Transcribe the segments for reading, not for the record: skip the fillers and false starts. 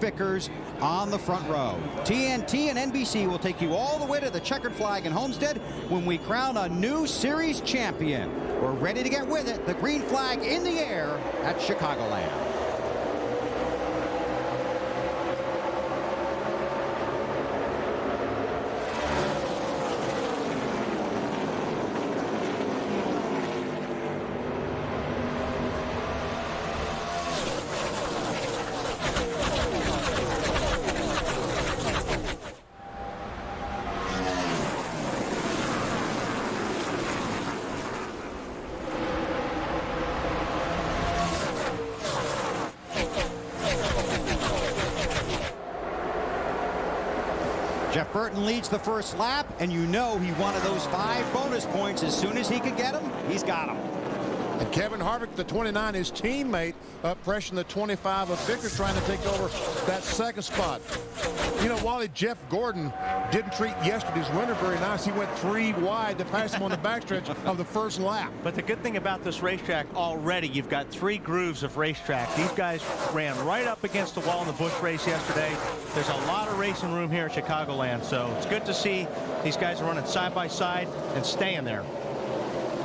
Vickers on the front row. TNT and NBC will take you all the way to the checkered flag in Homestead when we crown a new series champion. We're ready to get with it. The green flag in the air at Chicagoland. Jeff Burton leads the first lap, and you know he wanted those 5 bonus points as soon as he could get them. He's got them. And Kevin Harvick, the 29, his teammate, up pressuring the 25 of Vickers, trying to take over that second spot. You know, Wally, Jeff Gordon didn't treat yesterday's winner very nice. He went 3 wide to pass him on the backstretch of the first lap. But the good thing about this racetrack already, you've got 3 grooves of racetrack. These guys ran right up against the wall in the Busch race yesterday. There's a lot of racing room here at Chicagoland, so it's good to see these guys are running side by side and staying there.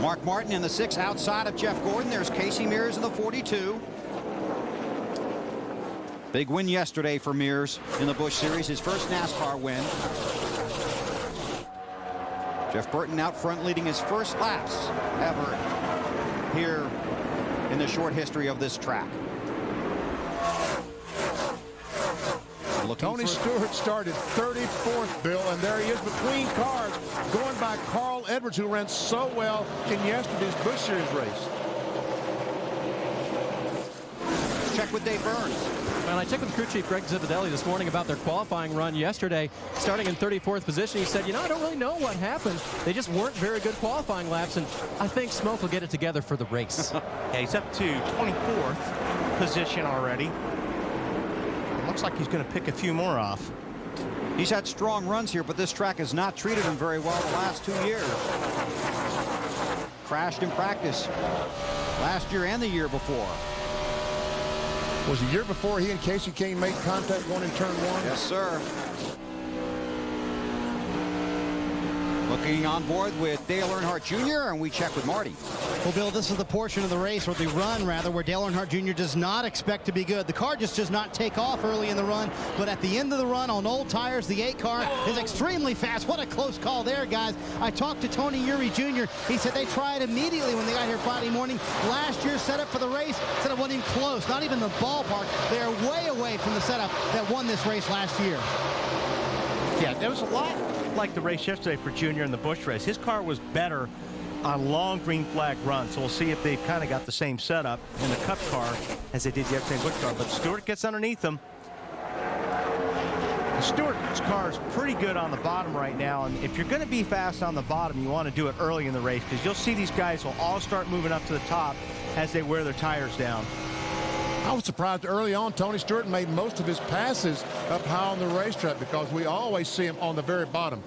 Mark Martin in the 6 outside of Jeff Gordon. There's Casey Mears in the 42. Big win yesterday for Mears in the Busch Series, his first NASCAR win. Jeff Burton out front leading his first laps ever here in the short history of this track. Tony Stewart started 34th, Bill, and there he is between cars, going by Carl Edwards, who ran so well in yesterday's Busch Series race. Check with Dave Burns. Well, I checked with crew chief Greg Zipadelli this morning about their qualifying run yesterday. Starting in 34th position, he said, you know, I don't really know what happened. They just weren't very good qualifying laps, and I think Smoke will get it together for the race. Yeah, he's up to 24th position already. Looks like he's going to pick a few more off. He's had strong runs here, but this track has not treated him very well the last 2 years. Crashed in practice last year and the year before. Was the year before he and Casey Kane made contact going in turn 1? Yes, sir. Looking on board with Dale Earnhardt Jr., and we check with Marty. Well, Bill, this is the portion of the race, or the run, rather, where Dale Earnhardt Jr. does not expect to be good. The car just does not take off early in the run, but at the end of the run on old tires, the 8 car is extremely fast. What a close call there, guys. I talked to Tony Eury Jr. He said they tried immediately when they got here Friday morning. Last year's setup for the race said it wasn't even close, not even the ballpark. They are way away from the setup that won this race last year. Yeah, there was a lot like the race yesterday for Junior in the Busch race. His car was better on long green flag runs, so we'll see if they've kind of got the same setup in the Cup car as they did yesterday in Busch car. But Stewart gets underneath them. Stewart's car is pretty good on the bottom right now, and if you're going to be fast on the bottom, you want to do it early in the race, because you'll see these guys will all start moving up to the top as they wear their tires down. I was surprised early on Tony Stewart made most of his passes up high on the racetrack, because we always see him on the very bottom.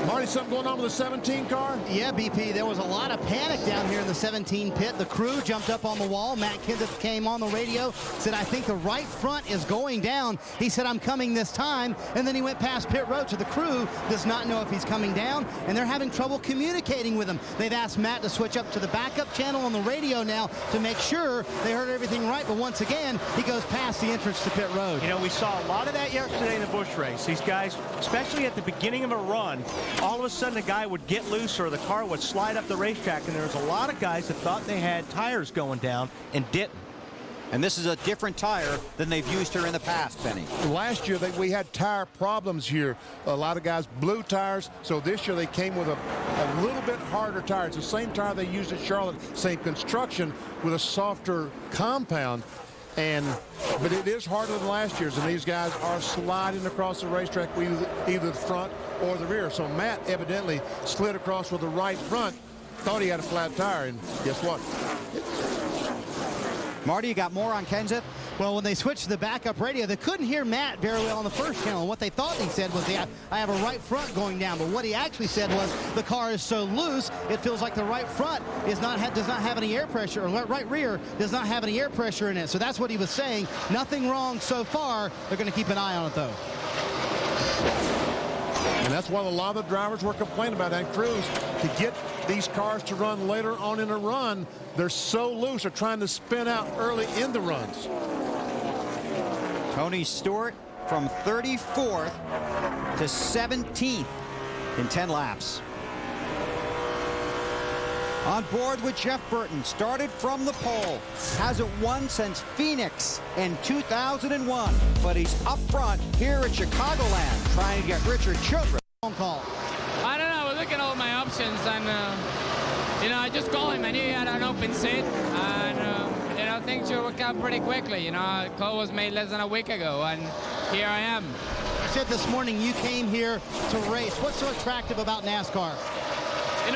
Marty, something going on with the 17 car? Yeah, BP, there was a lot of panic down here in the 17 pit. The crew jumped up on the wall. Matt Kenseth came on the radio, said, I think the right front is going down. He said, I'm coming this time. And then he went past pit road, so the crew does not know if he's coming down, and they're having trouble communicating with him. They've asked Matt to switch up to the backup channel on the radio now to make sure they heard everything right. But once again, he goes past the entrance to pit road. You know, we saw a lot of that yesterday in the Busch race. These guys, especially at the beginning of a run, all of a sudden a guy would get loose or the car would slide up the racetrack, and there was a lot of guys that thought they had tires going down and didn't. And this is a different tire than they've used here in the past, Benny. Last year we had tire problems here. A lot of guys blew tires, so this year they came with a little bit harder tire. It's the same tire they used at Charlotte, same construction with a softer compound. But it is harder than last year's, and these guys are sliding across the racetrack with either the front or the rear. So Matt evidently slid across with the right front, thought he had a flat tire, and guess what? Marty, you got more on Kenseth? Well, when they switched to the backup radio, they couldn't hear Matt very well on the first channel. And what they thought he said was, I have a right front going down. But what he actually said was, the car is so loose, it feels like the right front does not have any air pressure, or right rear does not have any air pressure in it. So that's what he was saying. Nothing wrong so far. They're going to keep an eye on it, though. And that's what a lot of the drivers were complaining about, and crews, to get these cars to run later on in a run. They're so loose. They're trying to spin out early in the runs. Tony Stewart from 34th to 17th in 10 laps. On board with Jeff Burton, started from the pole, hasn't won since Phoenix in 2001, but he's up front here at Chicagoland trying to get Richard Childress. Phone call. I don't know, we're looking at all my options, and I just called him. I knew he had an open seat, and things should work out pretty quickly. Call was made less than a week ago, and here I am. You said this morning you came here to race. What's so attractive about NASCAR?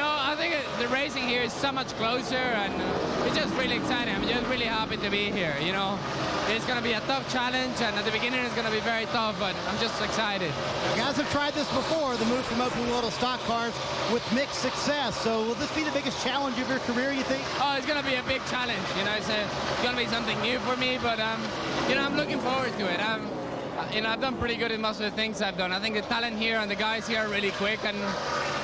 I think the racing here is so much closer, and it's just really exciting. I'm just really happy to be here. It's going to be a tough challenge, and at the beginning it's going to be very tough, but I'm just excited. Guys have tried this before, the move from open wheel to stock cars, with mixed success. So will this be the biggest challenge of your career, you think? Oh, it's going to be a big challenge. It's going to be something new for me, but I'm looking forward to it. I've done pretty good in most of the things I've done. I think the talent here and the guys here are really quick, and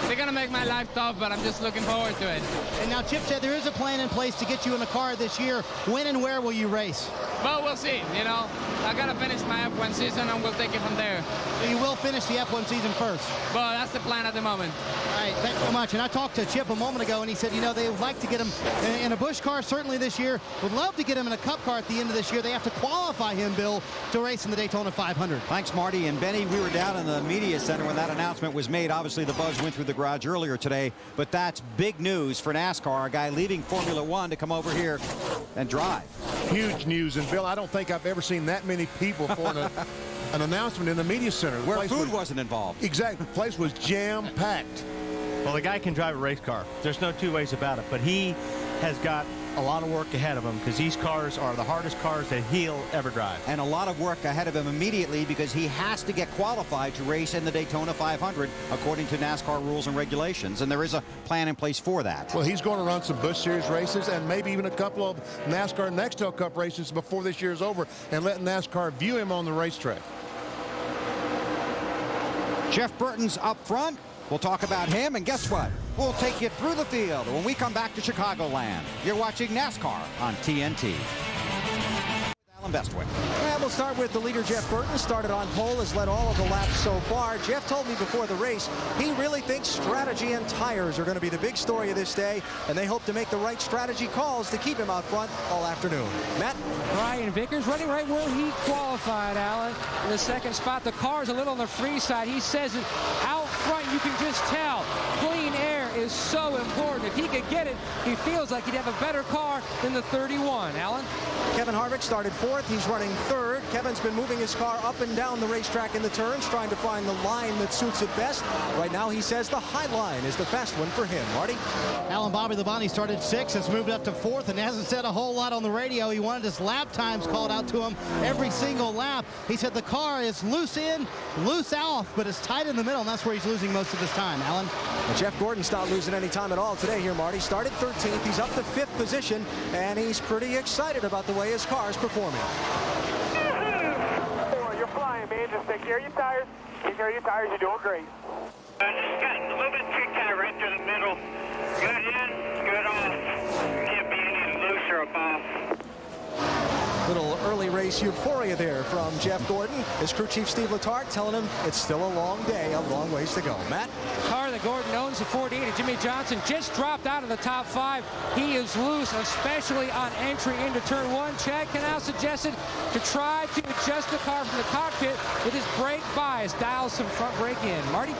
they're going to make my life tough, but I'm just looking forward to it. And now Chip said there is a plan in place to get you in a car this year. When and where will you race? Well, we'll see. I got to finish my F1 season, and we'll take it from there. So you will finish the F1 season first? Well, that's the plan at the moment. All right, thanks so much. And I talked to Chip a moment ago, and he said, they would like to get him in a Busch car certainly this year. Would love to get him in a Cup car at the end of this year. They have to qualify him, Bill, to race in the Daytona 500. Thanks, Marty. And Benny, we were down in the media center when that announcement was made. Obviously, the buzz went through the garage earlier today, but that's big news for NASCAR, a guy leaving Formula One to come over here and drive. Huge news. And Bill, I don't think I've ever seen that many people for an announcement in the media center. Where food wasn't involved. Exactly. The place was jam-packed. Well, the guy can drive a race car. There's no two ways about it. But he has got a lot of work ahead of him, because these cars are the hardest cars that he'll ever drive. And a lot of work ahead of him immediately, because he has to get qualified to race in the Daytona 500 according to NASCAR rules and regulations. And there is a plan in place for that. Well, he's going to run some Busch Series races and maybe even a couple of NASCAR Nextel Cup races before this year is over, and let NASCAR view him on the racetrack. Jeff Burton's up front. We'll talk about him, and guess what? We'll take you through the field when we come back to Chicagoland. You're watching NASCAR on TNT. Bestwick. And we'll start with the leader, Jeff Burton. Started on pole, has led all of the laps so far. Jeff told me before the race he really thinks strategy and tires are going to be the big story of this day, and they hope to make the right strategy calls to keep him out front all afternoon. Matt? Ryan Vickers running right where he qualified, Alan, in the second spot. The car's a little on the free side. He says it out front, you can just tell. Clean air is so important. If he could get it, he feels like he'd have a better car than the 31. Alan? Kevin Harvick started fourth. He's running third. Kevin's been moving his car up and down the racetrack in the turns, trying to find the line that suits it best. Right now, he says the high line is the best one for him. Marty? Alan Bobby Labonte started sixth, has moved up to fourth, and hasn't said a whole lot on the radio. He wanted his lap times called out to him every single lap. He said the car is loose in, loose out, but it's tight in the middle, and that's where he's losing most of his time. Alan? And Jeff Gordon's not losing any time at all today here, Marty. Started 13th. He's up to 5th position, and he's pretty excited about the way his car's performing. You're flying, man. Just take care of your tires. Take care of your tires. You're doing great. Just got a little bit trick kind of right through the middle. Good in, good off. Can't be any looser up off. Little early race euphoria there from Jeff Gordon. His crew chief Steve Letarte telling him it's still a long day, a long ways to go. Matt? Car that Gordon owns, the 48 of Jimmy Johnson, just dropped out of the top 5. He is loose, especially on entry into turn 1. Chad Canal suggested to try to adjust the car from the cockpit with his brake bias, dial some front brake in. Marty?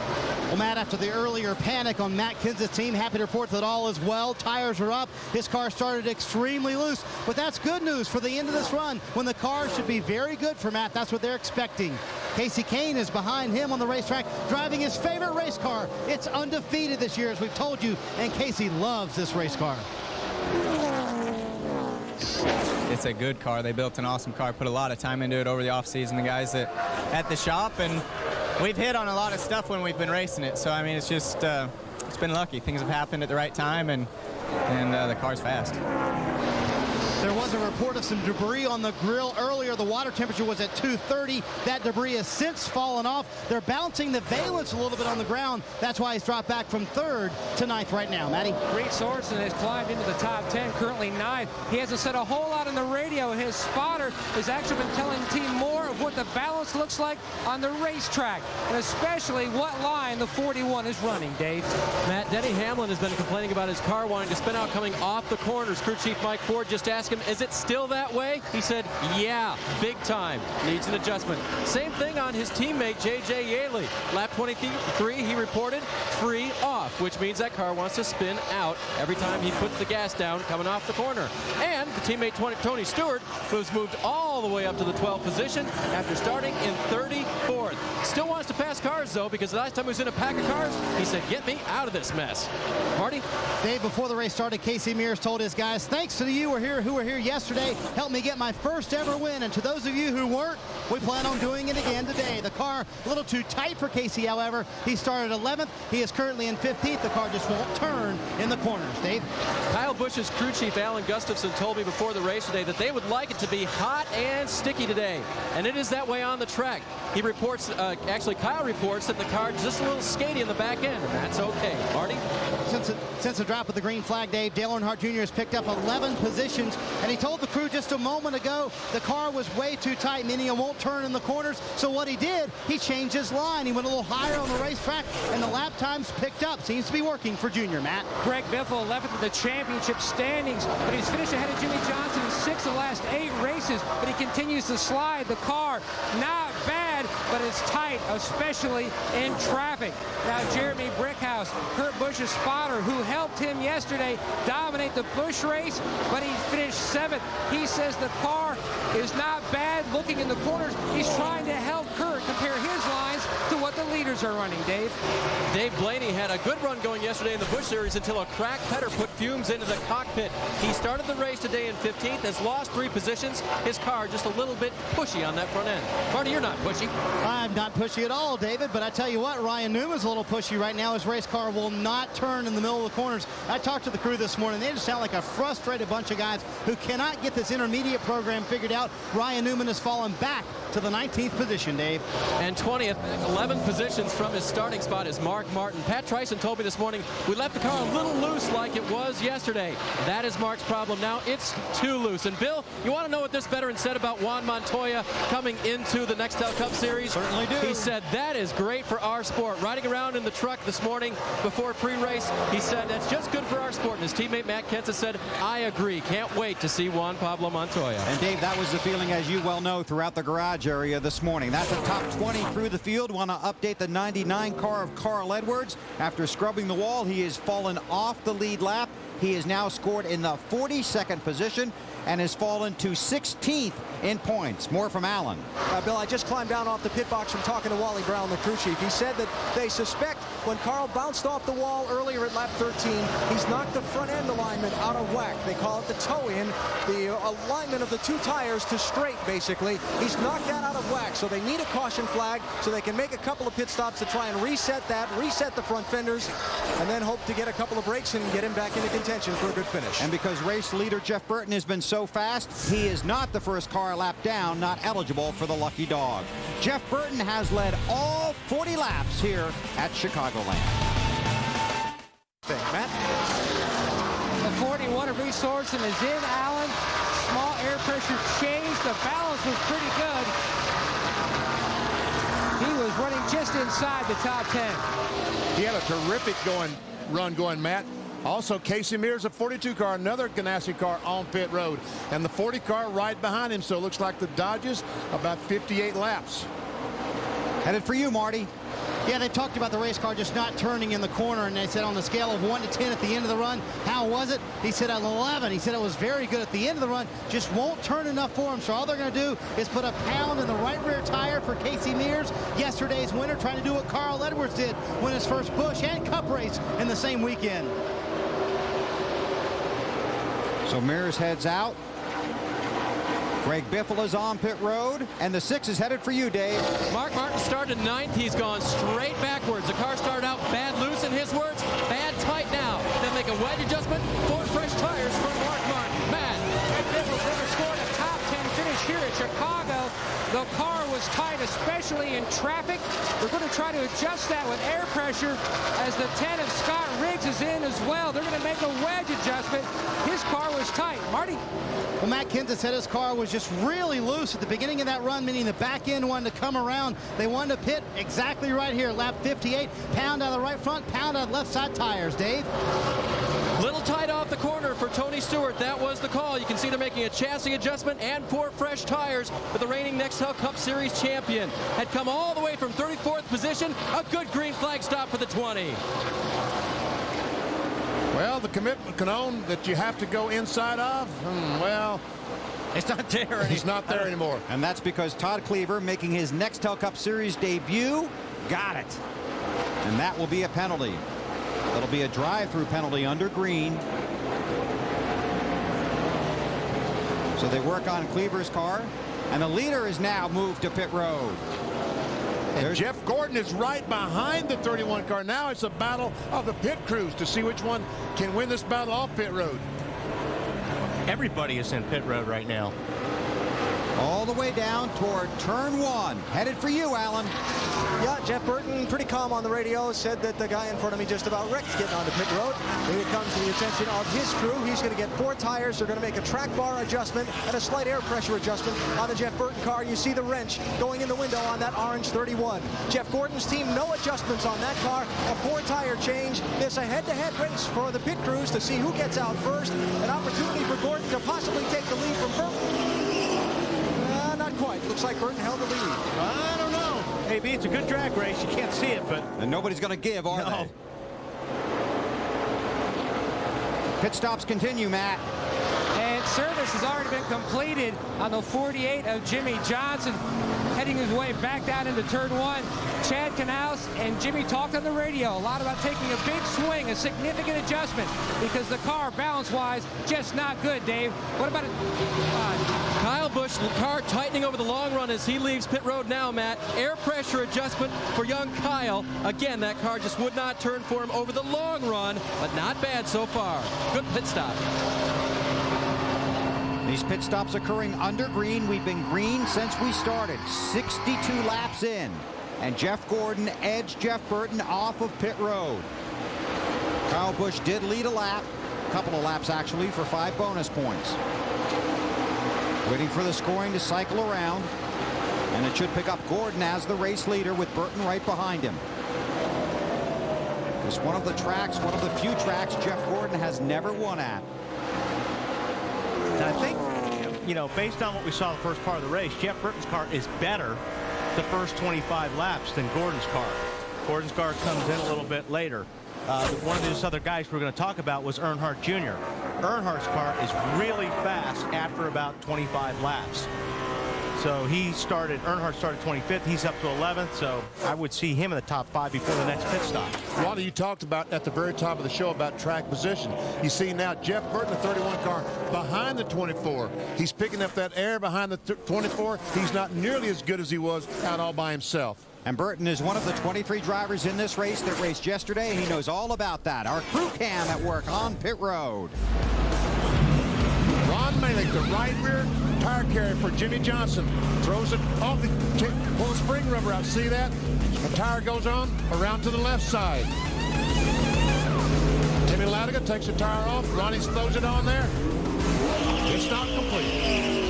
Well, Matt, after the earlier panic on Matt Kenseth's team, happy to report that all is well. Tires are up. His car started extremely loose, but that's good news for the end of this run, when the car should be very good for Matt. That's what they're expecting. Casey Kane is behind him on the racetrack, driving his favorite race car. It's undefeated this year, as we've told you, and Casey loves this race car. it's a good car. They built an awesome car, put a lot of time into it over the offseason, the guys at the shop, and we've hit on a lot of stuff when we've been racing it. So, I mean, it's just, it's been lucky. Things have happened at the right time, and the car's fast. There was a report of some debris on the grill earlier. The water temperature was at 230. That debris has since fallen off. They're bouncing the valence a little bit on the ground. That's why he's dropped back from 3rd to 9th right now. Matty? Reed Sorensen has climbed into the top 10, currently 9th. He hasn't said a whole lot on the radio. His spotter has actually been telling the team more of what the balance looks like on the racetrack, and especially what line the 41 is running, Dave. Matt, Denny Hamlin has been complaining about his car wanting to spin out coming off the corners. Crew chief Mike Ford just asked him, is it still that way? He said, yeah, big time. Needs an adjustment. Same thing on his teammate, J.J. Yaley. Lap 23, he reported free off, which means that car wants to spin out every time he puts the gas down coming off the corner. And the teammate Tony Stewart, who's moved all the way up to the 12th position after starting in 34th. Still wants to pass cars, though, because the last time he was in a pack of cars, he said, get me out of this mess. Marty? Dave, before the race started, Casey Mears told his guys, thanks to you who were here yesterday, helped me get my first ever win. And to those of you who weren't, we plan on doing it again today. The car a little too tight for Casey, however. He started 11th. He is currently in 15th. The car just won't turn in the corners. Dave? Kyle Busch's crew chief, Alan Gustafson, told me before the race today that they would like it to be hot and sticky today. And it is that way on the track. He reports, actually Kyle reports that the car is just a little skatey in the back end, and that's okay. Marty? Since the drop of the green flag, Dave, Dale Earnhardt Jr. has picked up 11 positions, and he told the crew just a moment ago the car was way too tight, meaning it won't turn in the corners. So what he did, he changed his line. He went a little higher on the racetrack, and the lap times picked up. Seems to be working for Junior, Matt. Greg Biffle 11th in the championship standings, but he's finished ahead of Jimmy Johnson in 6 of the last 8 races, but he continues to slide. The car not bad, but it's tight, especially in traffic. Now Jeremy Brickhouse, Kurt Busch's spotter, who helped him yesterday dominate the Busch race, but he finished 7th. He says the car is not bad looking in the corners. He's trying to help Kurt compare his lines to what the leaders are running, Dave. Dave Blaney had a good run going yesterday in the Busch Series until a cracked pedal put fumes into the cockpit. He started the race today in 15th, has lost 3 positions. His car just a little bit pushy on that front end. Marty, you're not pushy. I'm not pushy at all, David, but I tell you what, Ryan Newman's a little pushy right now. His race car will not turn in the middle of the corners. I talked to the crew this morning. They just sound like a frustrated bunch of guys who cannot get this intermediate program figured out. Ryan Newman has fallen back to the 19th position, Dave. And 20th, 11 positions from his starting spot is Mark Martin. Pat Tryson told me this morning, we left the car a little loose like it was yesterday. That is Mark's problem now. It's too loose. And Bill, you want to know what this veteran said about Juan Montoya coming into the Nextel Cup Series? Certainly do. He said, that is great for our sport. Riding around in the truck this morning before pre-race, he said, that's just good for our sport. And his teammate Matt Kenseth said, I agree. Can't wait to see Juan Pablo Montoya. And Dave, that was the feeling, as you well know, throughout the garage area this morning. That's the top 20 through the field. Want to update the 99 car of Carl Edwards. After scrubbing the wall, he has fallen off the lead lap. He is now scored in the 42nd position and has fallen to 16th in points. More from Allen. Bill, I just climbed down off the pit box from talking to Wally Brown, the crew chief. He said that they suspect when Carl bounced off the wall earlier at lap 13, he's knocked the front end alignment out of whack. They call it the toe-in, the alignment of the 2 tires to straight, basically. He's knocked that out of whack, so they need a caution flag so they can make a couple of pit stops to try and reset that, reset the front fenders, and then hope to get a couple of breaks and get him back into contention for a good finish. And because race leader Jeff Burton has been so fast, he is not the first car lap down, not eligible for the lucky dog. Jeff Burton has led all 40 laps here at Chicagoland. Matt? The 41 of Reed Sorensen is in, Allen. Small air pressure change. The balance was pretty good. He was running just inside the top 10. He had a terrific run going, Matt. Also, Casey Mears, a 42 car, another Ganassi car on pit road. And the 40 car right behind him, so it looks like the Dodges about 58 laps. Headed for you, Marty. Yeah, they talked about the race car just not turning in the corner, and they said on the scale of 1 to 10 at the end of the run, how was it? He said an 11. He said it was very good at the end of the run, just won't turn enough for him. So all they're going to do is put a pound in the right rear tire for Casey Mears, yesterday's winner, trying to do what Carl Edwards did, win his first Busch and Cup race in the same weekend. So Mears heads out. Greg Biffle is on pit road, and the 6 is headed for you, Dave. Mark Martin started 9th. He's gone straight backwards. The car started out bad loose, in his words, bad tight now. Then make a wedge adjustment, 4 fresh tires for Mark Martin. Matt. Greg Biffle never scored a top 10 finish here at Chicago. The car was tight, especially in traffic. We're going to try to adjust that with air pressure as the 10 of Scott Riggs is in as well. They're going to make a wedge adjustment. His car was tight. Marty? Well, Matt Kenseth said his car was just really loose at the beginning of that run, meaning the back end wanted to come around. They wanted to pit exactly right here, lap 58. Pound out of the right front, pound out of left side tires. Dave? Little tight off the corner for Tony Stewart. That was the call. You can see they're making a chassis adjustment and 4 fresh tires, but the reigning Nextel Cup Series champion had come all the way from 34th position. A good green flag stop for the 20. Well, the commitment cone that you have to go inside of, well, It's not there anymore. He's not there anymore. And that's because Todd Cleaver, making his Nextel Cup Series debut, got it. And that will be a penalty. It'll be a drive-through penalty under green. So they work on Cleaver's car, and the leader is now moved to pit road. And Jeff Gordon is right behind the 31 car. Now it's a battle of the pit crews to see which one can win this battle off pit road. Everybody is in pit road right now. All the way down toward turn 1. Headed for you, Alan. Yeah, Jeff Burton, pretty calm on the radio, said that the guy in front of me just about wrecked getting onto pit road. Here it comes to the attention of his crew. He's going to get 4 tires. They're going to make a track bar adjustment and a slight air pressure adjustment on the Jeff Burton car. You see the wrench going in the window on that orange 31. Jeff Gordon's team, no adjustments on that car. A 4-tire change. There's a head-to-head race for the pit crews to see who gets out first. An opportunity for Gordon to possibly take the lead from Burton. Not quite. Looks like Burton held the lead. I don't know. AB, it's a good drag race. You can't see it, but... And nobody's going to give, are they? Pit stops continue, Matt. And service has already been completed on the 48 of Jimmy Johnson, heading his way back down into turn 1. Chad Canals and Jimmy talked on the radio a lot about taking a big swing, a significant adjustment, because the car, balance-wise, just not good, Dave. What about it? Kyle Busch, the car tightening over the long run as he leaves pit road now, Matt. Air pressure adjustment for young Kyle. Again, that car just would not turn for him over the long run, but not bad so far. Good pit stop. These pit stops occurring under green. We've been green since we started. 62 laps in. And Jeff Gordon edged Jeff Burton off of pit road. Kyle Busch did lead a lap. A couple of laps, actually, for 5 bonus points. Waiting for the scoring to cycle around. And it should pick up Gordon as the race leader with Burton right behind him. It's one of the tracks, one of the few tracks Jeff Gordon has never won at. And I think, you know, based on what we saw the first part of the race, Jeff Burton's car is better the first 25 laps than Gordon's car. Gordon's car comes in a little bit later. One of those other guys we're going to talk about was Earnhardt Jr. Earnhardt's car is really fast after about 25 laps. So Earnhardt started 25th. He's up to 11th. So I would see him in the top 5 before the next pit stop. Ronnie, you talked about at the very top of the show about track position. You see now Jeff Burton, the 31 car, behind the 24. He's picking up that air behind the 24. He's not nearly as good as he was out all by himself. And Burton is one of the 23 drivers in this race that raced yesterday. He knows all about that. Our crew cam at work on pit road. Ron Malick, the right rear tire carrier for Jimmy Johnson, throws it off pull the spring rubber out. See that? The tire goes on around to the left side. Timmy Latiga takes the tire off. Ronnie throws it on there. It's not complete.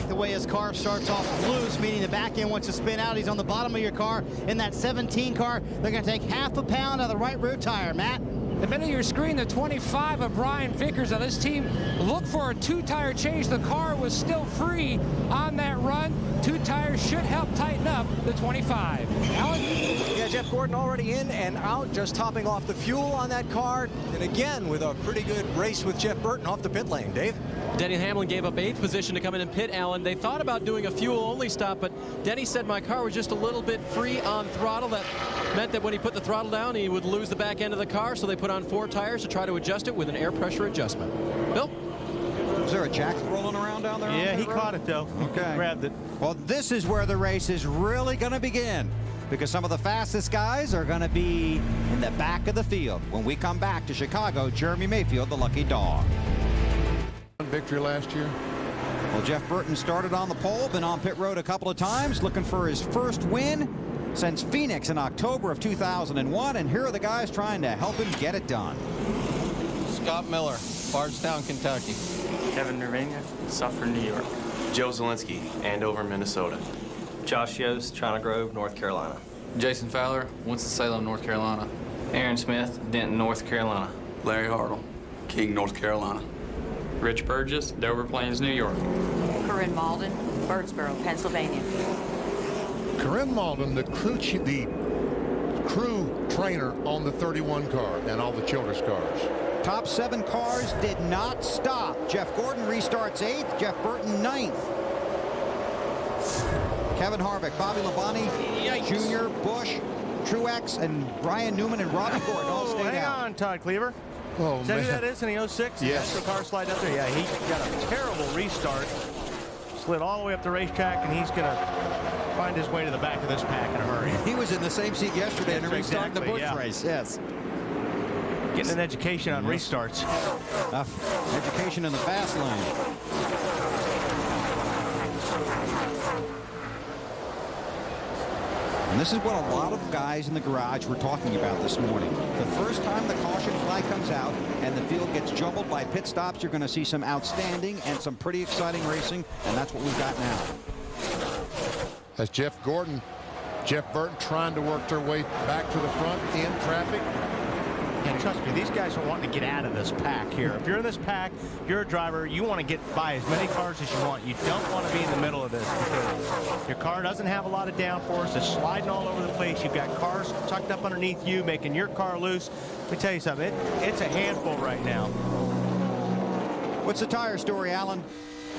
The way his car starts off loose, meaning the back end wants to spin out. He's on the bottom of your car. In that 17 car, they're going to take half a pound out of the right rear tire. Matt? The middle of your screen, the 25 of Brian Vickers. Now this team looked for a 2-tire change. The car was still free on that run. 2 tires should help tighten up the 25. Alan? Yeah, Jeff Gordon already in and out, just topping off the fuel on that car. And again, with a pretty good race with Jeff Burton off the pit lane. Dave? Denny Hamlin gave up 8th position to come in and pit, Alan. They thought about doing a fuel-only stop, but Denny said my car was just a little bit free on throttle. That meant that when he put the throttle down, he would lose the back end of the car, so they put on 4 tires to try to adjust it with an air pressure adjustment. Bill? It was there a jacket rolling around down there? Yeah, he caught it, though. Okay. He grabbed it. Well, this is where the race is really going to begin, because some of the fastest guys are going to be in the back of the field. When we come back to Chicago, Jeremy Mayfield, the lucky dog. Victory last year. Well, Jeff Burton started on the pole, been on pit road a couple of times, looking for his first win since Phoenix in October of 2001, and here are the guys trying to help him get it done. Scott Miller, Bardstown, Kentucky. Kevin Nervania, Suffern, New York. Joe Zielinski, Andover, Minnesota. Josh Yost, China Grove, North Carolina. Jason Fowler, Winston-Salem, North Carolina. Aaron Smith, Denton, North Carolina. Larry Hartle, King, North Carolina. Rich Burgess, Dover Plains, New York. Corinne Malden, Birdsboro, Pennsylvania. Corinne Malden, the crew trainer on the 31 car and all the Childress cars. Top 7 cars did not stop. Jeff Gordon restarts 8th, Jeff Burton 9th. Kevin Harvick, Bobby Labonte, Jr., Busch, Truex, and Brian Newman and Robbie Gordon all stayed hang out. on, Todd Cleaver. Oh, is that man. who that is in the 06? Yes. The car slide up there. Yeah, he got a terrible restart. Slid all the way up the racetrack, and he's going to find his way to the back of this pack in a hurry. He was in the same seat yesterday in the restart of the Busch race. Yes. Getting an education on restarts. Education in the fast lane. And this is what a lot of guys in the garage were talking about this morning. The first time the caution flag comes out and the field gets jumbled by pit stops, you're going to see some outstanding and some pretty exciting racing, and that's what we've got now. That's Jeff Burton trying to work their way back to the front in traffic. And trust me, these guys are wanting to get out of this pack here. If you're in this pack, you're a driver, you want to get by as many cars as you want. You don't want to be in the middle of this because your car doesn't have a lot of downforce. It's sliding all over the place. You've got cars tucked up underneath you, making your car loose. Let me tell you something, it's a handful right now. What's the tire story, Alan?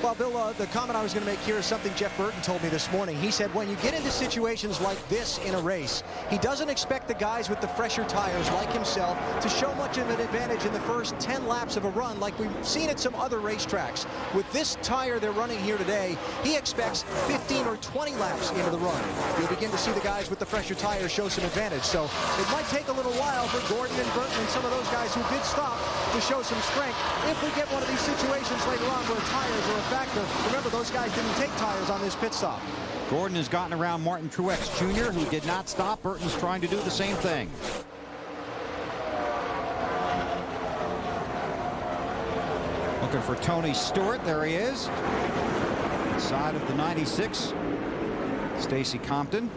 Well, Bill, the comment I was going to make here is something Jeff Burton told me this morning. He said when you get into situations like this in a race, he doesn't expect the guys with the fresher tires like himself to show much of an advantage in the first 10 laps of a run like we've seen at some other racetracks. With this tire they're running here today, he expects 15 or 20 laps into the run. You'll begin to see the guys with the fresher tires show some advantage. So it might take a little while for Gordon and Burton and some of those guys who did stop to show some strength if we get one of these situations later on where tires are a factor. Remember, those guys didn't take tires on this pit stop. Gordon has gotten around Martin Truex Jr., who did not stop. Burton's trying to do the same thing. Looking for Tony Stewart. There he is. Inside of the 96. Stacy Compton.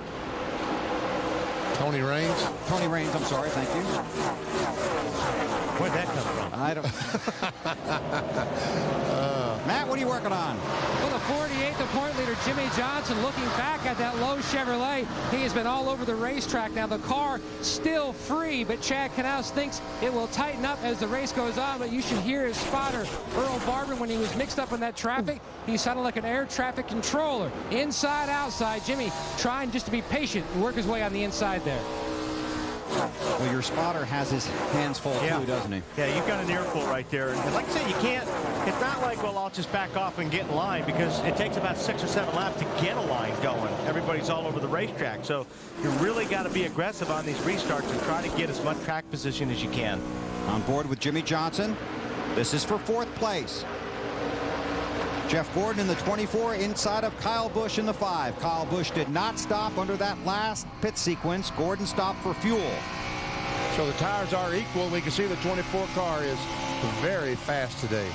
Tony Raines. Tony Raines, I'm sorry. Thank you. Where'd that come from? I don't. Matt, what are you working on? Well, the 48th, the point leader, Jimmy Johnson, looking back at that low Chevrolet. He has been all over the racetrack. Now, the car still free, but Chad Knaus thinks it will tighten up as the race goes on. But you should hear his spotter, Earl Barber, when he was mixed up in that traffic. He sounded like an air traffic controller. Inside, outside. Jimmy trying just to be patient and work his way on the inside there. Well, your spotter has his hands full too, doesn't he? Yeah, you've got an earful right there. And like I said, you can't, it's not like, well, I'll just back off and get in line, because it takes about 6 or 7 laps to get a line going. Everybody's all over the racetrack. So you really got to be aggressive on these restarts and try to get as much track position as you can. On board with Jimmy Johnson. This is for 4th place. Jeff Gordon in the 24 inside of Kyle Busch in the 5. Kyle Busch did not stop under that last pit sequence. Gordon stopped for fuel. So the tires are equal. We can see the 24 car is very fast today.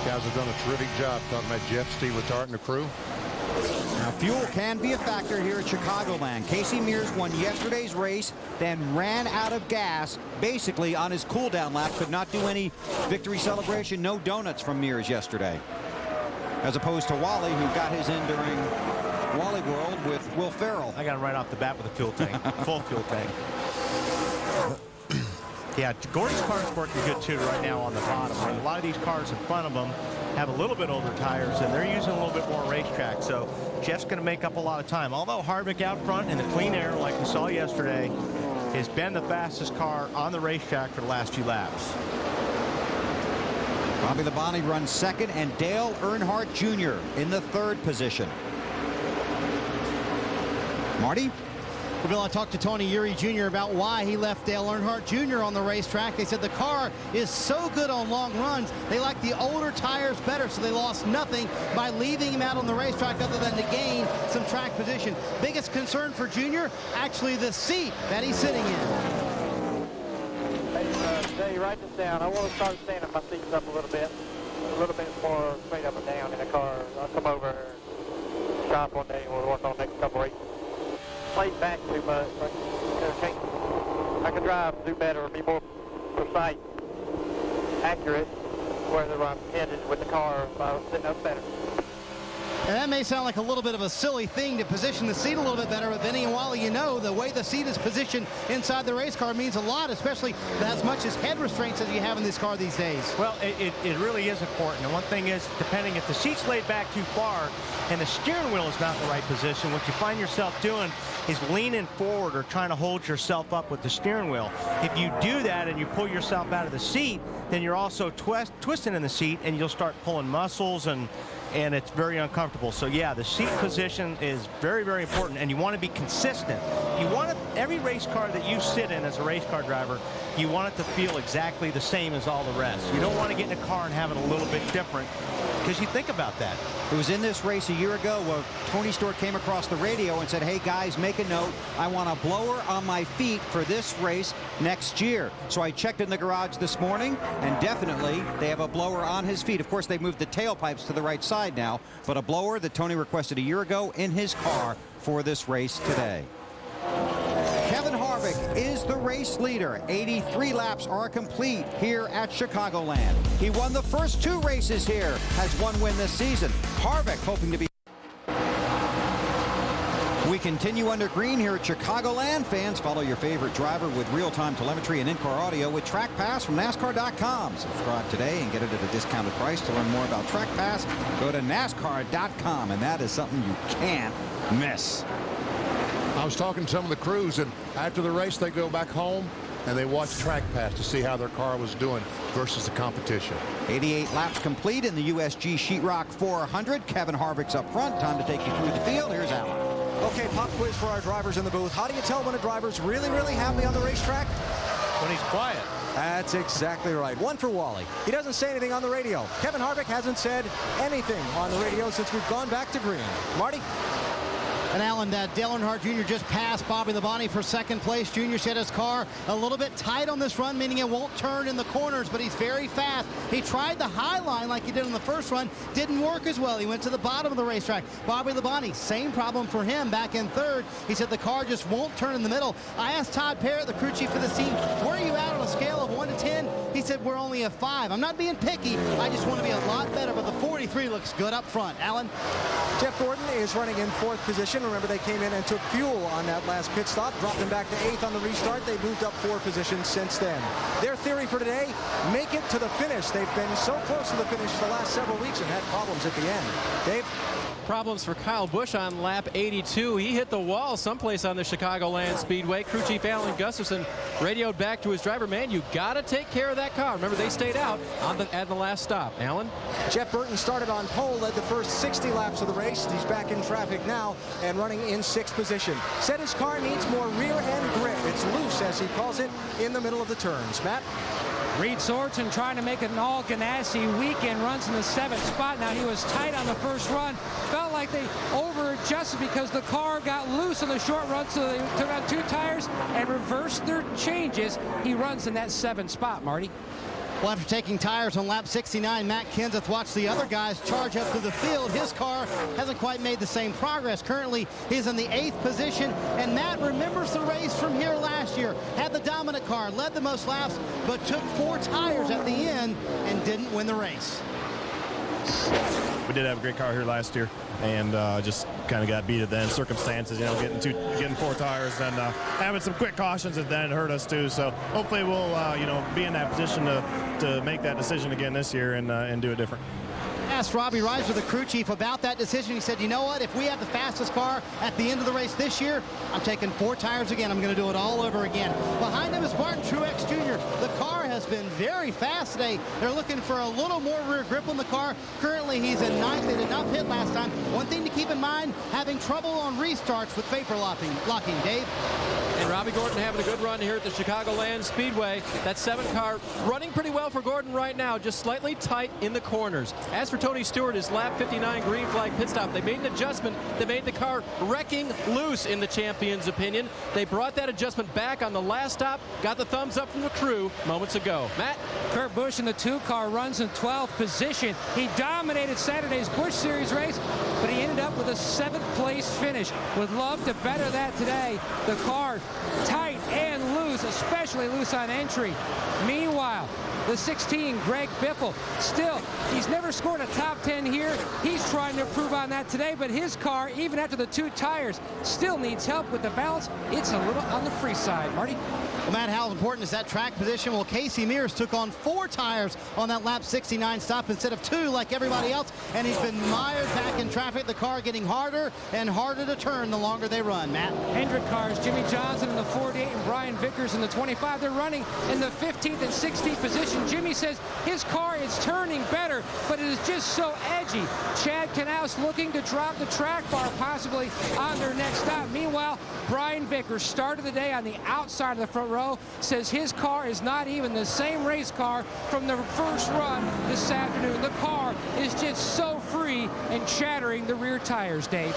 Guys have done a terrific job. Talking about Jeff, Steve Letarte, and the crew. Now, fuel can be a factor here at Chicagoland. Casey Mears won yesterday's race, then ran out of gas basically on his cool-down lap. Could not do any victory celebration. No donuts from Mears yesterday. As opposed to Wally, who got his in during Wally World with Will Ferrell. I got him right off the bat with a fuel tank, full fuel tank. Yeah, Gordon's car's working good too right now on the bottom. And a lot of these cars in front of them have a little bit older tires, and they're using a little bit more racetrack. So Jeff's going to make up a lot of time. Although Harvick out front in the clean air, like we saw yesterday, has been the fastest car on the racetrack for the last few laps. Bobby Labonte runs second, and Dale Earnhardt Jr. in the third position. Marty? Well, Bill, I talked to Tony Eury Jr. about why he left Dale Earnhardt Jr. on the racetrack. They said the car is so good on long runs, they like the older tires better, so they lost nothing by leaving him out on the racetrack other than to gain some track position. Biggest concern for Jr., actually the seat that he's sitting in. Hey, Jay, write this down. I want to start standing my seats up a little bit more straight up and down in the car. I'll come over and shop one day and we'll work on the next couple races. Played back too much. I could drive, do better, be more precise, accurate, whether I'm headed with the car if I was sitting up better. And that may sound like a little bit of a silly thing to position the seat a little bit better, but Vinny and Wally, you know, the way the seat is positioned inside the race car means a lot, especially as much as head restraints as you have in this car these days. Well, it really is important. And one thing is, depending if the seat's laid back too far and the steering wheel is not in the right position, what you find yourself doing is leaning forward or trying to hold yourself up with the steering wheel. If you do that and you pull yourself out of the seat, then you're also twisting in the seat and you'll start pulling muscles and it's very uncomfortable. So yeah, the seat position is very, very important, and you want to be consistent. You want every race car that you sit in as a race car driver, you want it to feel exactly the same as all the rest. You don't want to get in a car and have it a little bit different, because you think about that. It was in this race a year ago where Tony Stewart came across the radio and said, hey guys, make a note. I want a blower on my feet for this race next year. So I checked in the garage this morning, and definitely they have a blower on his feet. Of course, they've moved the tailpipes to the right side now, but a blower that Tony requested a year ago in his car for this race today. Kevin Harvick is the race leader. 83 laps are complete here at Chicagoland. He won the first 2 races here, has 1 win this season. Harvick hoping to be... We continue under green here at Chicagoland. Fans, follow your favorite driver with real-time telemetry and in-car audio with Track Pass from NASCAR.com. Subscribe today and get it at a discounted price. To learn more about Track Pass, go to NASCAR.com, and that is something you can't miss. I was talking to some of the crews, and after the race, they go back home and they watch Track Pass to see how their car was doing versus the competition. 88 laps complete in the USG Sheetrock 400. Kevin Harvick's up front. Time to take you through the field. Here's Alan. Okay, pop quiz for our drivers in the booth. How do you tell when a driver's really, really happy on the racetrack? When he's quiet. That's exactly right. 1 for Wally. He doesn't say anything on the radio. Kevin Harvick hasn't said anything on the radio since we've gone back to green. Marty? And Alan, Dale Earnhardt Jr. just passed Bobby Labonte for second place. Jr. said his car a little bit tight on this run, meaning it won't turn in the corners, but he's very fast. He tried the high line like he did in the first run. Didn't work as well. He went to the bottom of the racetrack. Bobby Labonte, same problem for him back in third. He said the car just won't turn in the middle. I asked Todd Parrott, the crew chief for this team, where are you at on a scale of 1 to 10? He said, we're only a 5. I'm not being picky. I just want to be a lot better, but the 43 looks good up front. Alan? Jeff Gordon is running in 4th position. Remember, they came in and took fuel on that last pit stop, dropped him back to 8th on the restart. They moved up 4 positions since then. Their theory for today, make it to the finish. They've been so close to the finish the last several weeks and had problems at the end. Dave? Problems for Kyle Busch on lap 82. He hit the wall someplace on the Chicagoland Speedway. Crew chief Alan Gustafson radioed back to his driver, man, you got to take care of that car. Remember, they stayed out at the last stop. Alan? Jeff Burton started on pole, led the first 60 laps of the race. He's back in traffic now and running in 6th position. Said his car needs more rear end grip. It's loose, as he calls it, in the middle of the turns. Matt? Reed Sorensen trying to make it an all Ganassi weekend, runs in the 7th spot. Now he was tight on the first run. Felt like they over-adjusted because the car got loose on the short run, so they took out 2 tires and reversed their changes. He runs in that 7th spot, Marty. Well, after taking tires on lap 69, Matt Kenseth watched the other guys charge up to the field. His car hasn't quite made the same progress. Currently, he's in the 8th position, and Matt remembers the race from here last year. Had the dominant car, led the most laps, but took 4 tires at the end and didn't win the race. We did have a great car here last year, and just kind of got beat at the end. Circumstances, you know, getting 4 tires and having some quick cautions, and then it hurt us too. So hopefully we'll, you know, be in that position to make that decision again this year and do it different. Asked Robbie Reiser, the crew chief, about that decision. He said, you know what, if we have the fastest car at the end of the race this year, I'm taking 4 tires again. I'm going to do it all over again. Behind him is Martin Truex Jr. The car has been very fast today. They're looking for a little more rear grip on the car. Currently, he's in 9th. They did not pit last time. One thing to keep in mind, having trouble on restarts with vapor locking. Dave? And Robbie Gordon having a good run here at the Chicagoland Speedway. That 7 car running pretty well for Gordon right now, just slightly tight in the corners. As for Tony Stewart, his lap 59 green flag pit stop, they made an adjustment that made the car wrecking loose in the champion's opinion. They brought that adjustment back on the last stop, got the thumbs up from the crew moments ago. Matt? Kurt Busch in the 2 car runs in 12th position. He dominated Saturday's Busch Series race, but he ended up with a 7th place finish. Would love to better that today. The car tight and loose, especially loose on entry. Meanwhile, the 16, Greg Biffle, still, he's never scored a top 10 here. He's trying to improve on that today, but his car, even after the 2 tires, still needs help with the balance. It's a little on the free side. Marty? Well, Matt, how important is that track position? Well, Casey Mears took on 4 tires on that lap 69 stop instead of 2 like everybody else, and he's been mired back in traffic. The car getting harder and harder to turn the longer they run. Matt? Hendrick cars, Jimmy Johnson in the 48 and Brian Vickers in the 25. They're running in the 15th and 16th position. Jimmy says his car is turning better, but it is just so edgy. Chad Knaus looking to drop the track bar possibly on their next stop. Meanwhile, Brian Vickers started the day on the outside of the front row, says his car is not even the same race car from the first run this afternoon. The car is just so free and chattering the rear tires, Dave.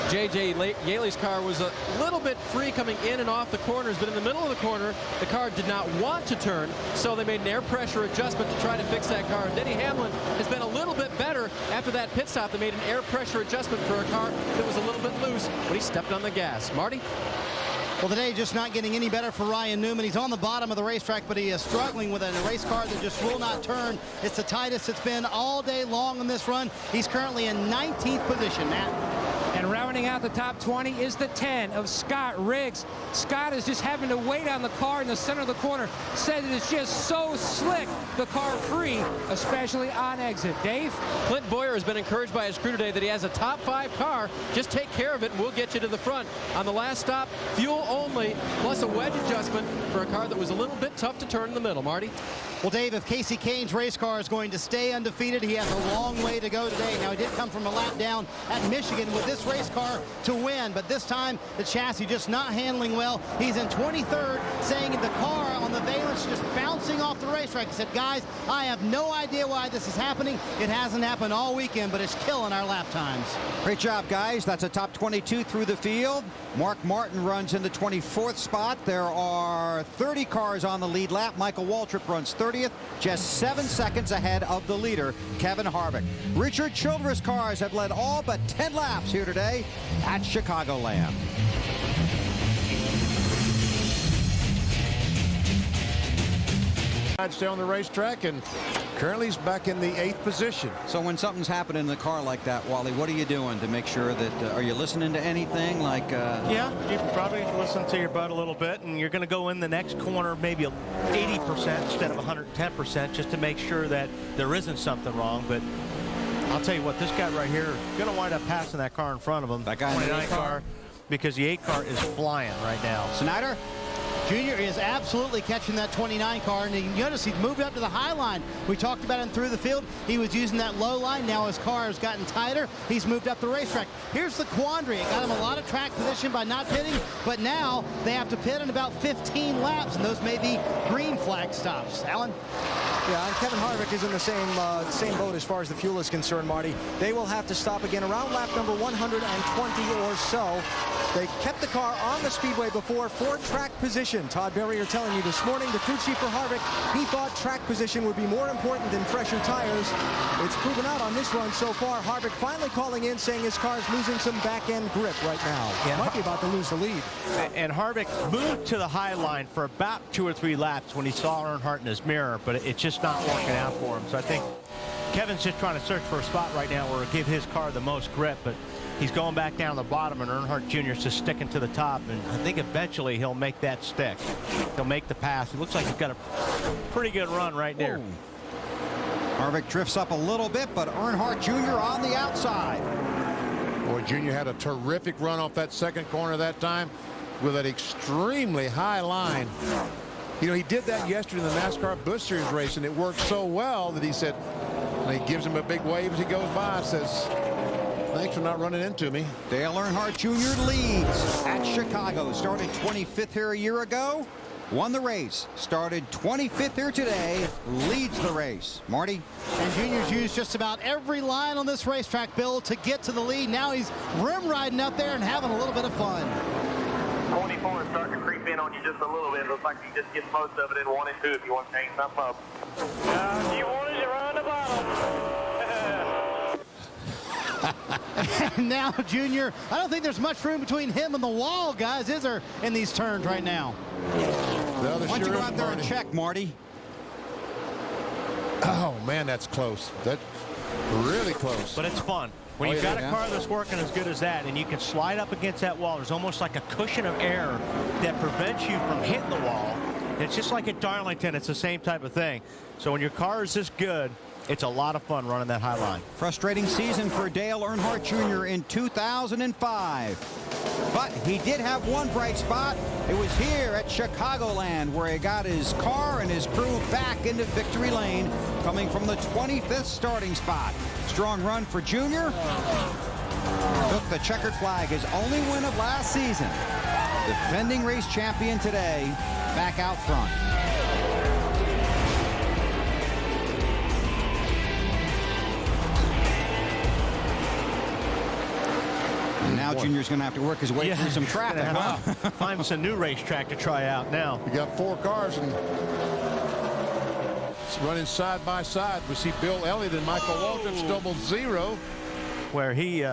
J.J. Yaley's car was a little bit free coming in and off the corners, but in the middle of the corner, the car did not want to turn, so they made an air pressure adjustment to try to fix that car. Denny Hamlin has been a little bit better after that pit stop. They made an air pressure adjustment for a car that was a little bit loose when he stepped on the gas. Marty? Well, today just not getting any better for Ryan Newman. He's on the bottom of the racetrack, but he is struggling with a race car that just will not turn. It's the tightest it's been all day long in this run. He's currently in 19th position, Matt. And rounding out the top 20 is the 10 of Scott Riggs. Scott is just having to wait on the car in the center of the corner. Said it is just so slick, the car free, especially on exit. Dave? Clint Boyer has been encouraged by his crew today that he has a top 5 car. Just take care of it and we'll get you to the front. On the last stop, fuel only, plus a wedge adjustment for a car that was a little bit tough to turn in the middle. Marty? Well, Dave, if Casey Kane's race car is going to stay undefeated, he has a long way to go today. Now, he did come from a lap down at Michigan with this race car to win, but this time the chassis just not handling well. He's in 23rd, saying the car on the valence just bouncing off the racetrack. He said, guys, I have no idea why this is happening. It hasn't happened all weekend, but it's killing our lap times. Great job, guys. That's a top 22 through the field. Mark Martin runs in the 24th spot. There are 30 cars on the lead lap. Michael Waltrip runs 30th, just 7 seconds ahead of the leader, Kevin Harvick. Richard Childress cars have led all but 10 laps here today at Chicagoland. Stay on the racetrack, and currently he's back in the 8th position. So when something's happening in the car like that, Wally, what are you doing to make sure that, are you listening to anything like? Yeah, you probably listen to your butt a little bit, and you're going to go in the next corner maybe 80% instead of 110% just to make sure that there isn't something wrong. But I'll tell you what, this guy right here is going to wind up passing that car in front of him. That guy in the 29 car, because the 8 car is flying right now. Snyder? Junior is absolutely catching that 29 car, and you notice he's moved up to the high line. We talked about him through the field. He was using that low line. Now his car has gotten tighter. He's moved up the racetrack. Here's the quandary. It got him a lot of track position by not pitting, but now they have to pit in about 15 laps, and those may be green flag stops. Alan? Yeah, and Kevin Harvick is in the same boat as far as the fuel is concerned, Marty. They will have to stop again around lap number 120 or so. They kept the car on the speedway before for track position. Todd Berrier telling you this morning, the crew chief for Harvick, he thought track position would be more important than fresher tires. It's proven out on this run so far. Harvick finally calling in, saying his car is losing some back-end grip right now. Yeah, might be about to lose the lead. And Harvick moved to the high line for about 2 or 3 laps when he saw Earnhardt in his mirror, but it's just not working out for him. So I think Kevin's just trying to search for a spot right now where it'll give his car the most grip, but he's going back down the bottom, and Earnhardt Jr. is just sticking to the top, and I think eventually he'll make that stick. He'll make the pass. It looks like he's got a pretty good run right there. Whoa. Harvick drifts up a little bit, but Earnhardt Jr. on the outside. Boy, Jr. had a terrific run off that second corner that time with an extremely high line. You know, he did that yesterday in the NASCAR Busch Series race, and it worked so well that he said, and he gives him a big wave as he goes by, says, thanks for not running into me. Dale Earnhardt Jr. leads at Chicago. Started 25th here a year ago. Won the race. Started 25th here today. Leads the race. Marty? And Junior's used just about every line on this racetrack, Bill, to get to the lead. Now he's rim riding up there and having a little bit of fun. 24 is starting to creep in on you just a little bit. Looks like he just gets most of it in 1 and 2 if you want to change something up. You wanted to run the bottom. And now Junior, I don't think there's much room between him and the wall, guys, is there, in these turns right now? Why don't you go out there and check, Marty? Oh, man, that's close. That's really close. But it's fun. When you've got a car that's working as good as that and you can slide up against that wall, there's almost like a cushion of air that prevents you from hitting the wall. It's just like at Darlington. It's the same type of thing. So when your car is this good, it's a lot of fun running that high line. Frustrating season for Dale Earnhardt Jr. in 2005. But he did have one bright spot. It was here at Chicagoland where he got his car and his crew back into victory lane, coming from the 25th starting spot. Strong run for Jr. Took the checkered flag, his only win of last season. Defending race champion today, back out front. And now Junior's going to have to work his way through some traffic. Huh? Find some new racetrack to try out now. We got 4 cars and it's running side by side. We see Bill Elliott and Michael Waltrip's double zero. Where he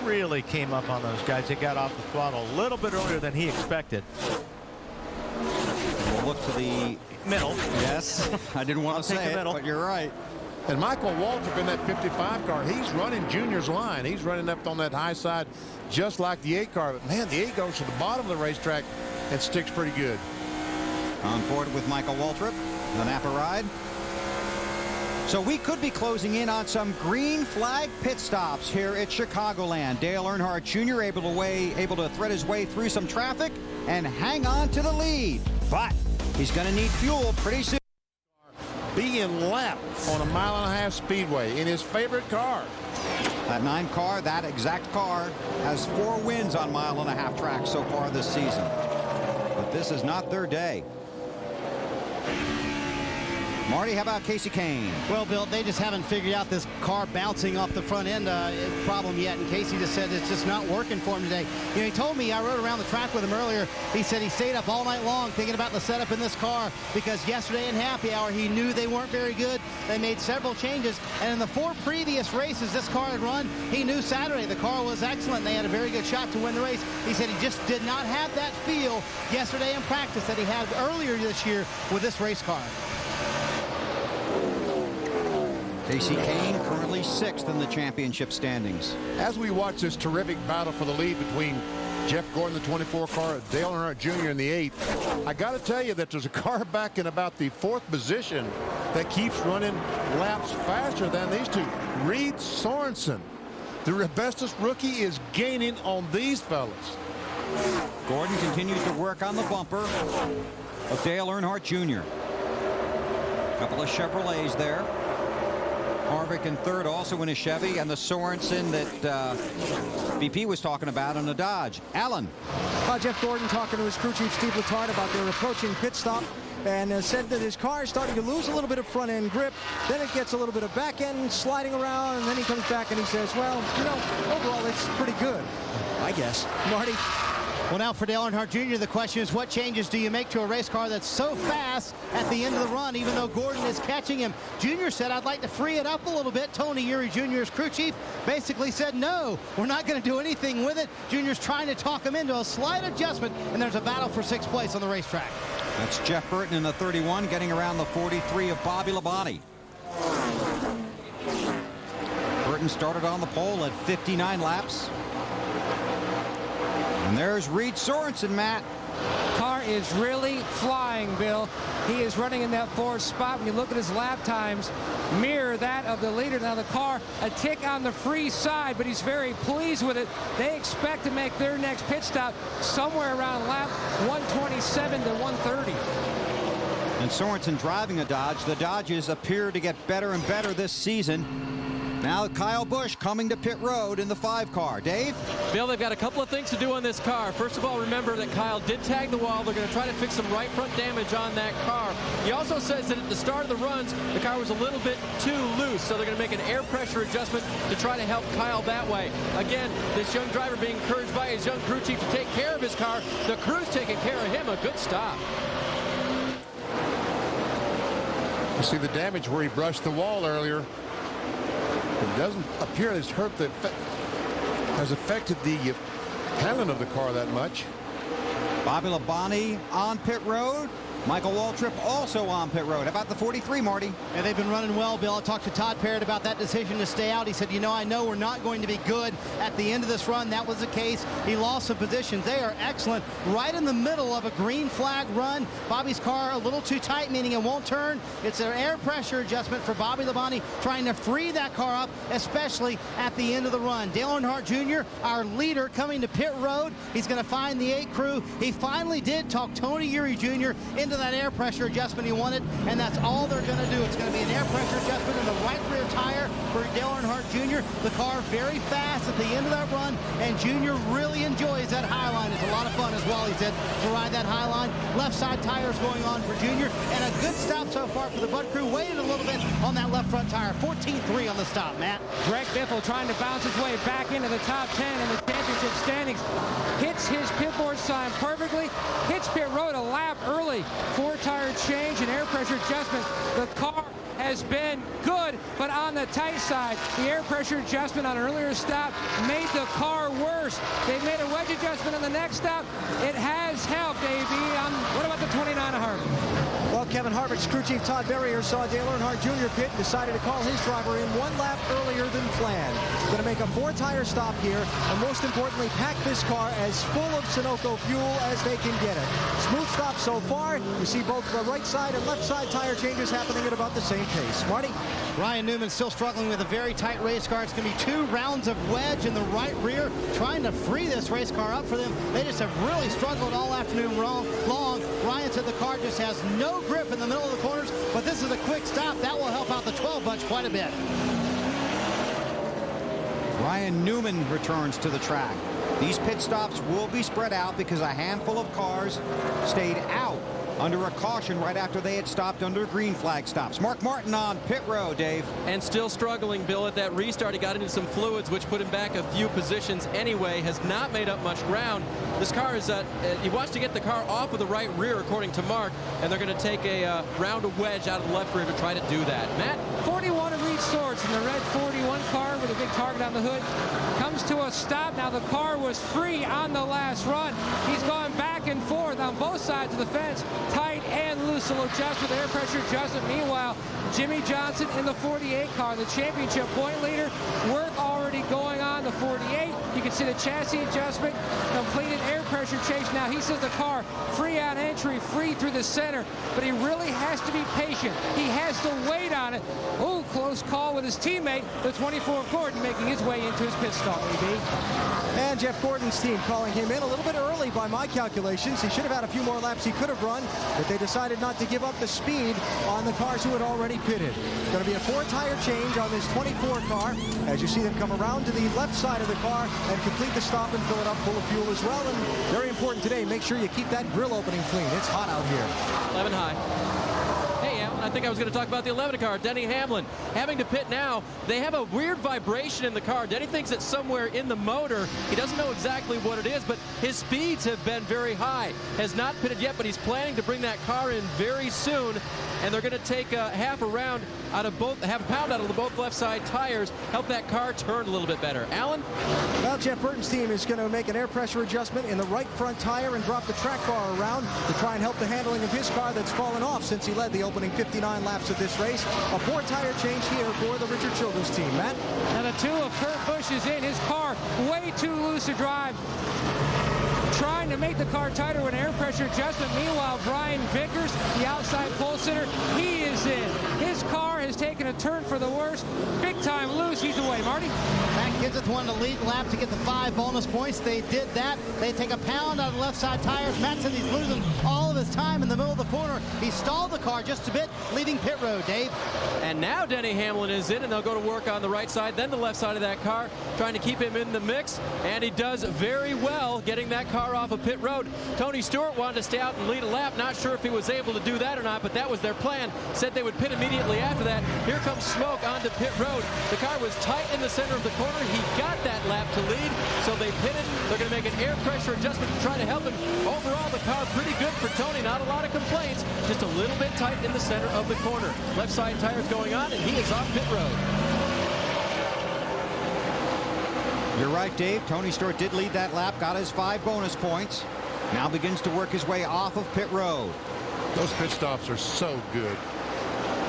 really came up on those guys. They got off the throttle a little bit earlier than he expected. We'll look to the middle. Yes, I didn't want to say it, but you're right. And Michael Waltrip in that 55 car, he's running Junior's line. He's running up on that high side just like the 8 car. But, man, the 8 goes to the bottom of the racetrack and sticks pretty good. On board with Michael Waltrip, the Napa ride. So we could be closing in on some green flag pit stops here at Chicagoland. Dale Earnhardt Jr. able to thread his way through some traffic and hang on to the lead. But he's going to need fuel pretty soon. Being lapped on a 1.5 mile speedway in his favorite car. That 9 car, that exact car, has 4 wins on 1.5 mile tracks so far this season. But this is not their day. Marty, how about Casey Kane? Well, Bill, they just haven't figured out this car bouncing off the front end problem yet, and Casey just said it's just not working for him today. You know, he told me, I rode around the track with him earlier, he said he stayed up all night long thinking about the setup in this car because yesterday in happy hour he knew they weren't very good. They made several changes, and in the 4 previous races this car had run, he knew Saturday the car was excellent. They had a very good shot to win the race. He said he just did not have that feel yesterday in practice that he had earlier this year with this race car. Casey Kane currently 6th in the championship standings. As we watch this terrific battle for the lead between Jeff Gordon, the 24 car, Dale Earnhardt Jr. in the 8, I got to tell you that there's a car back in about the 4th position that keeps running laps faster than these two. Reed Sorensen, the Rebestos rookie, is gaining on these fellas. Gordon continues to work on the bumper of Dale Earnhardt Jr. A couple of Chevrolets there. Harvick in 3rd, also in a Chevy, and the Sorensen that BP was talking about in a Dodge. Alan. Jeff Gordon talking to his crew chief Steve Letarte about their approaching pit stop, and said that his car is starting to lose a little bit of front end grip. Then it gets a little bit of back end sliding around, and then he comes back and he says, well, you know, overall it's pretty good, I guess. Marty? Well, now for Dale Earnhardt Jr., the question is, what changes do you make to a race car that's so fast at the end of the run, even though Gordon is catching him? Jr. said, I'd like to free it up a little bit. Tony Eury Jr.'s crew chief basically said, no, we're not going to do anything with it. Jr.'s trying to talk him into a slight adjustment, and there's a battle for 6th place on the racetrack. That's Jeff Burton in the 31, getting around the 43 of Bobby Labonte. Burton started on the pole at 59 laps. And there's Reed Sorensen, Matt. Car is really flying, Bill. He is running in that fourth spot. When you look at his lap times, mirror that of the leader. Now the car a tick on the free side, but he's very pleased with it. They expect to make their next pit stop somewhere around lap 127 to 130. And Sorensen driving a Dodge. The Dodges appear to get better and better this season. Now Kyle Busch coming to pit road in the 5 car. Dave? Bill, they've got a couple of things to do on this car. First of all, remember that Kyle did tag the wall. They're going to try to fix some right front damage on that car. He also says that at the start of the runs, the car was a little bit too loose, so they're going to make an air pressure adjustment to try to help Kyle that way. Again, this young driver being encouraged by his young crew chief to take care of his car. The crew's taking care of him. A good stop. You see the damage where he brushed the wall earlier. It doesn't appear it's has affected the handling of the car that much. Bobby Labonte on pit road. Michael Waltrip also on pit road. How about the 43, Marty? And they've been running well, Bill. I talked to Todd Parrott about that decision to stay out. He said, you know, I know we're not going to be good at the end of this run. That was the case. He lost some positions. They are excellent. Right in the middle of a green flag run. Bobby's car a little too tight, meaning it won't turn. It's an air pressure adjustment for Bobby Labonte, trying to free that car up, especially at the end of the run. Dale Earnhardt Jr., our leader, coming to pit road. He's going to find the 8 crew. He finally did talk Tony Eury Jr. into that air pressure adjustment he wanted, and that's all they're going to do. It's going to be an air pressure adjustment in the right rear tire for Dale Earnhardt Jr. The car very fast at the end of that run, and Jr. really enjoys that high line. It's a lot of fun as well, he said, to ride that high line. Left side tires going on for Jr., and a good stop so far for the Bud crew. Waited a little bit on that left front tire. 14.3 on the stop, Matt. Greg Biffle trying to bounce his way back into the top 10 in the championship standings. Hits his pit board sign perfectly. Hits pit road a lap early. 4-tire change and air pressure adjustment. The car has been good, but on the tight side. The air pressure adjustment on an earlier stop made the car worse. They made a wedge adjustment on the next stop. It has helped, AB. What about the 29 of Harvick? Well, Kevin Harvick's crew chief Todd Berrier saw Dale Earnhardt Jr. pit and decided to call his driver in 1 lap earlier than planned. Going to make a 4-tire stop here, and most importantly, pack this car as full of Sunoco fuel as they can get it. Smooth stop so far. You see both the right side and left side tire changes happening at about the same pace. Marty? Ryan Newman still struggling with a very tight race car. It's going to be 2 rounds of wedge in the right rear, trying to free this race car up for them. They just have really struggled all afternoon long. Ryan said the car just has no grip in the middle of the corners, but this is a quick stop. That will help out the 12 bunch quite a bit. Ryan Newman returns to the track. These pit stops will be spread out because a handful of cars stayed out under a caution right after they had stopped under green flag stops. Mark Martin on pit road, Dave. And still struggling, Bill, at that restart. He got into some fluids, which put him back a few positions anyway. Has not made up much ground. This car is, he wants to get the car off of the right rear, according to Mark, and they're going to take a round of wedge out of the left rear to try to do that. Matt? 41 of Reed Swords in the red 41 car with a big target on the hood. Comes to a stop. Now the car was free on the last run. He's going back and forth on both sides of the fence. Tight and loose. Will adjust with air pressure adjustment. Meanwhile, Jimmy Johnson in the 48 car, the championship point leader. Work already going on the 48. You can see the chassis adjustment, completed air pressure change. Now he says the car free on entry, free through the center, but he really has to be patient. He has to wait on it. Oh, close call with his teammate, the 24 Gordon, making his way into his pit stop, AB. And Jeff Gordon's team calling him in a little bit early by my calculations. He should have had a few more laps he could have run, but they decided not to give up the speed on the cars who had already pitted. Going to be a 4-tire change on this 24 car as you see them come around to the left side of the car and complete the stop and fill it up full of fuel as well. And very important today, make sure you keep that grill opening clean. It's hot out here. 11 high. Hey, Alan, I think I was going to talk about the 11 car. Denny Hamlin having to pit now. They have a weird vibration in the car. Denny thinks it's somewhere in the motor. He doesn't know exactly what it is, but his speeds have been very high. Has not pitted yet, but he's planning to bring that car in very soon. And they're going to take half a pound out of the both left side tires, help that car turn a little bit better. Alan? Well, Jeff Burton's team is going to make an air pressure adjustment in the right front tire and drop the track bar around to try and help the handling of his car that's fallen off since he led the opening 59 laps of this race. A 4-tire change here for the Richard Childress team. Matt? And the 2 of Kurt Busch is in. His car way too loose to drive. Trying to make the car tighter with an air pressure adjustment. Meanwhile, Brian Vickers, the outside pole sitter, he is in. His car has taken a turn for the worse. Big time loose. He's away. Marty? Matt Kenseth wanted to lead the lap to get the 5 bonus points. They did that. They take a pound out of the left side tires. Matt said he's losing all of his time in the middle of the corner. He stalled the car just a bit, leaving pit road, Dave. And now Denny Hamlin is in, and they'll go to work on the right side, then the left side of that car, trying to keep him in the mix. And he does very well getting that car off of pit road. Tony Stewart wanted to stay out and lead a lap. Not sure if he was able to do that or not, but that was their plan. Said they would pit immediately after that. Here comes Smoke onto pit road. The car was tight in the center of the corner. He got that lap to lead, so they pitted. They're going to make an air pressure adjustment to try to help him. Overall, the car pretty good for Tony. Not a lot of complaints, just a little bit tight in the center of the corner. Left side tires going on, and he is off pit road. You're right, Dave. Tony Stewart did lead that lap, got his 5 bonus points. Now begins to work his way off of pit road. Those pit stops are so good.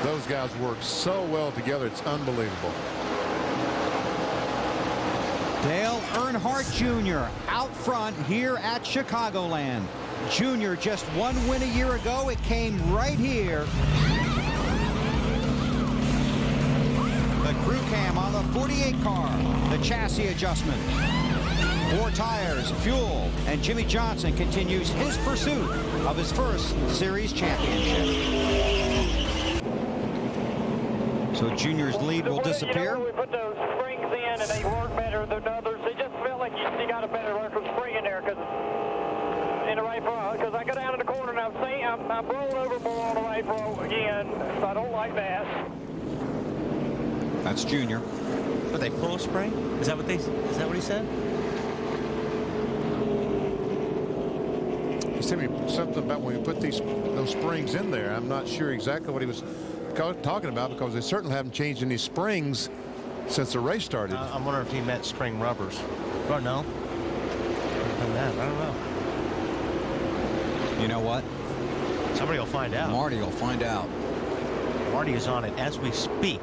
Those guys work so well together. It's unbelievable. Dale Earnhardt Jr. out front here at Chicagoland. Jr. just 1 win a year ago. It came right here. The crew cam on the 48 car. The chassis adjustment. 4 tires, fuel, and Jimmy Johnson continues his pursuit of his first series championship. So Junior's lead will disappear. We put those springs in and they work better than others. It just felt like you got a better electrical spring in there because in the right front. Because I go down in the corner and I'm rolling over more on the right front again. So I don't like that. That's Junior. But they pull a spring? Is that what he said? He said something about when you put those springs in there. I'm not sure exactly what he was talking about because they certainly haven't changed any springs since the race started. I'm wondering if he meant spring rubbers. Oh, no. I don't know. You know what? Somebody will find out. Marty will find out. Marty is on it as we speak.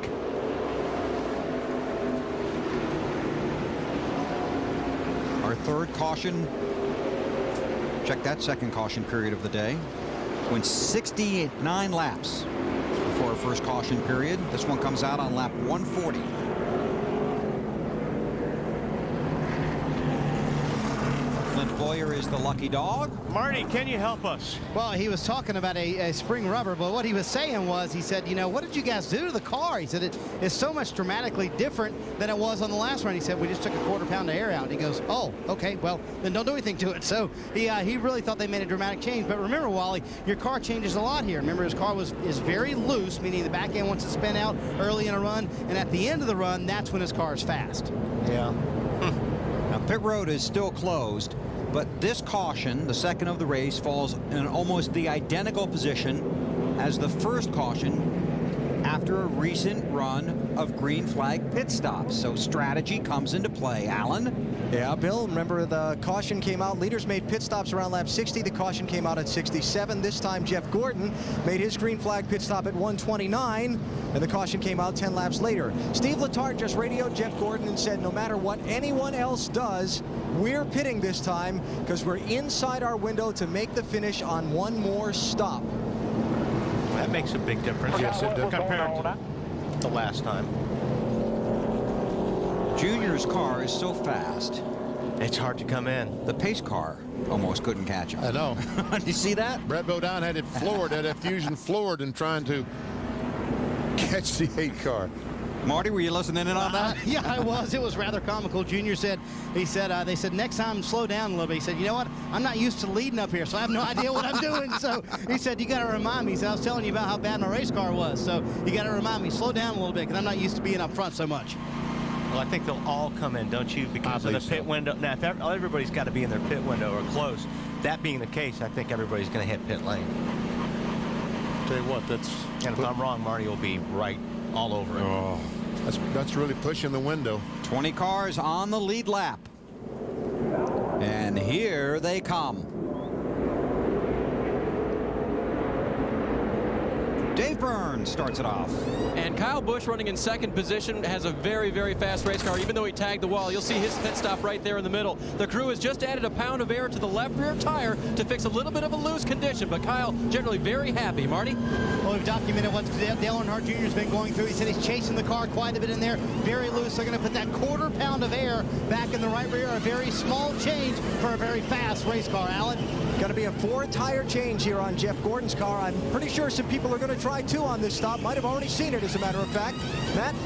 Our third caution. Check that second caution period of the day. Went 69 laps before our first caution period. This one comes out on lap 140. Clint Boyer is the lucky dog. Marty, can you help us? Well, he was talking about a spring rubber, but what he was saying was, he said, you know, what did you guys do to the car? He said it is so much dramatically different than it was on the last run. He said, we just took a quarter pound of air out. And he goes, oh, okay, well, then don't do anything to it. So he really thought they made a dramatic change. But remember, Wally, your car changes a lot here. Remember, his car is very loose, meaning the back end wants to spin out early in a run. And at the end of the run, that's when his car is fast. Yeah. Now, pit road is still closed. But this caution, the second of the race, falls in almost the identical position as the first caution after a recent run of green flag pit stops. So strategy comes into play. Alan? Yeah, Bill, remember the caution came out. Leaders made pit stops around lap 60. The caution came out at 67. This time, Jeff Gordon made his green flag pit stop at 129, and the caution came out 10 laps later. Steve Letarte just radioed Jeff Gordon and said, no matter what anyone else does, we're pitting this time because we're inside our window to make the finish on one more stop. That makes a big difference. Yes, it does. Compared to the last time. Junior's car is so fast. It's hard to come in. The pace car almost couldn't catch him. I know. Did you see that? Brett Bodine had it floored, had that Fusion floored and trying to catch the 8 car. Marty, were you listening in on that? Yeah, I was. It was rather comical. Junior said, they said, next time slow down a little bit. He said, you know what? I'm not used to leading up here, so I have no idea what I'm doing. So he said, you got to remind me. He said, I was telling you about how bad my race car was. So you got to remind me, slow down a little bit, because I'm not used to being up front so much. Well, I think they'll all come in, don't you? Because of the pit window. Now, if everybody's got to be in their pit window or close. That being the case, I think everybody's going to hit pit lane. Tell you what, and if I'm wrong, Marty will be right all over it. Oh, that's really pushing the window. 20 cars on the lead lap. And here they come. Dave Burns starts it off. And Kyle Busch running in second position has a very, very fast race car. Even though he tagged the wall, you'll see his pit stop right there in the middle. The crew has just added a pound of air to the left rear tire to fix a little bit of a loose condition, but Kyle generally very happy. Marty? Well, we've documented what Dale Earnhardt Jr. has been going through. He said he's chasing the car quite a bit in there, very loose. They're going to put that quarter pound of air back in the right rear, a very small change for a very fast race car, Alan. Going to be a 4-tire change here on Jeff Gordon's car. I'm pretty sure some people are going to try 2 on this stop. Might have already seen it, as a matter of fact. Matt?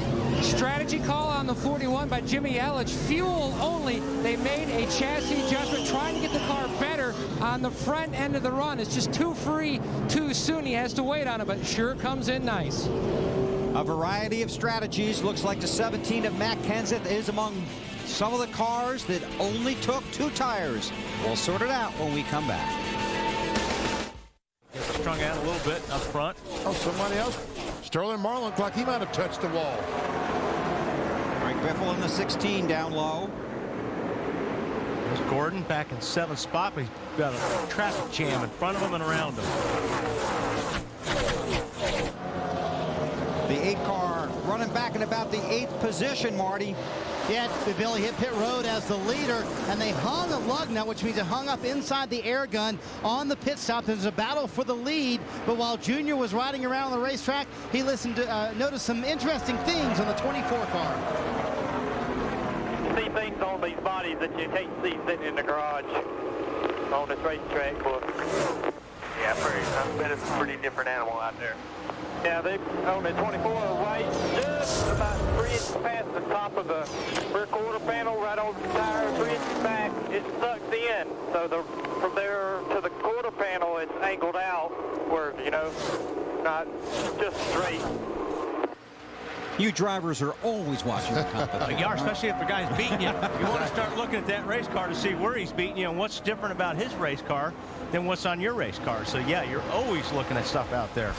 Strategy call on the 41 by Jimmy Ellich. Fuel only. They made a chassis adjustment trying to get the car better on the front end of the run. It's just too free too soon. He has to wait on it, but sure comes in nice. A variety of strategies. Looks like the 17 of Matt Kenseth is among some of the cars that only took 2 tires. We'll sort it out when we come back. Strung out a little bit up front. Oh, somebody else? Sterling Marlin looked like he might have touched the wall. Greg Biffle in the 16 down low. There's Gordon back in 7th spot, but he's got a traffic jam in front of him and around him. The 8 car running back in about the 8th position, Marty. Yeah, Billy hit pit road as the leader, and they hung a lug nut, which means it hung up inside the air gun on the pit stop. There's a battle for the lead, but while Junior was riding around on the racetrack, he listened to, noticed some interesting things on the 24 car. You see things on these bodies that you can't see sitting in the garage on this racetrack. Yeah, I bet it's a pretty different animal out there. Yeah, they on the 24 right just about 3 inches past the top of the rear quarter panel, right on the tire, 3 inches back, it sucks in. So from there to the quarter panel, it's angled out where, you know, not just straight. You drivers are always watching the competition. You are, especially if the guy's beating you. You want to start looking at that race car to see where he's beating you and what's different about his race car than what's on your race car. So, yeah, you're always looking at stuff out there.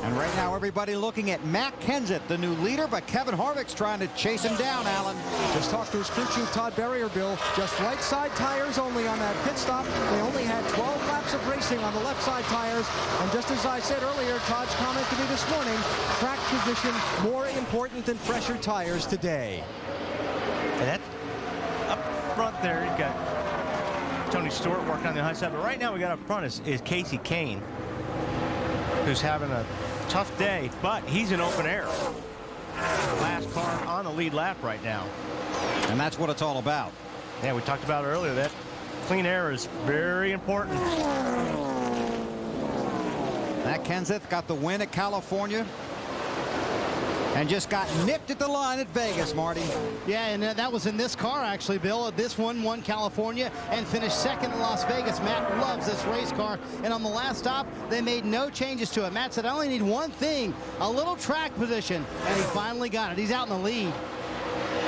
And right now, everybody looking at Matt Kenseth, the new leader, but Kevin Harvick's trying to chase him down, Alan. Just talked to his crew chief, Todd Berrier, Bill. Just right side tires only on that pit stop. They only had 12 laps of racing on the left side tires. And just as I said earlier, Todd's comment to me this morning, track position more important than pressure tires today. And that's up front there. You got Tony Stewart working on the high side, but right now we got up front is Casey Kane, who's having a tough day, but he's in open air. Last car on the lead lap right now. And that's what it's all about. Yeah, we talked about earlier that clean air is very important. Matt Kenseth got the win at California and just got nipped at the line at Vegas, Marty. Yeah, and that was in this car, actually, Bill. This one won California and finished second in Las Vegas. Matt loves this race car. And on the last stop, they made no changes to it. Matt said, I only need one thing, a little track position. And he finally got it. He's out in the lead.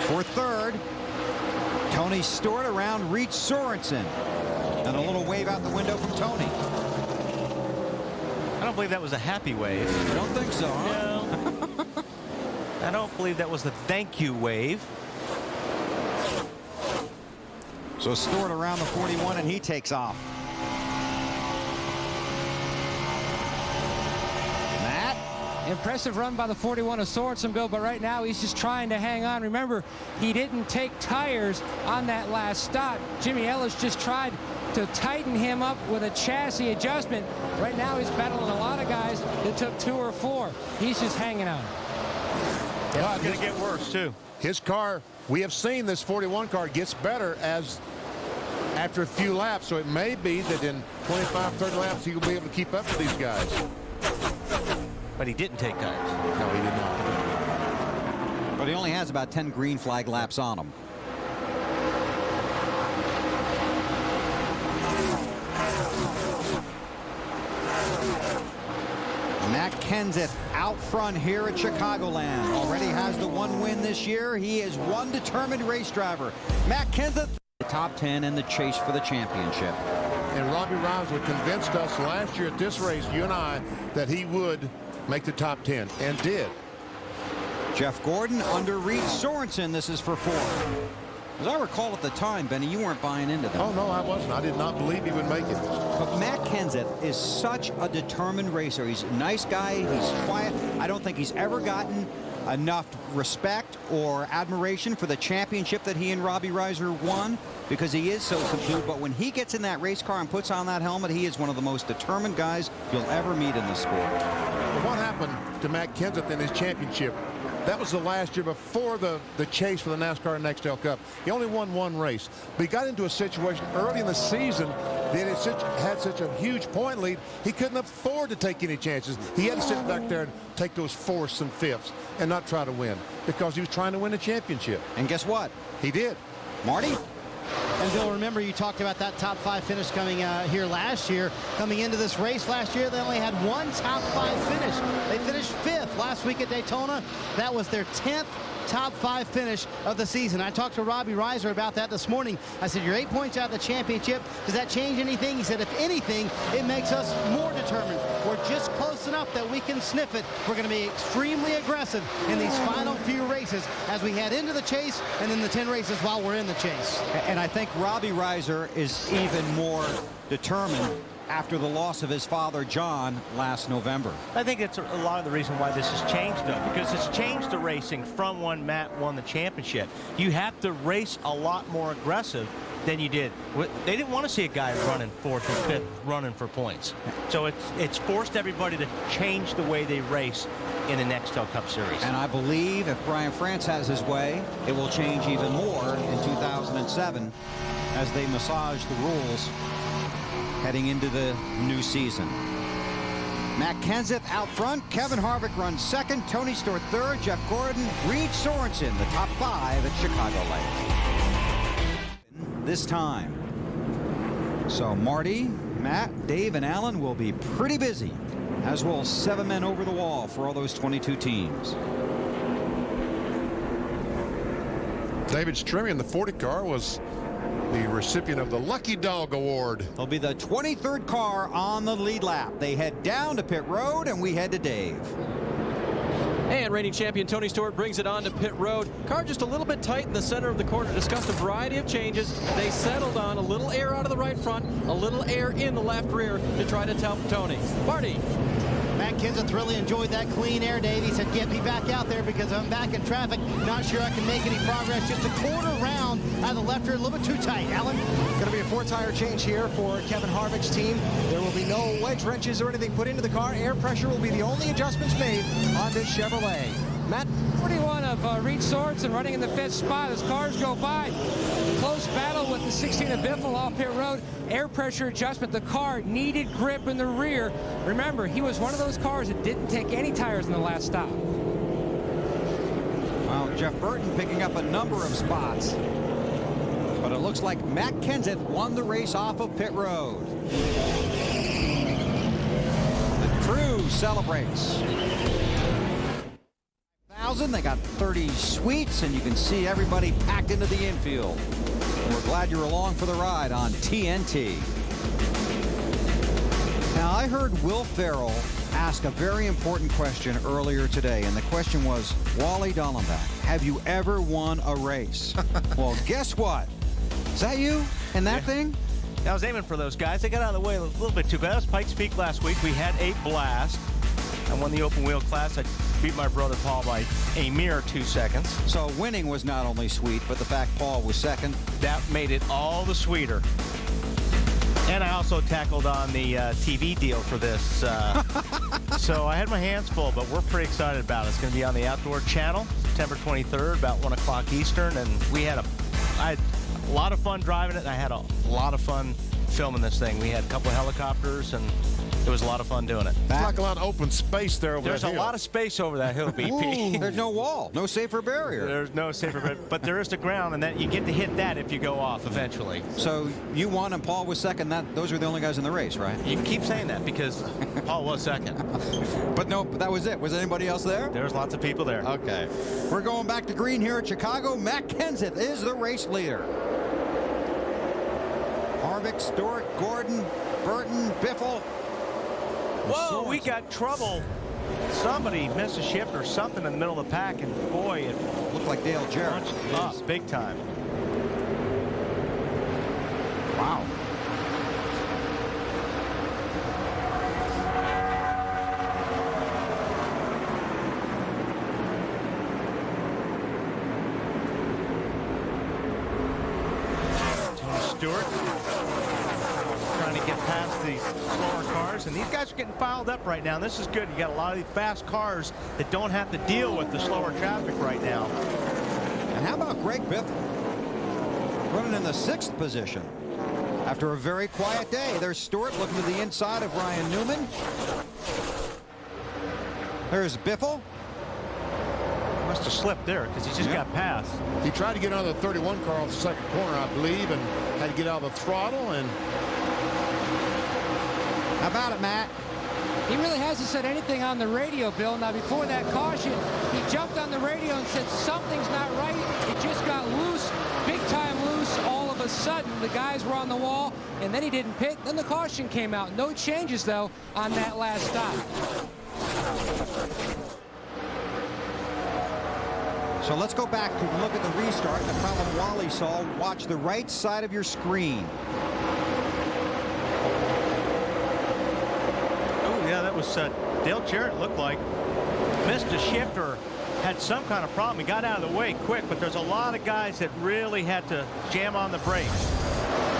For third, Tony Stewart around Reed Sorensen. And a little wave out the window from Tony. I don't believe that was a happy wave. You don't think so, huh? No. I don't believe that was the thank you wave. So Stewart around the 41, and he takes off. Matt? Impressive run by the 41 of Sorensen, Bill, but right now he's just trying to hang on. Remember, he didn't take tires on that last stop. Jimmy Ellis just tried to tighten him up with a chassis adjustment. Right now he's battling a lot of guys that took 2 or 4. He's just hanging on. Yeah, it's going to get worse, too. His car, we have seen this 41 car gets better after a few laps, so it may be that in 25, 30 laps he will be able to keep up with these guys. But he didn't take tires. No, he did not. But he only has about 10 green flag laps on him. Matt Kenseth out front here at Chicagoland. Already has the 1 win this year. He is one determined race driver. Matt Kenseth, the top 10 in the chase for the championship. And Robbie Risley convinced us last year at this race, you and I, that he would make the top 10, and did. Jeff Gordon under Reed Sorensen. This is for 4. As I recall at the time, Benny, you weren't buying into that. Oh, no, I wasn't. I did not believe he would make it. But Matt Kenseth is such a determined racer. He's a nice guy. He's quiet. I don't think he's ever gotten enough respect or admiration for the championship that he and Robbie Reiser won, because he is so subdued. But when he gets in that race car and puts on that helmet, he is one of the most determined guys you'll ever meet in the sport. Well, what happened to Matt Kenseth in his championship? That was the last year before the chase for the NASCAR Nextel Cup. He only won one race, but he got into a situation early in the season that had such a huge point lead, he couldn't afford to take any chances. He had to sit back there and take those fourths and fifths and not try to win, because he was trying to win a championship. And guess what? He did. Marty? And Bill, remember you talked about that top 5 finish coming here last year. Coming into this race last year, they only had one top 5 finish. They finished 5th last week at Daytona. That was their 10th top 5 finish of the season. I talked to Robbie Reiser about that this morning. I said, you're 8 points out of the championship. Does that change anything? He said, if anything, it makes us more determined. We're just close enough that we can sniff it. We're going to be extremely aggressive in these final few races as we head into the chase and then the 10 races while we're in the chase. And I think Robbie Reiser is even more determined after the loss of his father, John, last November. I think that's a lot of the reason why this has changed, though, because it's changed the racing from when Matt won the championship. You have to race a lot more aggressive than you did. They didn't want to see a guy running 4th and 5th, running for points. So it's forced everybody to change the way they race in the Nextel Cup Series. And I believe if Brian France has his way, it will change even more in 2007 as they massage the rules heading into the new season. Matt Kenseth out front. Kevin Harvick runs 2nd. Tony Stewart 3rd. Jeff Gordon, Reed Sorensen, the top 5 at Chicagoland. This time. So Marty, Matt, Dave, and Alan will be pretty busy, as will 7 men over the wall for all those 22 teams. David Stremme in the 40 car was the recipient of the Lucky Dog Award. It'll be the 23rd car on the lead lap. They head down to pit road, and we head to Dave. And reigning champion Tony Stewart brings it on to pit road. Car just a little bit tight in the center of the corner. Discussed a variety of changes. They settled on a little air out of the right front, a little air in the left rear to try to help Tony. Marty. Matt Kenseth really enjoyed that clean air, Dave. He said, get me back out there because I'm back in traffic. Not sure I can make any progress. Just a quarter round out of the left rear, a little bit too tight. Alan? Going to be a 4-tire change here for Kevin Harvick's team. There will be no wedge wrenches or anything put into the car. Air pressure will be the only adjustments made on this Chevrolet. Matt? 41 of Reed Sorensen running in the 5th spot as cars go by. Close battle with the 16 of Biffle off pit road. Air pressure adjustment. The car needed grip in the rear. Remember, he was one of those cars that didn't take any tires in the last stop. Well, Jeff Burton picking up a number of spots. But it looks like Matt Kenseth won the race off of pit road. The crew celebrates. They got 30 suites, and you can see everybody packed into the infield. And we're glad you're along for the ride on TNT. Now, I heard Will Ferrell ask a very important question earlier today, and the question was, Wally Dallenbach, have you ever won a race? Well, guess what? Is that you in that thing? I was aiming for those guys. They got out of the way a little bit too bad. That was Pikes Peak last week. We had a blast. I won the open wheel class. I beat my brother Paul by a mere 2 seconds. So winning was not only sweet, but the fact Paul was second. That made it all the sweeter. And I also tackled on the TV deal for this. So I had my hands full, but we're pretty excited about it. It's going to be on the Outdoor Channel, September 23rd, about 1 o'clock Eastern. And I had a lot of fun driving it, and I had a lot of fun filming this thing. We had a couple of helicopters, and it was a lot of fun doing it. It's like a lot of open space there over There's that hill. a lot of space over that hill, BP. There's no wall, no safer barrier. There's no safer barrier, but there is the ground, and that you get to hit that if you go off eventually. So you won and Paul was second. Those were the only guys in the race, right? You can keep saying that because Paul was second. But no, that was it. Was anybody else there? There's lots of people there. Okay. We're going back to green here at Chicago. Matt Kenseth is the race leader. Harvick, Stewart, Gordon, Burton, Biffle. Whoa, we got trouble. Somebody missed a shift or something in the middle of the pack, and boy, it looked like Dale Jarrett. Big time. Stewart. Trying to get past these slower cars, and these guys are getting piled up right now. And this is good. You got a lot of these fast cars that don't have to deal with the slower traffic right now. And how about Greg Biffle running in the 6th position after a very quiet day? There's Stewart looking to the inside of Ryan Newman. There's Biffle. Must have slipped there because he just got past. He tried to get out of the 31 car off the second corner, I believe, and had to get out of the throttle. And how about it, Matt? He really hasn't said anything on the radio, Bill. Now, before that caution, he jumped on the radio and said something's not right. It just got loose, big time loose. All of a sudden, the guys were on the wall, and then he didn't pit. Then the caution came out. No changes, though, on that last stop. So let's go back to look at the restart. The problem Wally saw. Watch the right side of your screen. Yeah, that was Dale Jarrett looked like. Missed a shifter, had some kind of problem. He got out of the way quick, but there's a lot of guys that really had to jam on the brakes.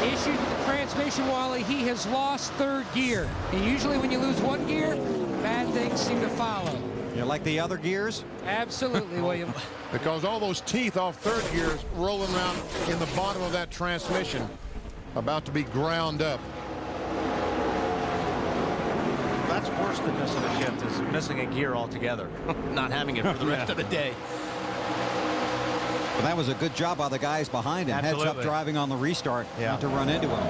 Issues with the transmission, Wally. He has lost 3rd gear. And usually when you lose 1 gear, bad things seem to follow. You like the other gears? Absolutely, William. because all those teeth off 3rd gear is rolling around in the bottom of that transmission, about to be ground up. That's worse than missing a shift, is missing a gear altogether. Not having it for the rest of the day. Well, that was a good job by the guys behind him. Absolutely. Heads up driving on the restart, not to run into him.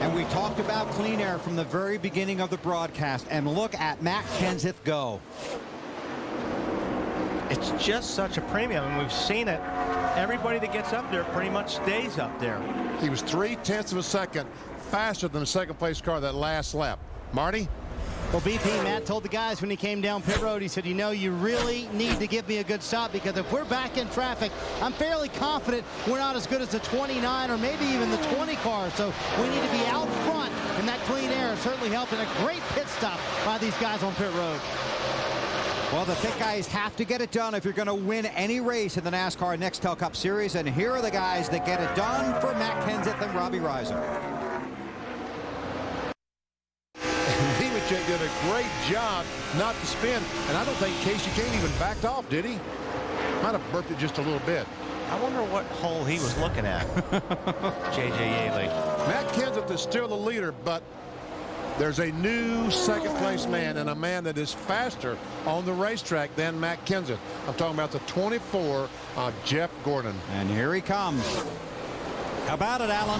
And we talked about clean air from the very beginning of the broadcast. And look at Matt Kenseth go. It's just such a premium, and we've seen it. Everybody that gets up there pretty much stays up there. He was 0.3 of a second faster than the second place car that last lap. Marty? Well, BP, Matt told the guys when he came down pit road, he said, you know, you really need to give me a good stop, because if we're back in traffic, I'm fairly confident we're not as good as the 29 or maybe even the 20 cars. So we need to be out front, and that clean air is certainly helping. A great pit stop by these guys on pit road. Well, the pit guys have to get it done if you're going to win any race in the NASCAR Nextel Cup Series. And here are the guys that get it done for Matt Kenseth and Robbie Reiser. Did a great job not to spin, and I don't think Casey Kane even backed off, did he? Might have burped it just a little bit. I wonder what hole he was looking at. J.J. Yaley. Matt Kenseth is still the leader, but there's a new second place man, and a man that is faster on the racetrack than Matt Kenseth. I'm talking about the 24 of Jeff Gordon. And here he comes. How about it, Alan?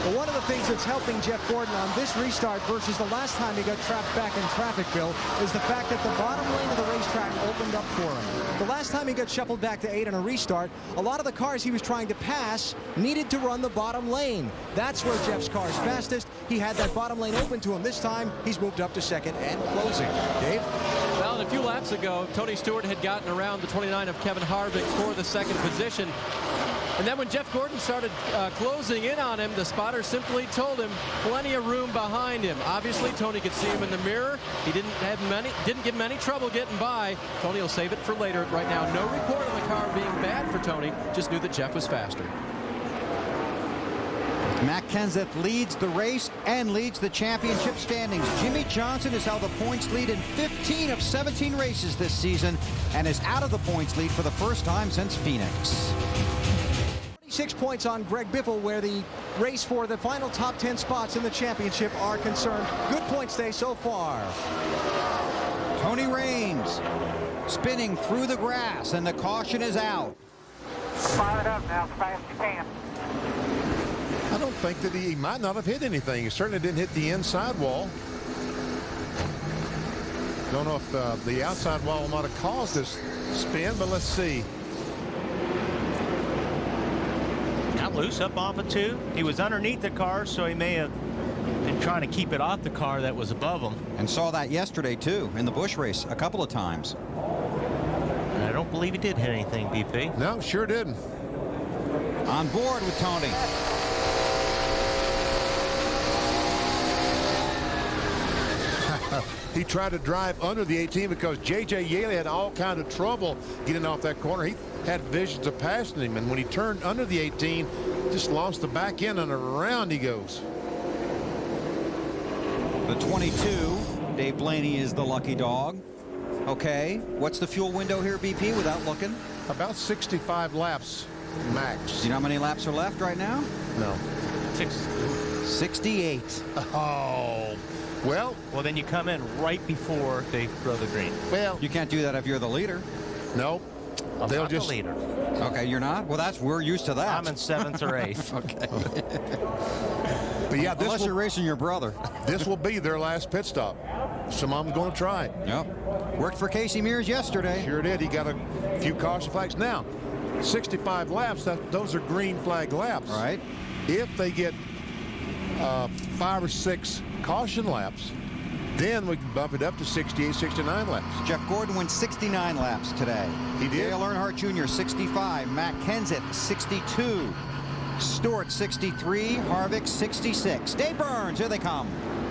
Well, one of the things that's helping Jeff Gordon on this restart versus the last time he got trapped back in traffic, Bill, is the fact that the bottom lane of the racetrack opened up for him. The last time he got shuffled back to 8 on a restart, a lot of the cars he was trying to pass needed to run the bottom lane. That's where Jeff's car is fastest. He had that bottom lane open to him. This time, he's moved up to second and closing. Dave? Well, a few laps ago, Tony Stewart had gotten around the 29 of Kevin Harvick for the second position. And then when Jeff Gordon started closing in on him, the spotter simply told him plenty of room behind him. Obviously, Tony could see him in the mirror. He didn't give him any trouble getting by. Tony will save it for later. Right now, no report on the car being bad for Tony. Just knew that Jeff was faster. Matt Kenseth leads the race and leads the championship standings. Jimmy Johnson has held the points lead in 15 of 17 races this season and is out of the points lead for the first time since Phoenix. 6 points on Greg Biffle, where the race for the final top 10 spots in the championship are concerned. Good points day so far. Tony Raines spinning through the grass, and the caution is out. Fire it up now as fast as you can. I don't think that he might not have hit anything. He certainly didn't hit the inside wall. Don't know if the outside wall might have caused this spin, but let's see. Got loose up off of 2. He was underneath the car, so he may have been trying to keep it off the car that was above him. And saw that yesterday, too, in the Busch race a couple of times. And I don't believe he did hit anything, BP. No, sure didn't. On board with Tony. He tried to drive under the 18 because J.J. Yaley had all kind of trouble getting off that corner. He had visions of passing him, and when he turned under the 18, Just lost the back end and around he goes. The 22, Dave Blaney is the lucky dog. Okay, what's the fuel window here, BP, without looking? About 65 laps max. Do you know how many laps are left right now? No. 68. Oh. Well, then you come in right before they throw the green. Well, you can't do that if you're the leader. No. They'll not just the leader. Okay, you're not? Well, we're used to that. I'm in 7th or 8th. Okay. But yeah, unless you're racing your brother. This will be their last pit stop. So I'm going to try it. Yep. Worked for Casey Mears yesterday. Sure did. He got a few caution flags. Now, 65 laps, those are green flag laps. Right. If they get 5 or 6 caution laps, then we can bump it up to 68, 69 laps. Jeff Gordon went 69 laps today. He did. Dale Earnhardt Jr. 65. Matt Kenseth 62. Stewart 63. Harvick 66. Dave Burns, here they come.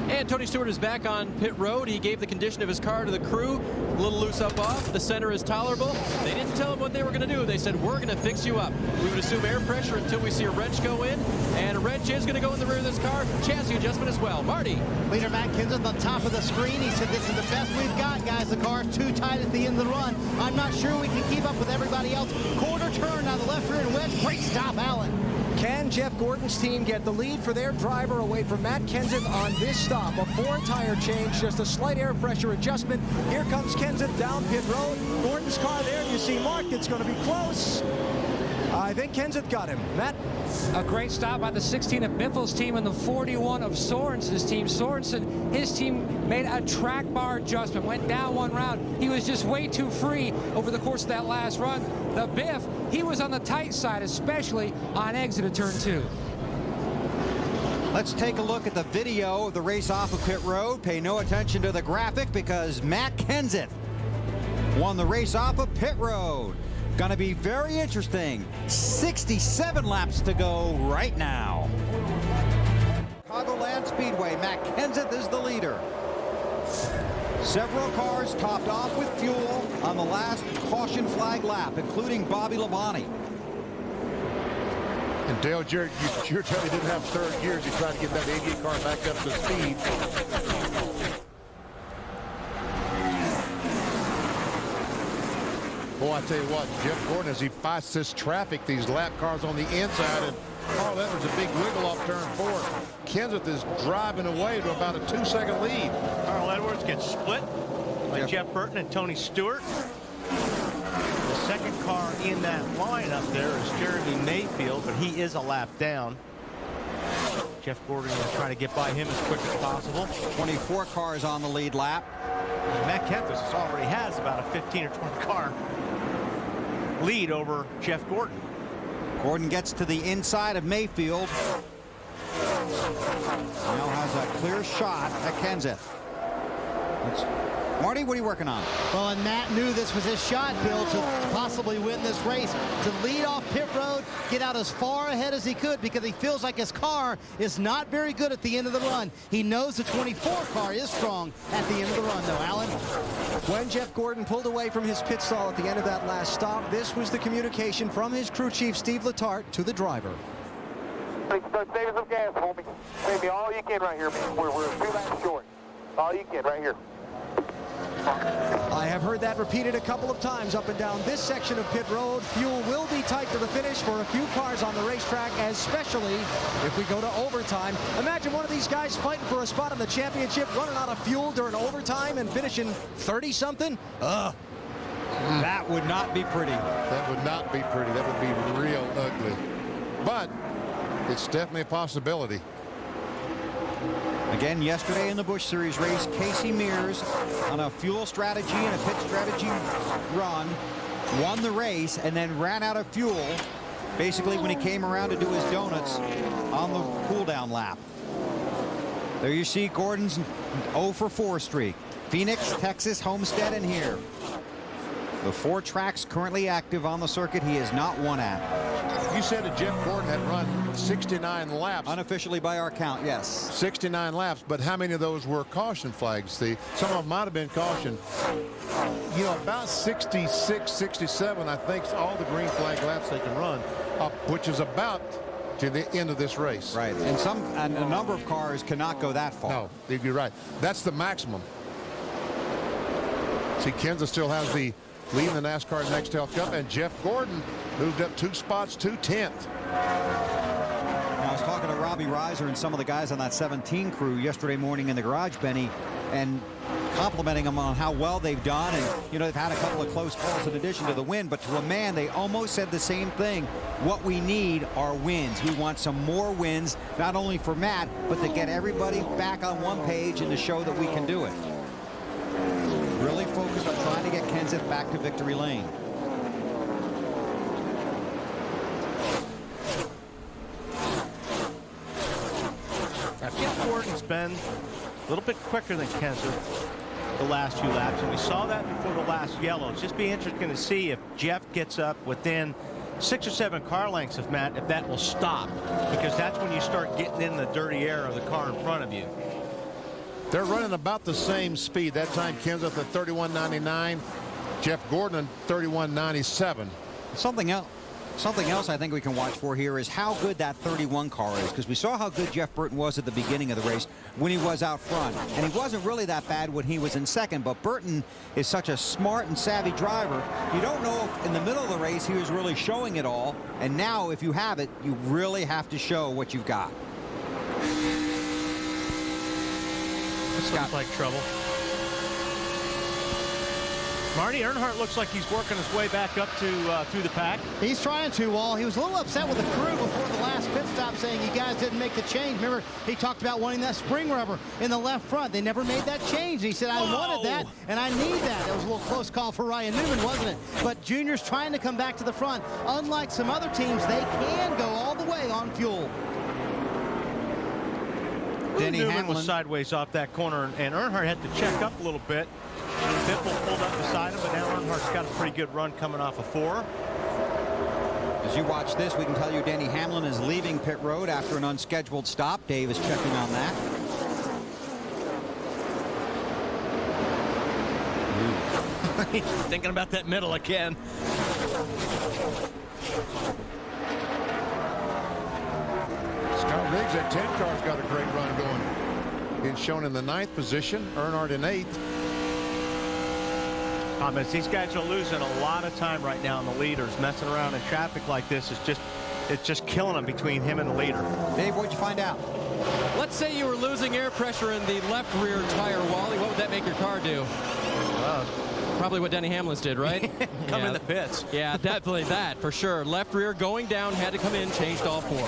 And Tony Stewart is back on pit road. He gave the condition of his car to the crew. A little loose up off. The center is tolerable. They didn't tell him what they were going to do. They said, we're going to fix you up. We would assume air pressure until we see a wrench go in. And a wrench is going to go in the rear of this car. Chassis adjustment as well. Marty. Leader Matt Kenseth on top of the screen. He said, this is the best we've got, guys. The car's too tight at the end of the run. I'm not sure we can keep up with everybody else. Quarter turn now, the left rear and wedge. Great stop, Allen. Can Jeff Gordon's team get the lead for their driver away from Matt Kenseth on this stop? A 4-tire change, just a slight air pressure adjustment. Here comes Kenseth down pit road. Gordon's car there. You see marked. It's going to be close. I think Kenseth got him. Matt? A great stop by the 16 of Biffle's team and the 41 of Sorensen's team. Sorensen, his team made a track bar adjustment, went down one round. He was just way too free over the course of that last run. The Biff, he was on the tight side, especially on exit of turn 2. Let's take a look at the video of the race off of pit road. Pay no attention to the graphic because Matt Kenseth won the race off of pit road. Going to be very interesting. 67 laps to go right now. Chicagoland Speedway, Matt Kenseth is the leader. Several cars topped off with fuel on the last caution flag lap, including Bobby Labonte. And Dale Jarrett, you're telling me he didn't have third gears. He tried to get that 88 car back up to speed. Boy, I tell you what, Jeff Gordon, as he fights this traffic, these lap cars on the inside, and oh, that was a big wiggle off turn 4. Kenseth is driving away to about a 2-second lead. Carl Edwards gets split by Jeff Burton and Tony Stewart. The second car in that lineup there is Jeremy Mayfield, but he is a lap down. Jeff Gordon is trying to get by him as quick as possible. 24 cars on the lead lap. Matt Kenseth already has about a 15 or 20 car lead over Jeff Gordon. Gordon gets to the inside of Mayfield. Now has a clear shot at Kenseth. Marty, what are you working on? Well, and Matt knew this was his shot, Bill, to possibly win this race, to lead off pit road, get out as far ahead as he could because he feels like his car is not very good at the end of the run. He knows the 24 car is strong at the end of the run, though, Alan. When Jeff Gordon pulled away from his pit stall at the end of that last stop, this was the communication from his crew chief, Steve Letarte, to the driver. Start saving some gas, homie. Maybe all you can right here, man. We're 2 laps short. All you can right here. I have heard that repeated a couple of times up and down this section of pit road. Fuel will be tight to the finish for a few cars on the racetrack, especially if we go to overtime. Imagine one of these guys fighting for a spot in the championship, running out of fuel during overtime and finishing 30-something. That would not be pretty. That would not be pretty. That would be real ugly. But it's definitely a possibility. Again, yesterday in the Busch Series race, Casey Mears on a fuel strategy and a pit strategy run won the race and then ran out of fuel basically when he came around to do his donuts on the cool-down lap. There you see Gordon's 0 for 4 streak. Phoenix, Texas, Homestead, and here. The 4 tracks currently active on the circuit he has not won at. You said that Jeff Gordon had run 69 laps. Unofficially by our count, yes. 69 laps, but how many of those were caution flags? Some of them might have been caution. You know, about 66, 67, I think, all the green flag laps they can run, which is about to the end of this race. Right, and a number of cars cannot go that far. No, you're right. That's the maximum. See, Kansas still has the lead in the NASCAR Nextel Cup, and Jeff Gordon moved up 2 spots to 10th. I was talking to Robbie Reiser and some of the guys on that 17 crew yesterday morning in the garage, Benny, and complimenting them on how well they've done. And, you know, they've had a couple of close calls in addition to the win. But to a man, they almost said the same thing. What we need are wins. We want some more wins, not only for Matt, but to get everybody back on one page and to show that we can do it. Really focused on trying to get Kenseth back to victory lane. Jeff Gordon's been a little bit quicker than Kenseth the last few laps, and we saw that before the last yellow. It's just be interesting to see if Jeff gets up within 6 or 7 car lengths of Matt, if that will stop, because that's when you start getting in the dirty air of the car in front of you. They're running about the same speed. That time Kenseth at 31.99, Jeff Gordon at 31.97. Something else I think we can watch for here is how good that 31 car is, because we saw how good Jeff Burton was at the beginning of the race when he was out front, and he wasn't really that bad when he was in second. But Burton is such a smart and savvy driver. You don't know if in the middle of the race he was really showing it all, and now if you have it, you really have to show what you've got. This looks like trouble. Marty Earnhardt looks like he's working his way back up to through the pack. He's trying to, Wall. He was a little upset with the crew before the last pit stop, saying you guys didn't make the change. Remember, he talked about wanting that spring rubber in the left front. They never made that change. He said, I wanted that, and I need that. It was a little close call for Ryan Newman, wasn't it? But Junior's trying to come back to the front. Unlike some other teams, they can go all the way on fuel. Denny Newman was sideways off that corner, and Earnhardt had to check up a little bit. Biffle pulled up beside him, but now Earnhardt's got a pretty good run coming off of 4. As you watch this, we can tell you Denny Hamlin is leaving pit road after an unscheduled stop. Dave is checking on that. He's thinking about that middle again. Scott Riggs at 10 car's got a great run going. Being shown in the 9th position, Earnhardt in 8th. Comments. These guys are losing a lot of time right now in the leaders. Messing around in traffic like this is just killing them between him and the leader. Dave, what'd you find out? Let's say you were losing air pressure in the left rear tire, Wally. What would that make your car do? Probably what Denny Hamlin's did, right? Come in the pits. Yeah, definitely that, for sure. Left rear going down, had to come in, changed all 4.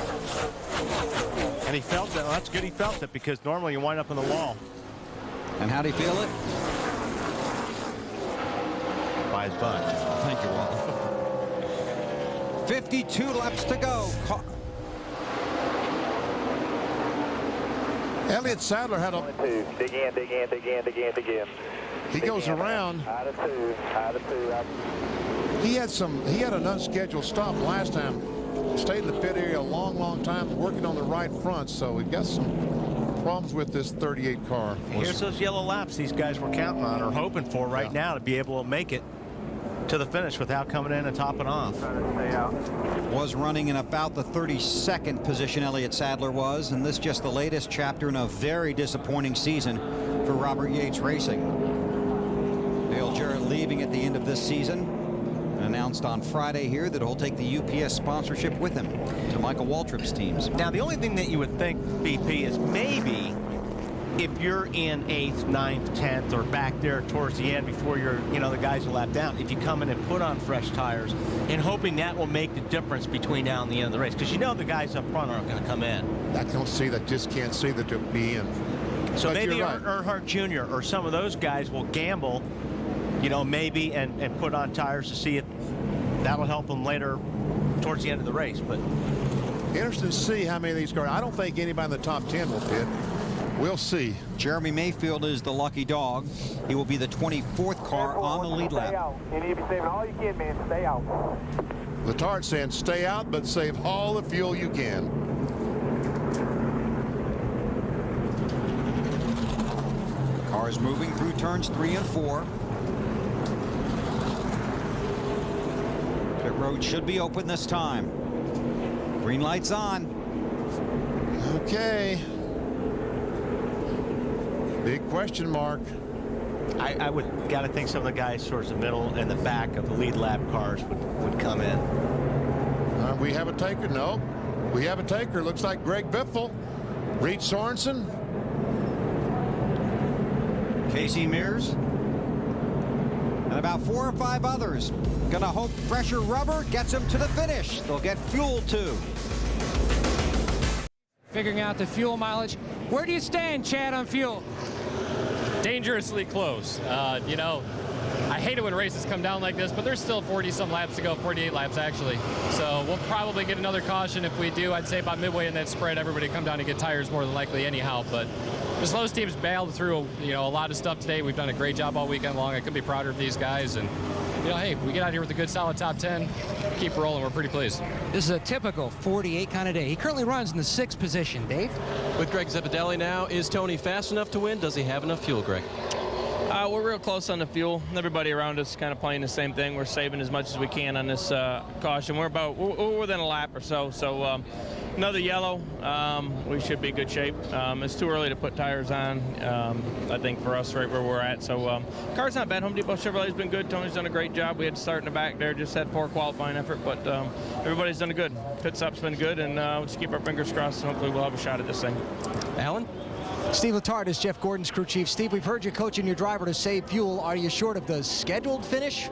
And he felt that. Well, that's good he felt it, because normally you wind up in the wall. And how'd he feel it? By his butt. Thank you, Wally. 52 laps to go. Elliott Sadler had a... Dig in, dig in, dig in, dig in, dig in. He goes around. Out of 2, out of 2. He had an unscheduled stop last time. Stayed in the pit area a long time working on the right front, so we've got some problems with this 38 car. Here's those yellow laps these guys were counting on or hoping for right now to be able to make it to the finish without coming in and topping off. Was running in about the 32nd position, Elliott Sadler was, and this just the latest chapter in a very disappointing season for Robert Yates Racing. Dale Jarrett leaving at the end of this season. Announced on Friday here that he'll take the UPS sponsorship with him to Michael Waltrip's teams. Now, the only thing that you would think, BP, is maybe if you're in 8th, 9th, 10th, or back there towards the end before you're, the guys are lapped down, if you come in and put on fresh tires and hoping that will make the difference between now and the end of the race, because the guys up front aren't going to come in. That don't see that, just can't see that they'll be in. So but maybe right. Earnhardt Jr. or some of those guys will gamble, maybe and put on tires to see if that'll help them later towards the end of the race. But interesting to see how many of these cars. I don't think anybody in the top 10 will pit. We'll see. Jeremy Mayfield is the lucky dog. He will be the 24th car on the lead lap. You need to be saving all you can, man. Stay out. Letard saying stay out, but save all the fuel you can. Car is moving through turns 3 and 4. Pit road should be open this time. Green light's on. Okay. Big question mark. I would got to think some of the guys towards the middle and the back of the lead lap cars would come in. We have a taker. No, we have a taker. Looks like Greg Biffle, Reed Sorensen, Casey Mears, and about 4 or 5 others. Gonna hope fresher rubber gets them to the finish. They'll get fuel too. Figuring out the fuel mileage. Where do you stand, Chad, on fuel? Dangerously close. You know, I hate it when races come down like this, but there's still 40-some laps to go, 48 laps actually. So we'll probably get another caution. If we do, I'd say about midway in that spread, everybody come down to get tires more than likely anyhow. But the Slows team's battled through, you know, a lot of stuff today. We've done a great job all weekend long. I couldn't be prouder of these guys. And, you know, hey, we get out here with a good, solid top 10, keep rolling. We're pretty pleased. This is a typical 48 kind of day. He currently runs in the 6th position. Dave? With Greg Zipadelli now, is Tony fast enough to win? Does he have enough fuel, Greg? We're real close on the fuel. Everybody around us kind of playing the same thing. We're saving as much as we can on this caution. We're within a lap or so. So another yellow, we should be in good shape. It's too early to put tires on, I think, for us right where we're at. So car's not bad. Home Depot Chevrolet's been good. Tony's done a great job. We had to start in the back there. Just had poor qualifying effort, but everybody's done good. Pit stop's been good, and we'll just keep our fingers crossed, and hopefully we'll have a shot at this thing. Alan? Steve Letarte is Jeff Gordon's crew chief. Steve, we've heard you coaching your driver to save fuel. Are you short of the scheduled finish?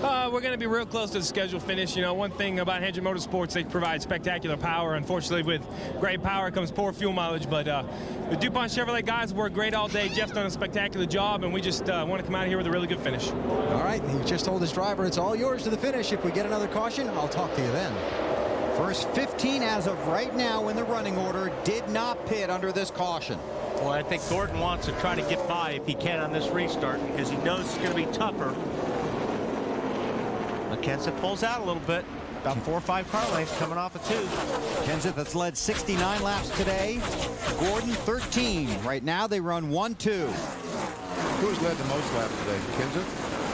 We're going to be real close to the scheduled finish. You know, one thing about Hendrick Motorsports, they provide spectacular power. Unfortunately, with great power comes poor fuel mileage. But the DuPont Chevrolet guys work great all day. Jeff's done a spectacular job, and we just want to come out of here with a really good finish. All right, he just told his driver it's all yours to the finish. If we get another caution, I'll talk to you then. First 15 as of right now in the running order did not pit under this caution. Well, I think Gordon wants to try to get by if he can on this restart because he knows it's going to be tougher. Kenseth pulls out a little bit. About 4 or 5 car lengths coming off of 2. Kenseth has led 69 laps today. Gordon 13. Right now they run 1-2. Who's led the most laps today? Kenseth?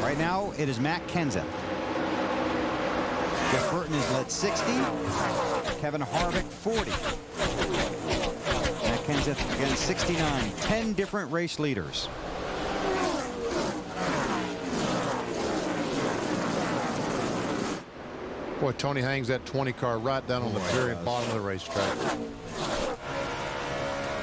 Right now it is Matt Kenseth. Jeff Burton has led 60. Kevin Harvick 40. Matt Kenseth again 69. 10 different race leaders. Boy, Tony hangs that 20 car right down on the very bottom of the racetrack.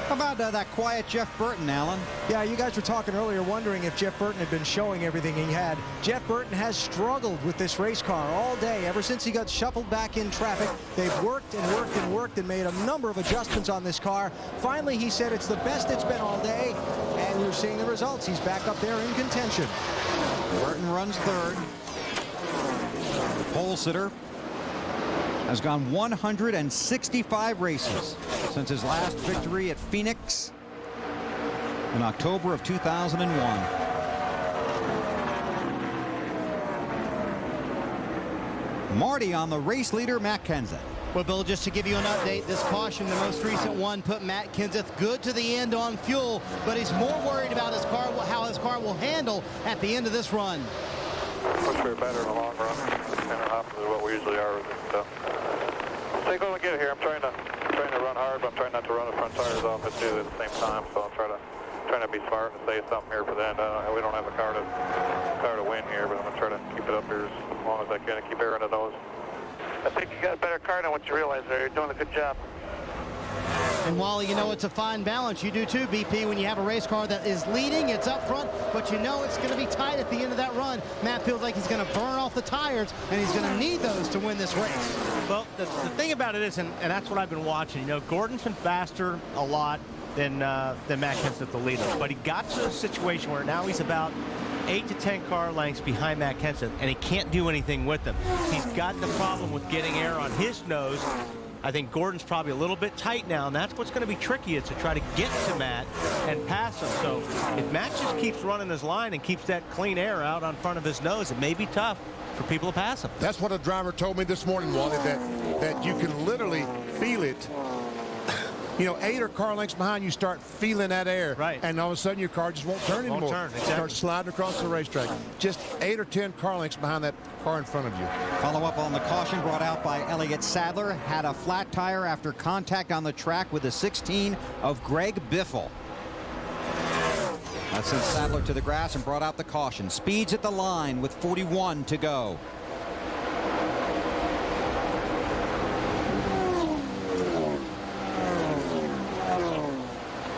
How about that quiet Jeff Burton, Alan? Yeah, you guys were talking earlier wondering if Jeff Burton had been showing everything he had. Jeff Burton has struggled with this race car all day. Ever since he got shuffled back in traffic, they've worked and worked and worked and made a number of adjustments on this car. Finally, he said it's the best it's been all day, and you're seeing the results. He's back up there in contention. Burton runs third. The pole sitter has gone 165 races since his last victory at Phoenix in October of 2001. Marty on the race leader, Matt Kenseth. Well, Bill, just to give you an update, this caution, the most recent one, put Matt Kenseth good to the end on fuel, but he's more worried about his car, how his car will handle at the end of this run. Push her better in the long run. 10.5 is what we usually are with this stuff. Take when we get here. I'm trying to run hard, but I'm trying not to run the front tires off at the same time. So I'm trying to be smart and save something here for the end. We don't have a car to win here, but I'm gonna try to keep it up here as long as I can and keep air into those. I think you got a better car than what you realize there. You're doing a good job. And Wally, you know it's a fine balance. You do too, BP, when you have a race car that is leading, it's up front, but you know it's going to be tight at the end of that run. Matt feels like he's going to burn off the tires, and he's going to need those to win this race. Well, the thing about it is, and that's what I've been watching, you know, Gordon's been faster a lot than Matt Kenseth, the leader. But he got to a situation where now he's about 8 to 10 car lengths behind Matt Kenseth, and he can't do anything with them. He's got the problem with getting air on his nose. I think Gordon's probably a little bit tight now, and that's what's going to be tricky, is to try to get to Matt and pass him. So if Matt just keeps running his line and keeps that clean air out on front of his nose, it may be tough for people to pass him. That's what a driver told me this morning, Wally, that you can literally feel it. You know, 8 or car lengths behind, you start feeling that air. Right. And all of a sudden, your car just won't turn anymore. Won't turn, exactly. Start sliding across the racetrack. Just 8 or 10 car lengths behind that car in front of you. Follow up on the caution brought out by Elliott Sadler. Had a flat tire after contact on the track with the 16 of Greg Biffle. That sent Sadler to the grass and brought out the caution. Speeds at the line with 41 to go.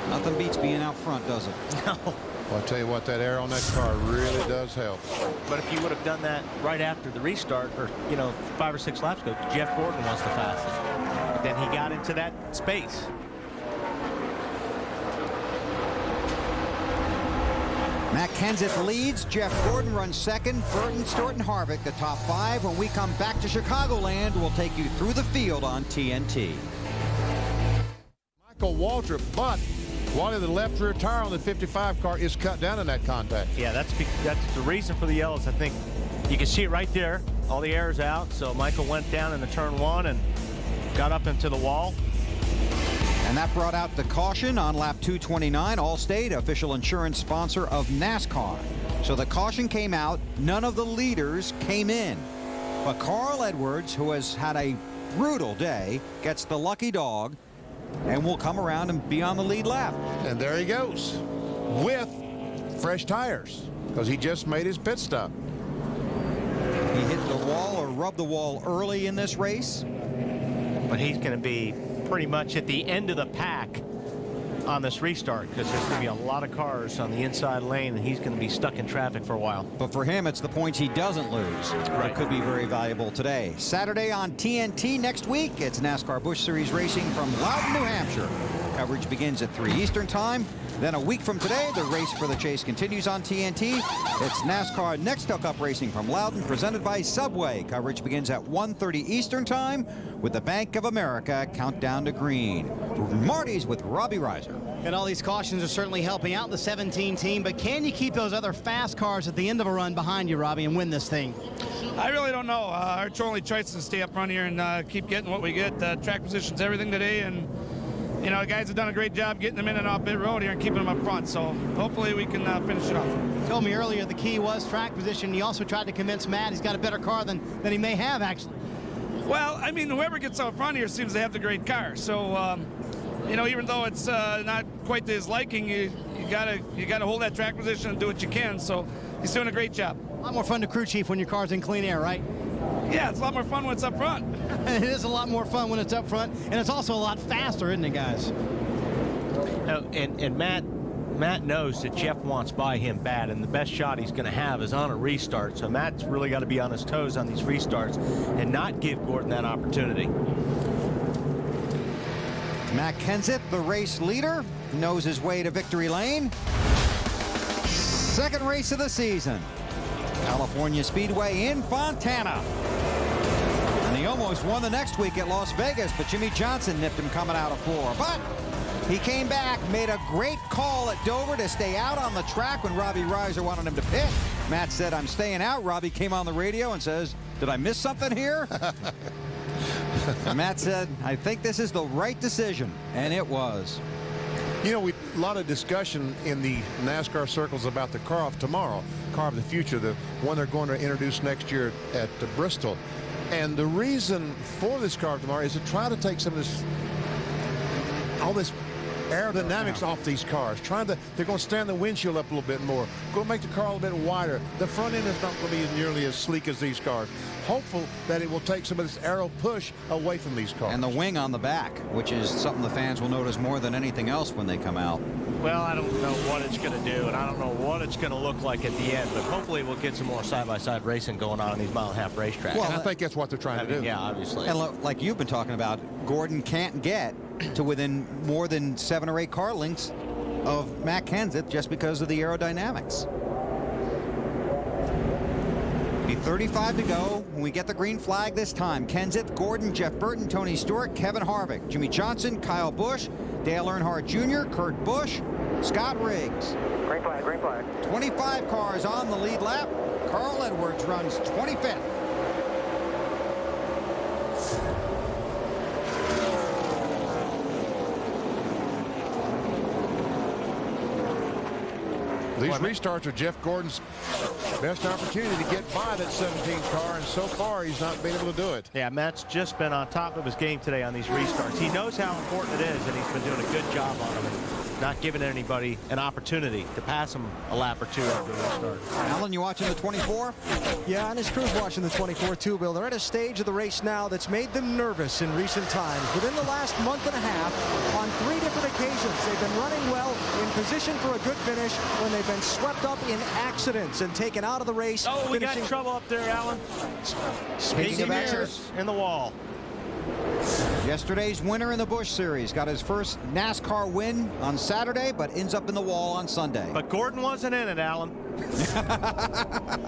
Nothing beats being out front, does it? No. Well, I'll tell you what, that air on that car really does help. But if you would have done that right after the restart, or 5 or 6 laps ago, Jeff Gordon was the fastest. But then he got into that space. Matt Kenseth leads. Jeff Gordon runs second. Burton, Stewart, and Harvick the top 5. When we come back to Chicagoland, we'll take you through the field on TNT. Michael Waltrip, but Wally, the left rear tire on the 55 car is cut down in that contact. Yeah, that's the reason for the yellows. I think you can see it right there. All the air is out, so Michael went down in the turn 1 and got up into the wall. And that brought out the caution on lap 229. Allstate, official insurance sponsor of NASCAR. So the caution came out. None of the leaders came in. But Carl Edwards, who has had a brutal day, gets the lucky dog and will come around and be on the lead lap. And there he goes with fresh tires because he just made his pit stop. He hit the wall or rubbed the wall early in this race. But he's going to be pretty much at the end of the pack on this restart because there's going to be a lot of cars on the inside lane and he's going to be stuck in traffic for a while. But for him, it's the points he doesn't lose. Right. It could be very valuable today. Saturday on TNT next week, it's NASCAR Busch Series racing from Loudon, New Hampshire. Coverage begins at 3 Eastern time. Then a week from today, the race for the chase continues on TNT. It's NASCAR Next Up Racing from Loudon, presented by Subway. Coverage begins at 1:30 Eastern time with the Bank of America Countdown to Green. Marty's with Robbie Reiser. And all these cautions are certainly helping out the 17 team, but can you keep those other fast cars at the end of a run behind you, Robbie, and win this thing? I really don't know. Our only choice is to stay up front here and keep getting what we get. Track position's everything today, and the guys have done a great job getting them in and off pit road here and keeping them up front. So hopefully we can finish it off. You told me earlier the key was track position. You also tried to convince Matt he's got a better car than he may have, actually. Well, I mean, whoever gets out front here seems to have the great car. So, even though it's not quite to his liking, you gotta hold that track position and do what you can. So he's doing a great job. A lot more fun to crew chief when your car's in clean air, right? Yeah, it's a lot more fun when it's up front. It is a lot more fun when it's up front, and it's also a lot faster, isn't it, guys? And Matt knows that Jeff wants by him bad, and the best shot he's going to have is on a restart. So Matt's really got to be on his toes on these restarts and not give Gordon that opportunity. Matt Kenseth, the race leader, knows his way to victory lane. Second race of the season. California Speedway in Fontana. And he almost won the next week at Las Vegas, but Jimmy Johnson nipped him coming out of 4. But he came back, made a great call at Dover to stay out on the track when Robbie Reiser wanted him to pit. Matt said, "I'm staying out." Robbie came on the radio and says, "Did I miss something here?" And Matt said, "I think this is the right decision." And it was. A lot of discussion in the NASCAR circles about the car of tomorrow, car of the future, the one they're going to introduce next year at Bristol. And the reason for this car of tomorrow is to try to take some of all this aerodynamics off these cars. They're going to stand the windshield up a little bit more. Going to make the car a little bit wider. The front end is not going to be nearly as sleek as these cars. Hopeful that it will take some of this aero push away from these cars. And the wing on the back, which is something the fans will notice more than anything else when they come out. Well, I don't know what it's going to do, and I don't know what it's going to look like at the end, but hopefully we'll get some more side-by-side racing going on these mile-and-a-half racetracks. Well, I think that's what they're trying to do. Yeah, obviously. And like you've been talking about, Gordon can't get to within more than 7 or 8 car lengths of Matt Kenseth just because of the aerodynamics. Be 35 to go when we get the green flag this time. Kenseth, Gordon, Jeff Burton, Tony Stewart, Kevin Harvick, Jimmy Johnson, Kyle Busch, Dale Earnhardt Jr., Kurt Busch, Scott Riggs. Green flag, green flag. 25 cars on the lead lap. Carl Edwards runs 25th. These restarts are Jeff Gordon's best opportunity to get by that 17 car, and so far he's not been able to do it. Yeah, Matt's just been on top of his game today on these restarts. He knows how important it is, and he's been doing a good job on them, not giving anybody an opportunity to pass him a lap or two after the restart. Alan, you watching the 24? Yeah, and his crew's watching the 24 too, Bill. They're at a stage of the race now that's made them nervous in recent times. Within the last month and a half, on 3 different occasions, they've been running well, in position for a good finish, when they've been swept up in accidents and taken out of the race. Oh, we got trouble up there, Alan. Speaking of accidents, in the wall. Yesterday's winner in the Busch Series got his first NASCAR win on Saturday, but ends up in the wall on Sunday. But Gordon wasn't in it, Alan.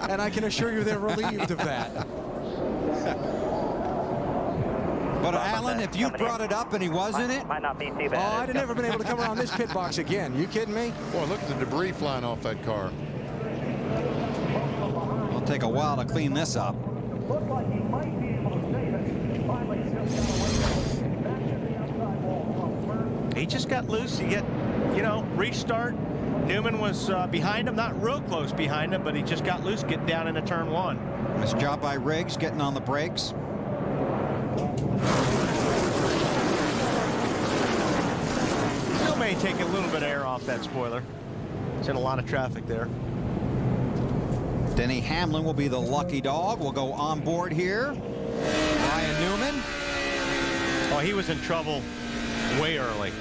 And I can assure you they're relieved of that. But Alan, if you brought it up and he was in it, might not be too bad. Oh, I'd have never been able to come around this pit box again. You kidding me? Boy, look at the debris flying off that car. it'll take a while to clean this up. He just got loose. You get, restart. Newman was behind him, not real close behind him, but he just got loose getting down into turn 1. Nice job by Riggs getting on the brakes. Still may take a little bit of air off that spoiler. It's in a lot of traffic there. Denny Hamlin will be the lucky dog. We'll go on board here. Ryan Newman. Oh, he was in trouble way early.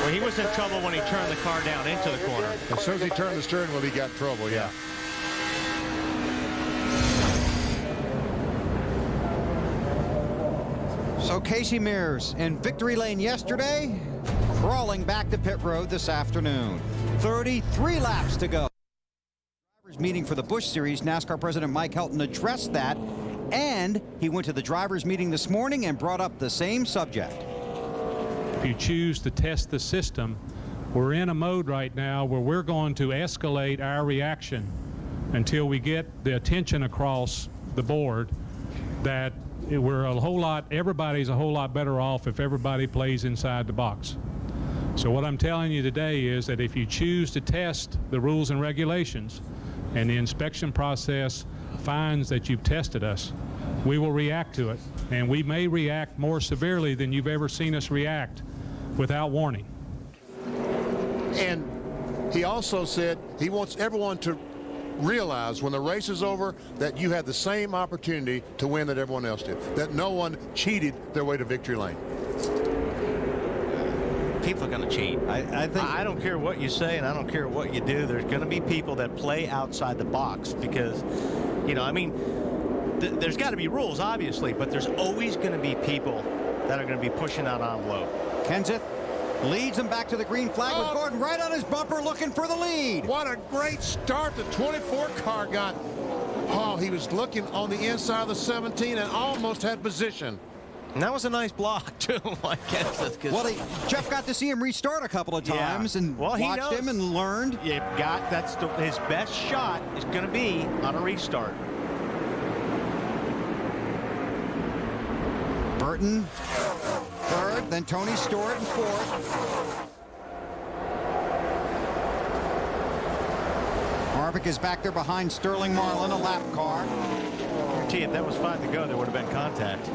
Well, he was in trouble when he turned the car down into the corner. As soon as he turned the steering wheel, he got in trouble, yeah. So Casey Mears in victory lane yesterday, crawling back to pit road this afternoon. 33 laps to go. Drivers meeting for the Busch Series. NASCAR President Mike Helton addressed that, and he went to the drivers meeting this morning and brought up the same subject. If you choose to test the system, we're in a mode right now where we're going to escalate our reaction until we get the attention across the board that everybody's a whole lot better off if everybody plays inside the box. So what I'm telling you today is that if you choose to test the rules and regulations and the inspection process finds that you've tested us, we will react to it, and we may react more severely than you've ever seen us react without warning. And he also said he wants everyone to realize when the race is over that you had the same opportunity to win that everyone else did, that no one cheated their way to victory lane. People are going to cheat. I don't care what you say, and I don't care what you do. There's going to be people that play outside the box because, there's got to be rules, obviously, but there's always going to be people that are going to be pushing that envelope. Kenseth leads him back to the green flag with Gordon right on his bumper looking for the lead. What a great start the 24 car got. Oh, he was looking on the inside of the 17 and almost had position. And that was a nice block, too, I guess. Well, Jeff got to see him restart a couple of times and watched him and learned. His best shot is going to be on a restart. Burton third, then Tony Stewart in fourth. Harvick is back there behind Sterling Marlin, a lap car. If that was 5 to go, there would have been contact.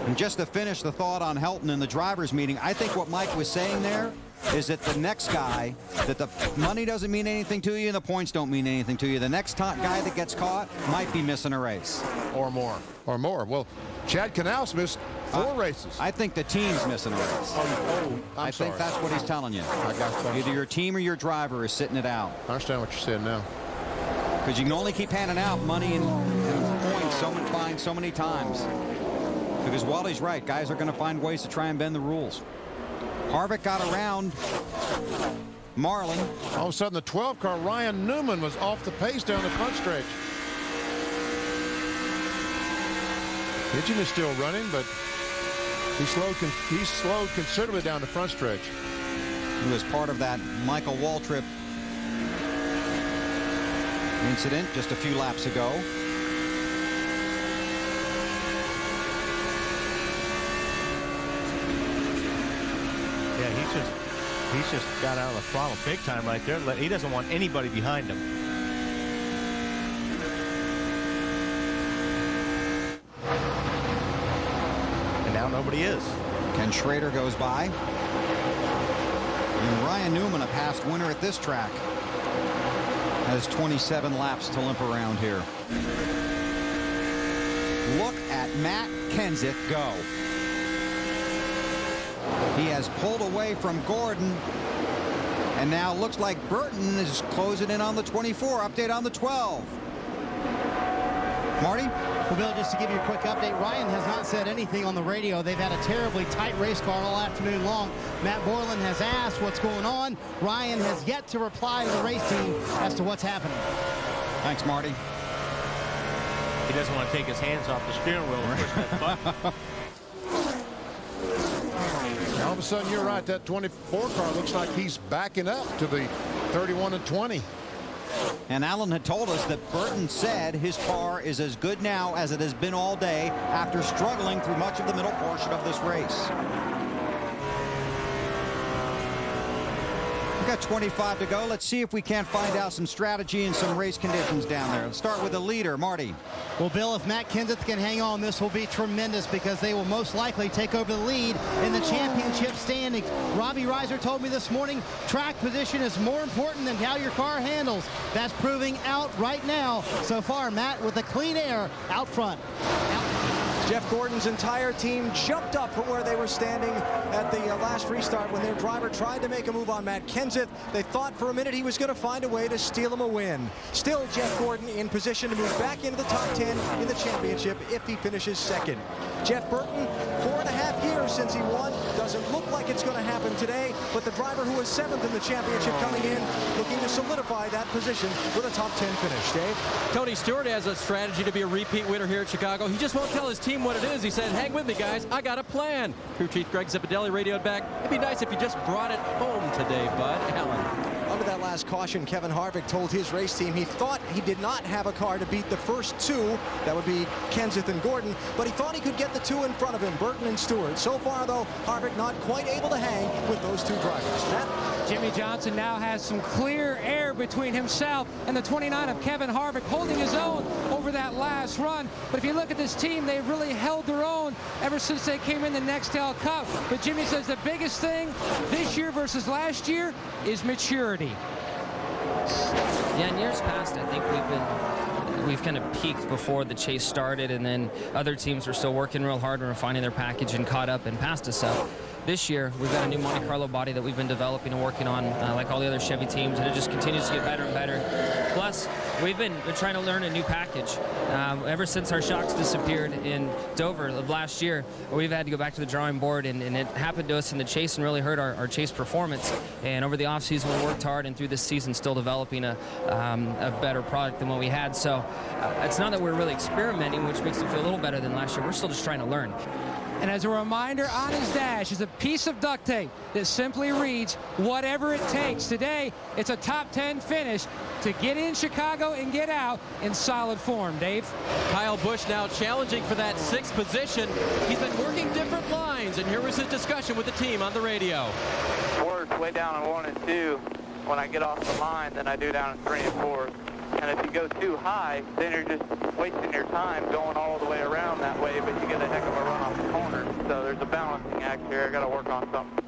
And just to finish the thought on Helton in the drivers meeting, I think what Mike was saying there is that the next guy, that the money doesn't mean anything to you and the points don't mean anything to you. The next guy that gets caught might be missing a race. Or more. Well, Chad Canals missed 4 races. I think the team's missing a race. I think that's what he's telling you. I got you. Either your team or your driver is sitting it out. I understand what you're saying now. Because you can only keep handing out money and points so many times. Because Wally's right, guys are going to find ways to try and bend the rules. Harvick got around Marlin. All of a sudden, the 12 car, Ryan Newman, was off the pace down the front stretch. Engine is still running, but he slowed considerably down the front stretch. He was part of that Michael Waltrip incident just a few laps ago. Yeah, He's just got out of the throttle big time right there. He doesn't want anybody behind him. And now nobody is. Ken Schrader goes by. And Ryan Newman, a past winner at this track, has 27 laps to limp around here. Look at Matt Kenseth go. He has pulled away from Gordon, and now looks like Burton is closing in on the 24. Update on the 12. Marty? Well, Bill, just to give you a quick update, Ryan has not said anything on the radio. They've had a terribly tight race car all afternoon long. Matt Borland has asked what's going on. Ryan has yet to reply to the race team as to what's happening. Thanks, Marty. He doesn't want to take his hands off the steering wheel and push that button. All of a sudden, you're right. That 24 car looks like he's backing up to the 31 and 20. And Alan had told us that Burton said his car is as good now as it has been all day after struggling through much of the middle portion of this race. We've got 25 to go. Let's see if we can't find out some strategy and some race conditions down there. Let's start with the leader, Marty. Well, Bill, if Matt Kenseth can hang on, this will be tremendous because they will most likely take over the lead in the championship standings. Robbie Reiser told me this morning track position is more important than how your car handles. That's proving out right now. So far, Matt with the clean air out front. Jeff Gordon's entire team jumped up from where they were standing at the last restart when their driver tried to make a move on Matt Kenseth. They thought for a minute he was going to find a way to steal him a win. Still, Jeff Gordon in position to move back into the top 10 in the championship if he finishes second. Jeff Burton, 4.5 years since he won. Doesn't look like it's going to happen today, but the driver who was 7th in the championship coming in, looking to solidify that position with a top 10 finish. Dave? Tony Stewart has a strategy to be a repeat winner here at Chicago. He just won't tell his team what it is. He said, hang with me, guys. I got a plan. Crew Chief Greg Zipadelli radioed back. It'd be nice if you just brought it home today, bud. Alan. Under that last caution, Kevin Harvick told his race team he thought he did not have a car to beat the first two. That would be Kenseth and Gordon, but he thought he could get the two in front of him, Burton and Stewart. So far, though, Harvick not quite able to hang with those two drivers. Matt? Jimmy Johnson now has some clear air between himself and the 29 of Kevin Harvick, holding his own over that last run. But if you look at this team, they've really held their own ever since they came in the Nextel Cup. But Jimmy says the biggest thing this year versus last year is maturity. Yeah, in years past, I think we've kind of peaked before the chase started, and then other teams were still working real hard and refining their package and caught up and passed us up. This year, we've got a new Monte Carlo body that we've been developing and working on, like all the other Chevy teams, and it just continues to get better and better. Plus, we've been trying to learn a new package. Ever since our shocks disappeared in Dover of last year, we've had to go back to the drawing board, and it happened to us in the chase and really hurt our chase performance. And over the offseason, we worked hard, and through this season, still developing a better product than what we had. So it's not that we're really experimenting, which makes it feel a little better than last year. We're still just trying to learn. And as a reminder, on his dash is a piece of duct tape that simply reads, whatever it takes. Today, it's a top 10 finish to get in Chicago and get out in solid form. Dave? Kyle Busch now challenging for that 6th position. He's been working different lines, and here was his discussion with the team on the radio. Worse way down on 1 and 2 when I get off the line than I do down in 3 and 4. And if you go too high, then you're just wasting your time going all the way around that way, but you get a heck of a run off the corner. So there's a balancing act here. I got to work on something.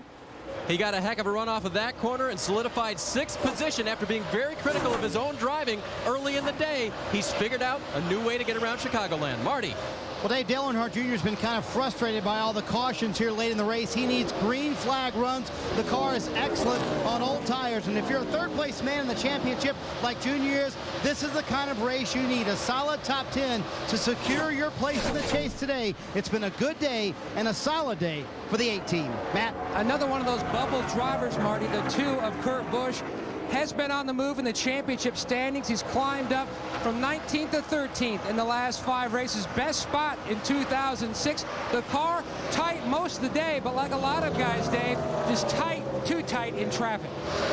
He got a heck of a run off of that corner and solidified 6th position after being very critical of his own driving early in the day. He's figured out a new way to get around Chicagoland. Marty? Well, Dave, Dale Earnhardt Jr. has been kind of frustrated by all the cautions here late in the race. He needs green flag runs. The car is excellent on old tires. And if you're a third-place man in the championship like Junior is, this is the kind of race you need, a solid top 10 to secure your place in the chase today. It's been a good day and a solid day for the 8 team. Matt? Another one of those bubble drivers, Marty, the 2 of Kurt Busch, has been on the move in the championship standings. He's climbed up from 19th to 13th in the last 5 races. Best spot in 2006. The car tight most of the day, but like a lot of guys, Dave, just tight too tight in traffic.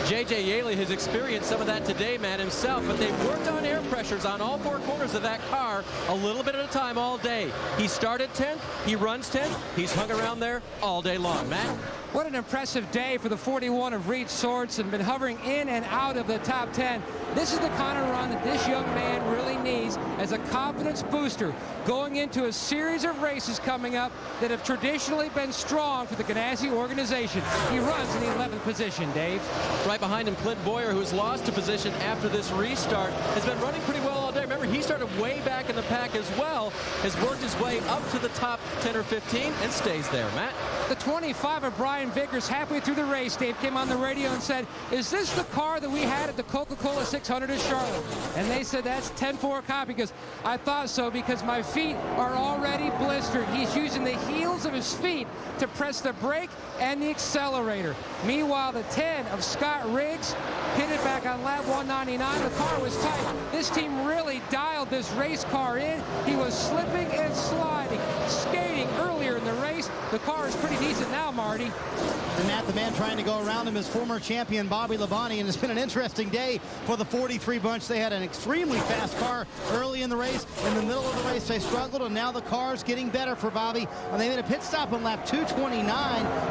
J.J. Yaley has experienced some of that today, man, himself, but they've worked on air pressures on all four corners of that car a little bit at a time all day. He started 10th, he runs 10th, he's hung around there all day long. Matt? What an impressive day for the 41 of Reed Sorensen, been hovering in and out of the top 10. This is the kind of run that this young man really needs as a confidence booster going into a series of races coming up that have traditionally been strong for the Ganassi organization. He runs in the 11th position, Dave. Right behind him, Clint Boyer, who's lost a position after this restart, has been running pretty well all day. Remember, he started way back in the pack as well, has worked his way up to the top 10 or 15 and stays there. Matt? The 25 of Brian Vickers halfway through the race, Dave, came on the radio and said, is this the car that we had at the Coca-Cola 600 in Charlotte? And they said, that's 10-4 copy, because I thought so, because my feet are already blistered. He's using the heels of his feet to press the brake and the accelerator. Meanwhile, the 10 of Scott Riggs pitted back on lap 199. The car was tight. This team really dialed this race car in. He was slipping and sliding, skating earlier in the race. The car is pretty decent now, Marty. And Matt, the man trying to go around him is former champion Bobby Labonte, and it's been an interesting day for the 43 bunch. They had an extremely fast car early in the race. In the middle of the race, they struggled, and now the car's getting better for Bobby. And they made a pit stop on lap 229.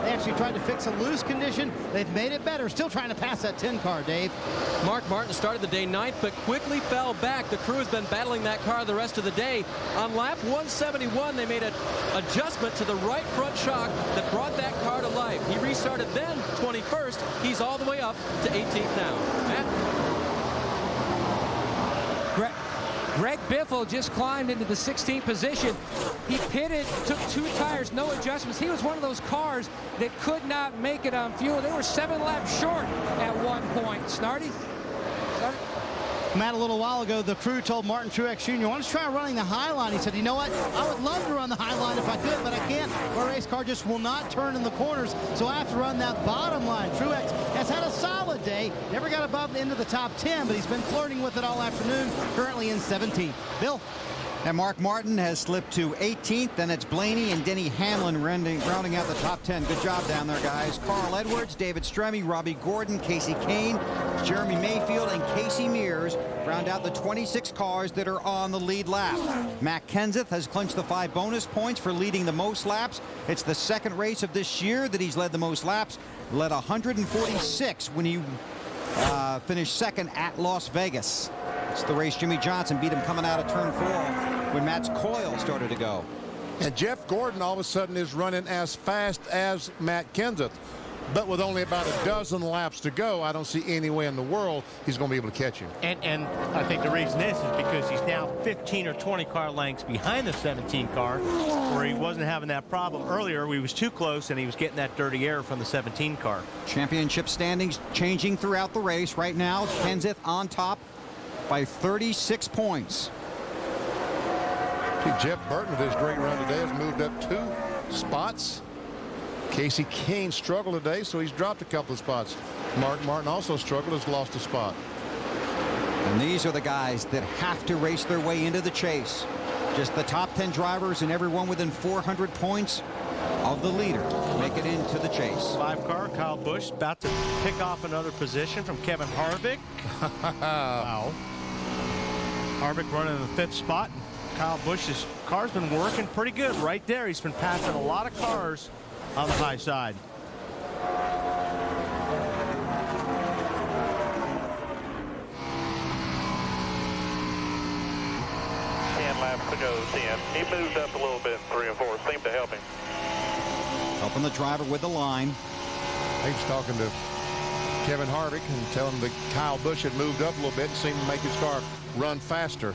They actually tried to fix a loose condition. They've made it better. Still trying to pass that 10 car, Dave. Mark Martin started the day 9th, but quickly fell back. The crew has been battling that car the rest of the day. On lap 171, they made an adjustment to the right front shock that brought that car to life. He restarted then 21st. He's all the way up to 18th now. Matt? Greg Biffle just climbed into the 16th position. He pitted, took 2 tires, no adjustments. He was one of those cars that could not make it on fuel. They were 7 laps short at one point. Snarty? Matt, a little while ago, the crew told Martin Truex Jr., why don't you try running the high line? He said, you know what? I would love to run the high line if I could, but I can't. Our race car just will not turn in the corners, so I have to run that bottom line. Truex has had a solid day. Never got above into the top 10, but he's been flirting with it all afternoon, currently in 17th. Bill? And Mark Martin has slipped to 18th. Then it's Blaney and Denny Hamlin rounding out the top 10. Good job down there, guys. Carl Edwards, David Stremme, Robbie Gordon, Casey Kane, Jeremy Mayfield, and Casey Mears round out the 26 cars that are on the lead lap. Matt Kenseth has clinched the 5 bonus points for leading the most laps. It's the second race of this year that he's led the most laps. Led 146 when he finished second at Las Vegas. It's the race Jimmy Johnson beat him coming out of turn 4 when Matt's coil started to go. And Jeff Gordon all of a sudden is running as fast as Matt Kenseth. But with only about a dozen laps to go, I don't see any way in the world he's going to be able to catch him. And I think the reason is because he's now 15 or 20 car lengths behind the 17 car, where he wasn't having that problem earlier. He was too close, and he was getting that dirty air from the 17 car. Championship standings changing throughout the race. Right now, Kenseth on top by 36 points. See, Jeff Burton with his great run today has moved up 2 spots. Casey Kane struggled today, so he's dropped a couple of spots. Mark Martin also struggled, has lost a spot. And these are the guys that have to race their way into the chase. Just the top 10 drivers and everyone within 400 points of the leader make it into the chase. 5 car, Kyle Busch about to pick off another position from Kevin Harvick. Wow. Harvick running in the 5th spot. Kyle Busch's car's been working pretty good right there. He's been passing a lot of cars on the high side. 10 laps to go, 10. He moved up a little bit in 3 and 4. Seemed to help him. Helping the driver with the line. He was talking to Kevin Harvick and telling him that Kyle Busch had moved up a little bit and seemed to make his car run faster.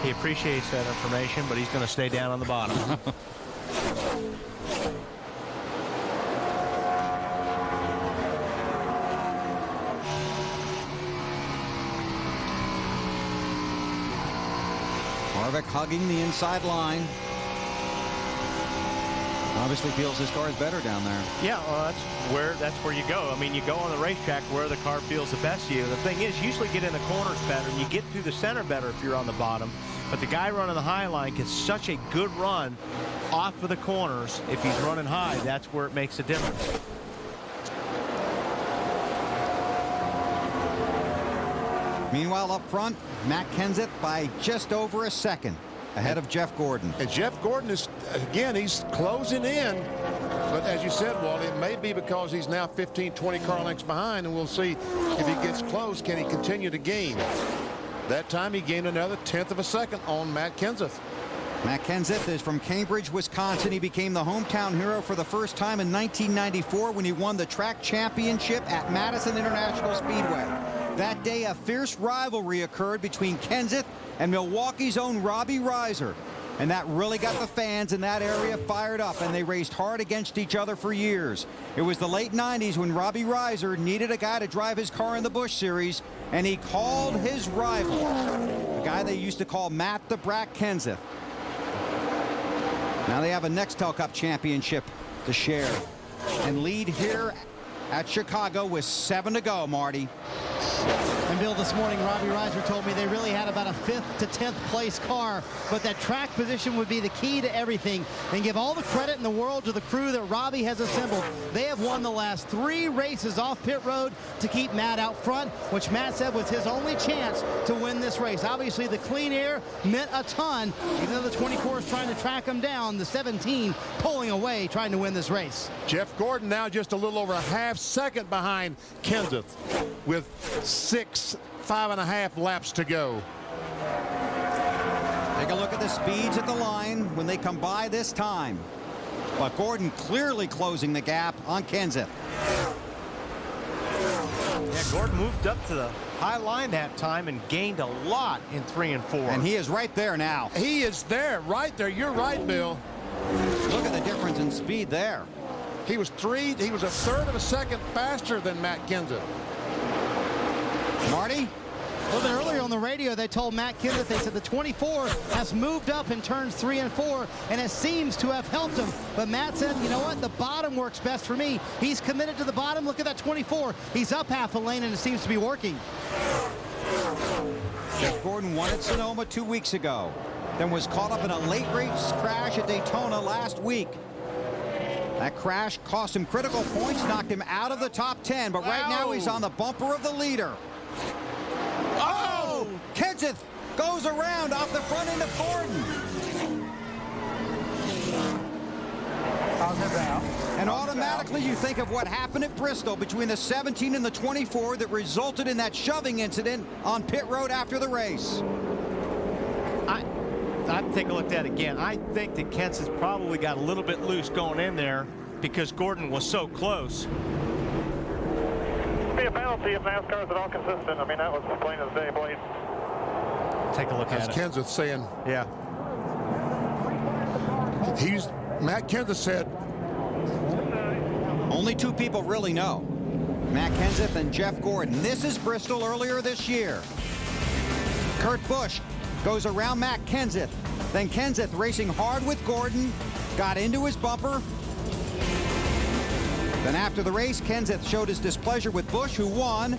He appreciates that information, but he's going to stay down on the bottom. Harvick hugging the inside line. Obviously feels his car is better down there. Yeah, well, that's where you go. I mean, you go on the racetrack where the car feels the best to you. The thing is, you usually get in the corners better, and you get through the center better if you're on the bottom. But the guy running the high line gets such a good run off of the corners, if he's running high, that's where it makes a difference. Meanwhile, up front, Matt Kenseth by just over a second ahead of Jeff Gordon. And Jeff Gordon is, again, he's closing in. But as you said, Walt, it may be because he's now 15, 20 car lengths behind, and we'll see if he gets close, can he continue to gain? That time he gained another 1/10 of a second on Matt Kenseth. Matt Kenseth is from Cambridge, Wisconsin. He became the hometown hero for the first time in 1994 when he won the track championship at Madison International Speedway. That day, a fierce rivalry occurred between Kenseth and Milwaukee's own Robbie Reiser. And that really got the fans in that area fired up, and they raced hard against each other for years. It was the late 90s when Robbie Reiser needed a guy to drive his car in the Busch Series, and he called his rival, the guy they used to call Matt the Brat Kenseth. Now they have a Nextel Cup championship to share and lead here at Chicago with 7 to go, Marty. And Bill, this morning, Robbie Reiser told me they really had about a 5th to 10th place car, but that track position would be the key to everything. And give all the credit in the world to the crew that Robbie has assembled. They have won the last 3 races off pit road to keep Matt out front, which Matt said was his only chance to win this race. Obviously, the clean air meant a ton. Even though the 24 is trying to track him down, the 17 pulling away, trying to win this race. Jeff Gordon now just a little over a half second behind Kenseth with 5.5 laps to go. Take a look at the speeds at the line when they come by this time. But Gordon clearly closing the gap on Kenseth. Yeah, Gordon moved up to the high line that time and gained a lot in 3 and 4. And he is right there now. He is there, right there. You're right, Bill. Look at the difference in speed there. He was a 1/3 of a second faster than Matt Kenseth. Marty? A little bit earlier on the radio, they told Matt Kenseth, they said the 24 has moved up in turns 3 and 4, and it seems to have helped him. But Matt said, you know what, the bottom works best for me. He's committed to the bottom. Look at that 24. He's up half a lane, and it seems to be working. Jeff Gordon won at Sonoma 2 weeks ago, then was caught up in a late race crash at Daytona last week. That crash cost him critical points, knocked him out of the top 10, but right now he's on the bumper of the leader. Oh! Kenseth goes around off the front end of Gordon. And automatically you think of what happened at Bristol between the 17 and the 24 that resulted in that shoving incident on pit road after the race. I'd take a look at that again. I think that Kenseth probably got a little bit loose going in there because Gordon was so close. Be a penalty if NASCAR is at all consistent. I mean, that was plain as day, Blade. Take a look at it. As Kenseth saying. Yeah. Matt Kenseth said. Only 2 people really know. Matt Kenseth and Jeff Gordon. This is Bristol earlier this year. Kurt Busch goes around Matt Kenseth. Then Kenseth racing hard with Gordon. Got into his bumper. Then after the race, Kenseth showed his displeasure with Busch, who won,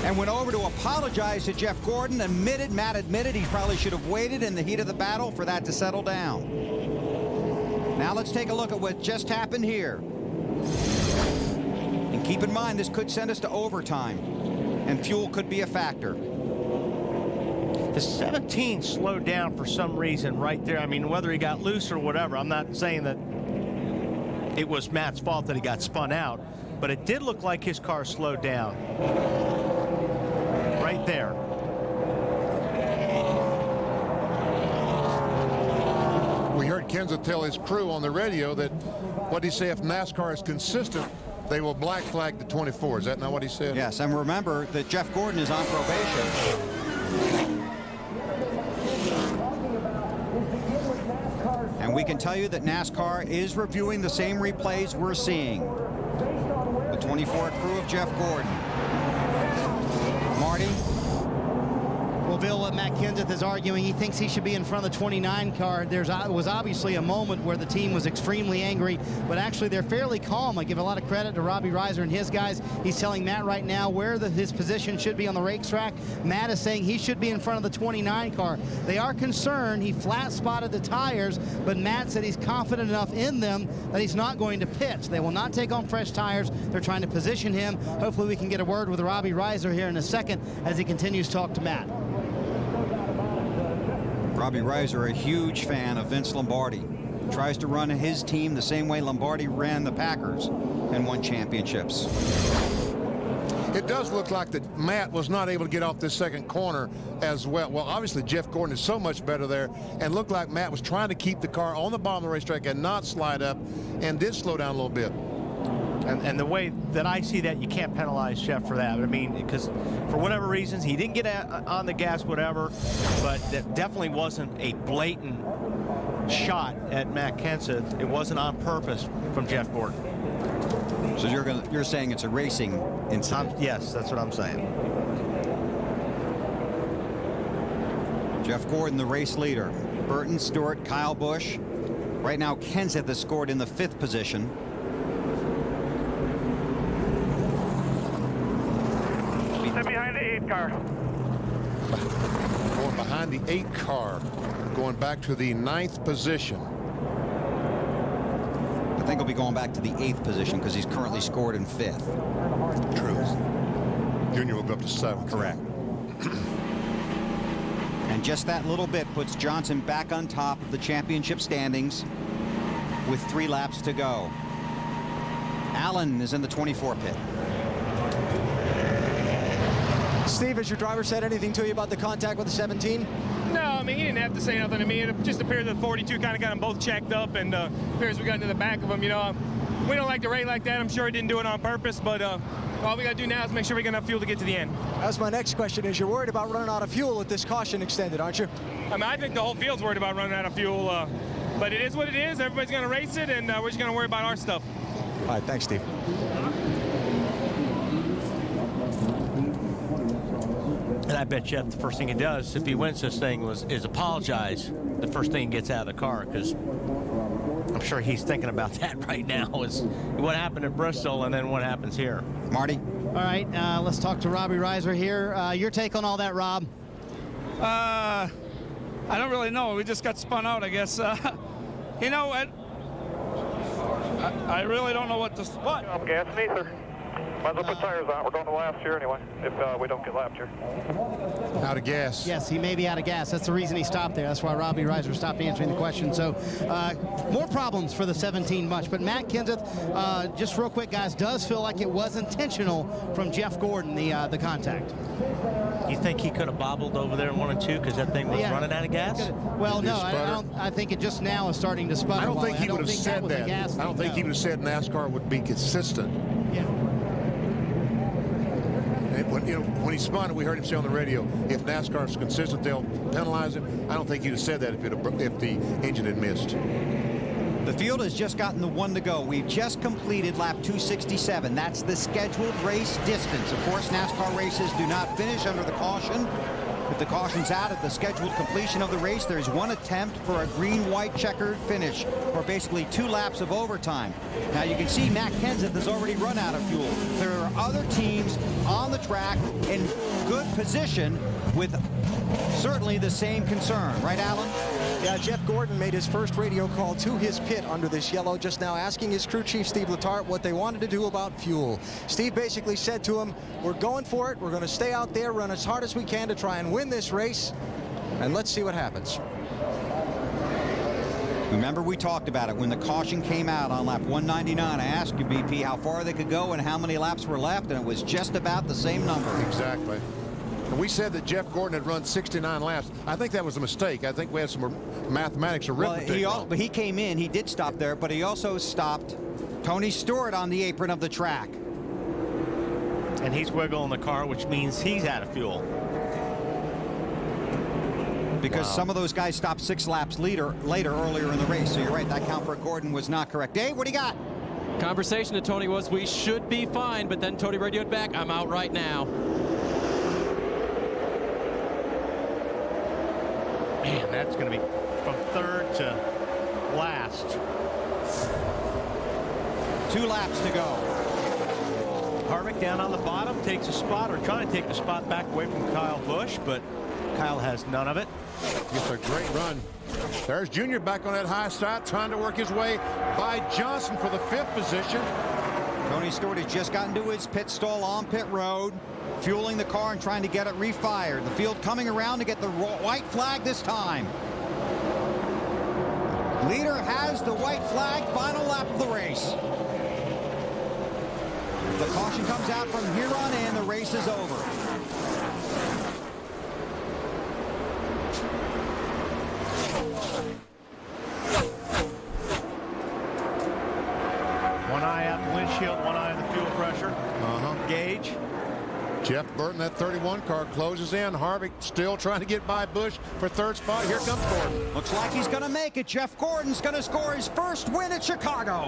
and went over to apologize to Jeff Gordon. Matt admitted he probably should have waited in the heat of the battle for that to settle down. Now let's take a look at what just happened here. And keep in mind, this could send us to overtime, and fuel could be a factor. The 17 slowed down for some reason right there. I mean, whether he got loose or whatever, I'm not saying that it was Matt's fault that he got spun out, but it did look like his car slowed down. Right there. We heard Kenseth tell his crew on the radio that, what did he say, if NASCAR is consistent, they will black flag the 24. Is that not what he said? Yes, and remember that Jeff Gordon is on probation. And we can tell you that NASCAR is reviewing the same replays we're seeing. The 24 crew of Jeff Gordon. Marty? Well, Bill, what Matt Kenseth is arguing, he thinks he should be in front of the 29 car. There was obviously a moment where the team was extremely angry, but actually they're fairly calm. I give a lot of credit to Robbie Reiser and his guys. He's telling Matt right now where his position should be on the racetrack. Matt is saying he should be in front of the 29 car. They are concerned. He flat spotted the tires, but Matt said he's confident enough in them that he's not going to pit. They will not take on fresh tires. They're trying to position him. Hopefully we can get a word with Robbie Reiser here in a second as he continues to talk to Matt. Robbie Reiser, a huge fan of Vince Lombardi. Tries to run his team the same way Lombardi ran the Packers and won championships. It does look like that Matt was not able to get off this second corner as well. Well, obviously Jeff Gordon is so much better there, and looked like Matt was trying to keep the car on the bottom of the racetrack and not slide up, and did slow down a little bit. And the way that I see that, you can't penalize Jeff for that. I mean, because for whatever reasons, he didn't get on the gas, whatever, but that definitely wasn't a blatant shot at Matt Kenseth. It wasn't on purpose from Jeff Gordon. So you're saying it's a racing incident? Yes, that's what I'm saying. Jeff Gordon, the race leader. Burton, Stewart, Kyle Busch. Right now, Kenseth has scored in the 5th position. Step behind the 8 car. Going behind the 8 car, going back to the 9th position. I think he'll be going back to the 8th position because he's currently scored in 5th. True. Junior will go up to 7th. Correct. And just that little bit puts Johnson back on top of the championship standings with 3 laps to go. Allen is in the 24 pit. Steve, has your driver said anything to you about the contact with the 17? No, I mean, he didn't have to say nothing to me. It just appeared that 42 kind of got them both checked up, and appears we got into the back of them. You know, we don't like to rate like that. I'm sure he didn't do it on purpose, but all we got to do now is make sure we got enough fuel to get to the end. That's my next question. Is you're worried about running out of fuel with this caution extended, aren't you? I mean, I think the whole field's worried about running out of fuel, but it is what it is. Everybody's going to race it, and we're just going to worry about our stuff. All right, thanks, Steve. And I bet Jeff, the first thing he does if he wins this thing is apologize the first thing he gets out of the car, because I'm sure he's thinking about that right now, is what happened at Bristol and then what happens here. Marty? All right, let's talk to Robbie Reiser here. Your take on all that, Rob? I don't really know. We just got spun out, I guess. You know what? I really don't know what to... What? I'm gassing either. Might as well put tires on. We're going to last year anyway, if we don't get lapped here. Out of gas. Yes, he may be out of gas. That's the reason he stopped there. That's why Robbie Reiser stopped answering the question. So more problems for the 17 much. But Matt Kenseth, just real quick, guys, does feel like it was intentional from Jeff Gordon, the contact. You think he could have bobbled over there in 1 and 2 because that thing was running out of gas? Well, no, I think it just now is starting to sputter. I don't think he would have said that. I don't think he would have said NASCAR would be consistent. Yeah. When he spun it, we heard him say on the radio, if NASCAR is consistent, they'll penalize him. I don't think he'd have said that if the engine had missed. The field has just gotten the 1 to go. We've just completed lap 267. That's the scheduled race distance. Of course, NASCAR races do not finish under the caution. If the caution's out at the scheduled completion of the race, there's 1 attempt for a green-white checkered finish, or basically 2 laps of overtime. Now you can see Matt Kenseth has already run out of fuel. There are other teams on the track in good position with certainly the same concern. Right, Alan? Yeah, Jeff Gordon made his first radio call to his pit under this yellow just now, asking his crew chief, Steve Letarte, what they wanted to do about fuel. Steve basically said to him, we're going for it. We're going to stay out there, run as hard as we can to try and win this race, and let's see what happens. Remember, we talked about it when the caution came out on lap 199. I asked you, BP, how far they could go and how many laps were left, and it was just about the same number. Exactly. And we said that Jeff Gordon had run 69 laps. I think that was a mistake. I think we had some mathematics arithmetic. But he came in, he did stop there, but he also stopped Tony Stewart on the apron of the track. And he's wiggling the car, which means he's out of fuel. Because some of those guys stopped 6 laps later earlier in the race. So you're right, that count for Gordon was not correct. Dave, what do you got? Conversation to Tony was, we should be fine, but then Tony radioed back, I'm out right now. Man, that's going to be from third to last. 2 laps to go. Harvick down on the bottom, takes a spot, or trying to take the spot back away from Kyle Busch, but Kyle has none of it. It's a great run. There's Junior back on that high side, trying to work his way by Johnson for the 5th position. Tony Stewart has just gotten to his pit stall on pit road, fueling the car and trying to get it refired. The field coming around to get the white flag this time. Leader has the white flag, final lap of the race. The caution comes out from here on in. The race is over. One eye out the windshield, one eye on the fuel pressure gauge. Jeff Burton, that 31 car, closes in. Harvick still trying to get by Busch for 3rd spot. Here comes Gordon. Looks like he's going to make it. Jeff Gordon's going to score his first win at Chicago.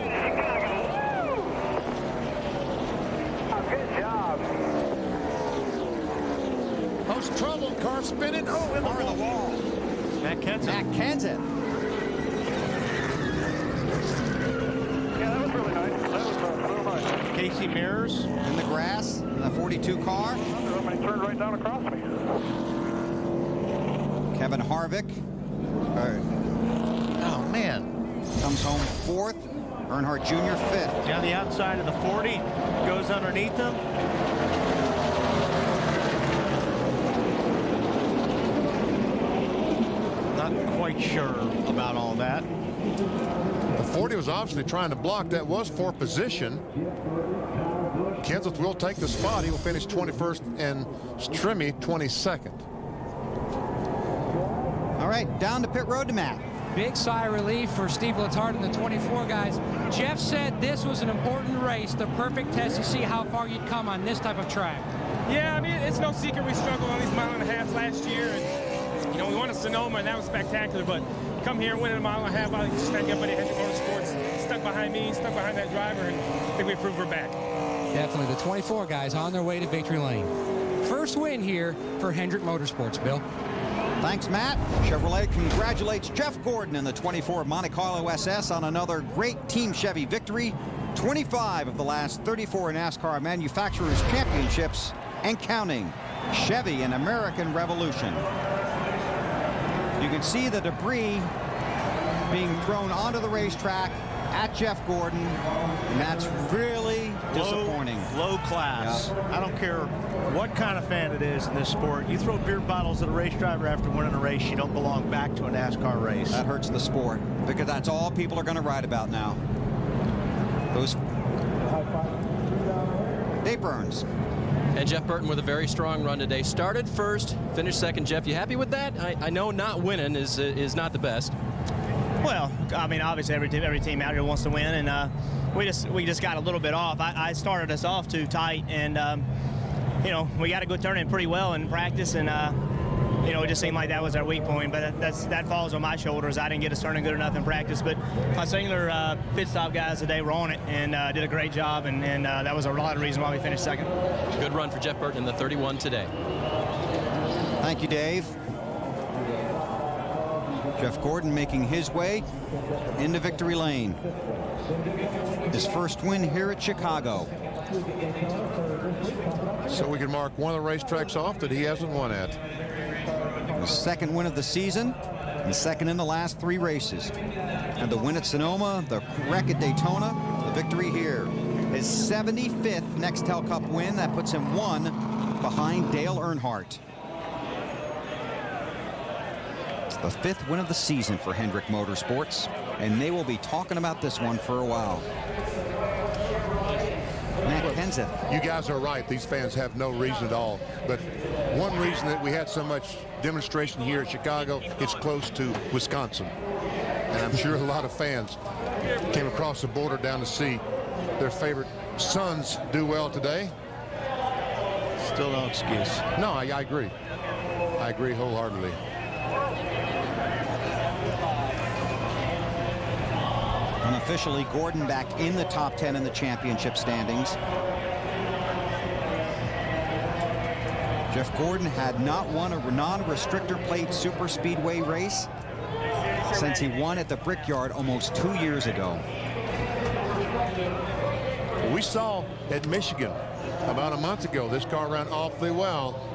Good job. Most trouble, car spinning. Oh, in the wall. Matt Kenseth. Matt Kenseth. Yeah, that was really nice. That was real nice. Casey Mears in the grass in the 42 car. Somebody turned right down across me. Kevin Harvick. Oh, man. Comes home 4th. Earnhardt Jr. 5th. Down the outside of the 40, goes underneath them. Not quite sure about all that. The 40 was obviously trying to block. That was for position. Kenseth will take the spot. He will finish 21st and Strimmy 22nd. All right, down to pit road to Matt. Big sigh of relief for Steve Letarte and the 24 guys. Jeff said this was an important race, the perfect test to see how far you'd come on this type of track. Yeah, I mean, it's no secret we struggled on these 1.5 miles last year. And, you know, we won a Sonoma, and that was spectacular. But come here and win a 1.5 miles, I just thank everybody at Hendrick Motorsports. Stuck behind me, stuck behind that driver, and I think we proved we're back. Definitely. The 24 guys on their way to victory lane. First win here for Hendrick Motorsports, Bill. Thanks, Matt. Chevrolet congratulates Jeff Gordon and the 24 Monte Carlo SS on another great Team Chevy victory. 25 of the last 34 NASCAR Manufacturers Championships and counting. Chevy and American Revolution. You can see the debris being thrown onto the racetrack at Jeff Gordon, and that's really disappointing. Low class. Yep. I don't care what kind of fan it is in this sport. You throw beer bottles at a race driver after winning a race, you don't belong back to a NASCAR race. That hurts the sport, because that's all people are going to write about now. Dave Burns. And Jeff Burton with a very strong run today. Started first, finished second. Jeff, you happy with that? I know not winning is not the best. Well, I mean, obviously every team out here wants to win, and we just got a little bit off. I started us off too tight, and you know, we got a good turn in pretty well in practice, and you know, it just seemed like that was our weak point. But that falls on my shoulders. I didn't get us turning good enough in practice, but my singular pit stop guys today were on it and did a great job, and that was a lot of reason why we finished second. Good run for Jeff Burton in the 31 today. Thank you, Dave. Jeff Gordon making his way into victory lane. His first win here at Chicago. So we can mark one of the racetracks off that he hasn't won at. The second win of the season and second in the last 3 races. And the win at Sonoma, the wreck at Daytona, the victory here. His 75th Nextel Cup win. That puts him 1 behind Dale Earnhardt. The 5th win of the season for Hendrick Motorsports, and they will be talking about this one for a while. Matt Kenseth. You guys are right. These fans have no reason at all. But one reason that we had so much demonstration here at Chicago, it's close to Wisconsin. And I'm sure a lot of fans came across the border down to see their favorite sons do well today. Still no excuse. No, I agree. I agree wholeheartedly. Unofficially, Gordon back in the top 10 in the championship standings. Jeff Gordon had not won a non-restrictor plate super speedway race since he won at the Brickyard almost 2 years ago. We saw at Michigan about a month ago, this car ran awfully well,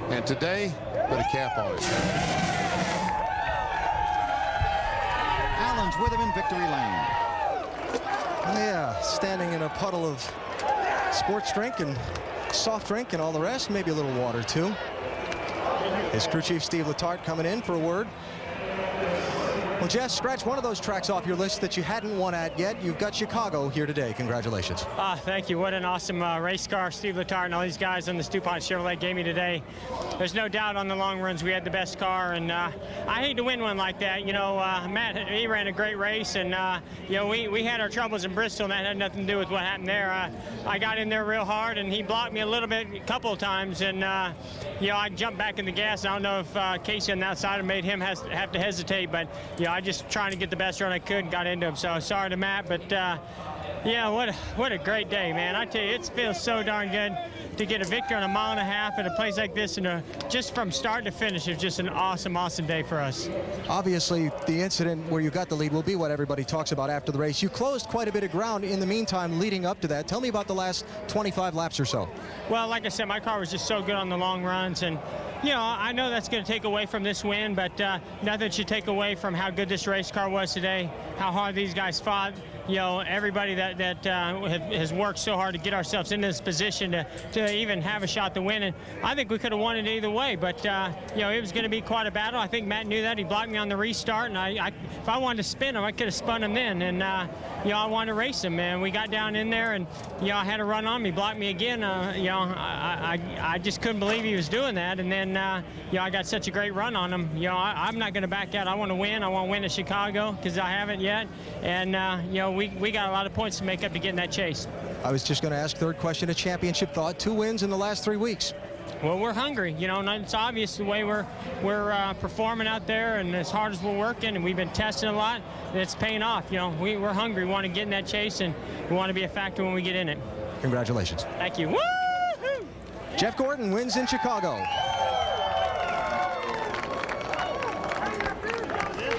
and today put a cap on it. Allen's with him in victory lane. Yeah, standing in a puddle of sports drink and soft drink and all the rest, maybe a little water too. His crew chief Steve Letarte coming in for a word. Well, Jeff, scratch one of those tracks off your list that you hadn't won at yet. You've got Chicago here today. Congratulations. Thank you. What an awesome race car Steve Letarte and all these guys on the DuPont Chevrolet gave me today. There's no doubt on the long runs we had the best car, and I hate to win one like that. You know, Matt, he ran a great race, and you know, we had our troubles in Bristol, and that had nothing to do with what happened there. I got in there real hard, and he blocked me a little bit, a couple of times, and you know, I jumped back in the gas. I don't know if Casey on the outside made him have to hesitate, but you know, I just trying to get the best run I could and got into him. So sorry to Matt, but yeah, what a great day, man. I tell you, it feels so darn good to get a victory on a mile and a half at a place like this, and just from start to finish, it's just an awesome, awesome day for us. Obviously, the incident where you got the lead will be what everybody talks about after the race. You closed quite a bit of ground in the meantime leading up to that. Tell me about the last 25 laps or so. Well, like I said, my car was just so good on the long runs, and you know, I know that's going to take away from this win, but nothing should take away from how good this race car was today, how hard these guys fought. You know, everybody that has worked so hard to get ourselves in this position to even have a shot to win. And I think we could have won it either way, but you know, it was going to be quite a battle. I think Matt knew that. He blocked me on the restart, and if I wanted to spin him, I could have spun him then. And you know, I wanted to race him, man. We got down in there, and you know, I had a run on me, blocked me again. You know, I just couldn't believe he was doing that. And then you know, I got such a great run on him. You know, I'm not going to back out. I want to win. I want to win at Chicago because I haven't yet. And you know, we got a lot of points to make up to get in that chase. I was just going to ask, third question, a championship thought. 2 wins in the last 3 weeks. Well, we're hungry, you know, and it's obvious the way we're performing out there, and as hard as we're working, and we've been testing a lot, and it's paying off. You know, we're hungry. We want to get in that chase, and we want to be a factor when we get in it. Congratulations. Thank you. Woo-hoo! Jeff Gordon wins in Chicago.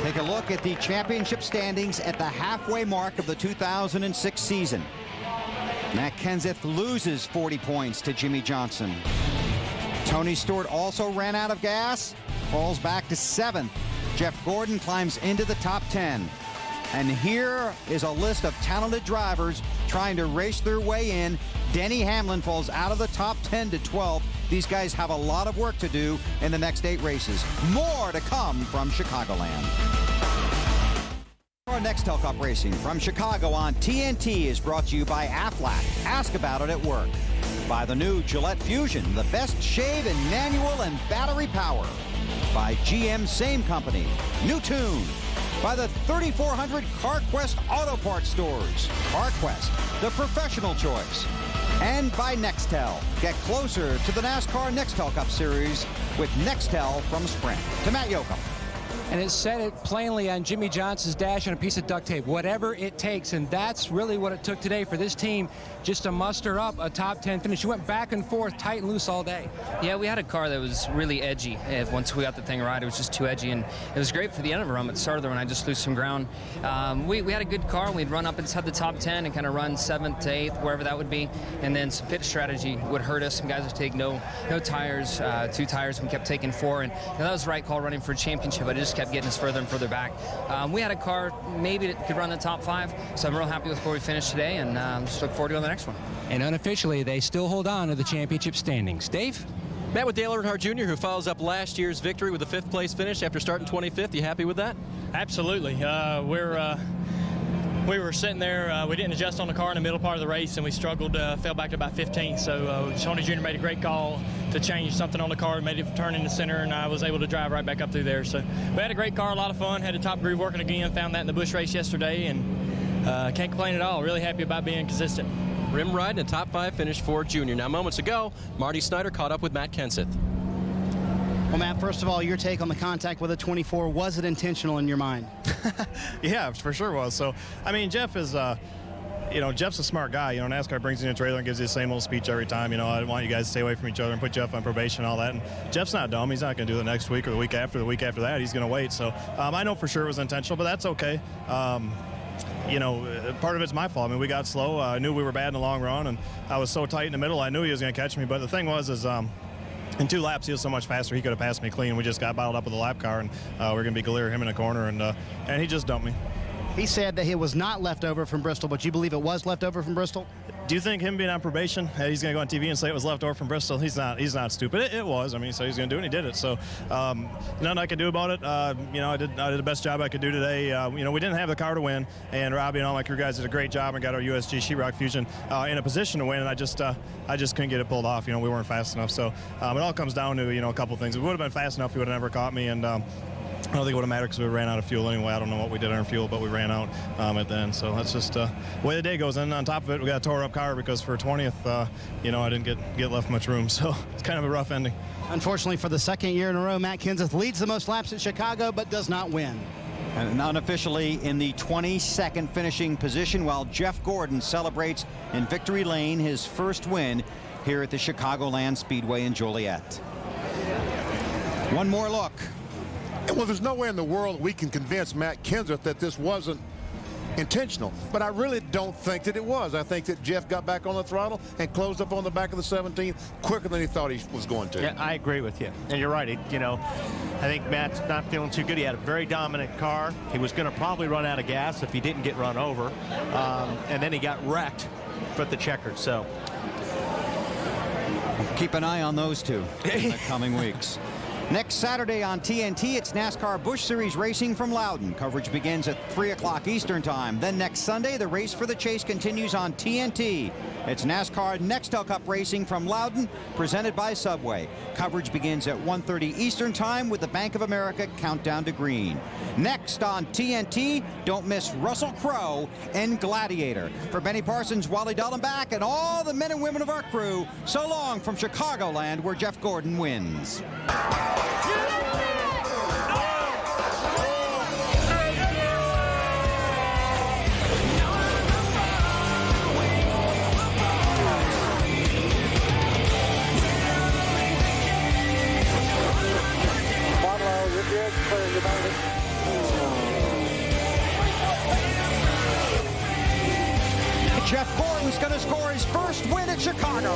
Take a look at the championship standings at the halfway mark of the 2006 season. Matt Kenseth loses 40 points to Jimmy Johnson. Tony Stewart also ran out of gas, falls back to 7th. Jeff Gordon climbs into the top 10. And here is a list of talented drivers trying to race their way in. Denny Hamlin falls out of the top 10 to 12th. These guys have a lot of work to do in the next 8 races. More to come from Chicagoland. Our Nextel Cup Racing from Chicago on TNT is brought to you by Aflac. Ask about it at work. By the new Gillette Fusion, the best shave in manual and battery power. By GM Same Company, new tune. By the 3,400 CarQuest Auto Parts stores. CarQuest, the professional choice. And by Nextel. Get closer to the NASCAR Nextel Cup Series with Nextel from Sprint. To Matt Yoakum. And it said it plainly on Jimmy Johnson's dash on a piece of duct tape, whatever it takes. And that's really what it took today for this team just to muster up a top 10 finish. You went back and forth, tight and loose all day. Yeah, we had a car that was really edgy. Once we got the thing right, it was just too edgy. And it was great for the end of the run, but the start of the run, I just lose some ground. We had a good car. We'd run up inside the top 10 and kind of run 7th to 8th, wherever that would be. And then some pit strategy would hurt us. Some guys would take no tires, 2 tires. We kept taking 4. And that was the right call running for a championship, but it just kept getting us further and further back. We had a car maybe that could run the top 5, so I'm real happy with where we finished today, and just look forward to the next one. And unofficially, they still hold on to the championship standings. Dave? Matt with Dale Earnhardt Jr., who follows up last year's victory with a 5th place finish after starting 25th. You happy with that? Absolutely. We were sitting there, we didn't adjust on the car in the middle part of the race, and we struggled, fell back to about 15th. So Tony Jr. made a great call to change something on the car, made it turn in the center, and I was able to drive right back up through there. So we had a great car, a lot of fun, had a top groove working again, found that in the Busch race yesterday, and can't complain at all. Really happy about being consistent. Rim ride and a top 5 finish for Junior. Now, moments ago, Marty Snyder caught up with Matt Kenseth. Well, Matt, first of all, your take on the contact with a 24, was it intentional in your mind? Yeah, for sure was. So, I mean, Jeff is Jeff's a smart guy. NASCAR brings you in a trailer and gives you the same old speech every time. I want you guys to stay away from each other and put Jeff on probation and all that. And Jeff's not dumb. He's not going to do it the next week or the week after that. He's going to wait. So I know for sure it was intentional, but that's okay. Part of it's my fault. I mean, we got slow. I knew we were bad in the long run, and I was so tight in the middle. I knew he was going to catch me. But the thing was, in 2 laps, he was so much faster. He could have passed me clean. We just got bottled up with a lap car, and we're going to be Gallier, him in the corner, and he just dumped me. He said that it was not left over from Bristol, but you believe it was left over from Bristol? Do you think him being on probation, he's going to go on TV and say it was left over from Bristol? He's not stupid. It was. I mean, he said he's going to do it, and he did it. So nothing I could do about it. I did the best job I could do today. We didn't have the car to win, and Robbie and all my crew guys did a great job and got our USG Sheetrock Fusion in a position to win, and I just couldn't get it pulled off. We weren't fast enough. So it all comes down to, a couple things. If we would have been fast enough, he would have never caught me, and I don't think it would have mattered because we ran out of fuel anyway. I don't know what we did on our fuel, but we ran out at the end. So that's just the way the day goes. And on top of it, we got a tore-up car because for 20th, I didn't get left much room. So it's kind of a rough ending. Unfortunately, for the second year in a row, Matt Kenseth leads the most laps at Chicago, but does not win. And unofficially in the 22nd finishing position, while Jeff Gordon celebrates in Victory Lane his first win here at the Chicagoland Speedway in Joliet. One more look. Well, there's no way in the world we can convince Matt Kenseth that this wasn't intentional, but I really don't think that it was. I think that Jeff got back on the throttle and closed up on the back of the 17 quicker than he thought he was going to. Yeah, I agree with you. And you're right. I think Matt's not feeling too good. He had a very dominant car. He was going to probably run out of gas if he didn't get run over. And then he got wrecked for the checkered. So keep an eye on those two in the coming weeks. Next Saturday on TNT, it's NASCAR Busch Series racing from Loudon. Coverage begins at 3 o'clock Eastern Time. Then next Sunday, the race for the chase continues on TNT. It's NASCAR Nextel Cup racing from Loudon, presented by Subway. Coverage begins at 1:30 Eastern Time with the Bank of America Countdown to Green. Next on TNT, don't miss Russell Crowe and Gladiator. For Benny Parsons, Wally Dallenbach, and all the men and women of our crew, so long from Chicagoland, where Jeff Gordon wins. Jeff Gordon's going to score his first win at Chicago.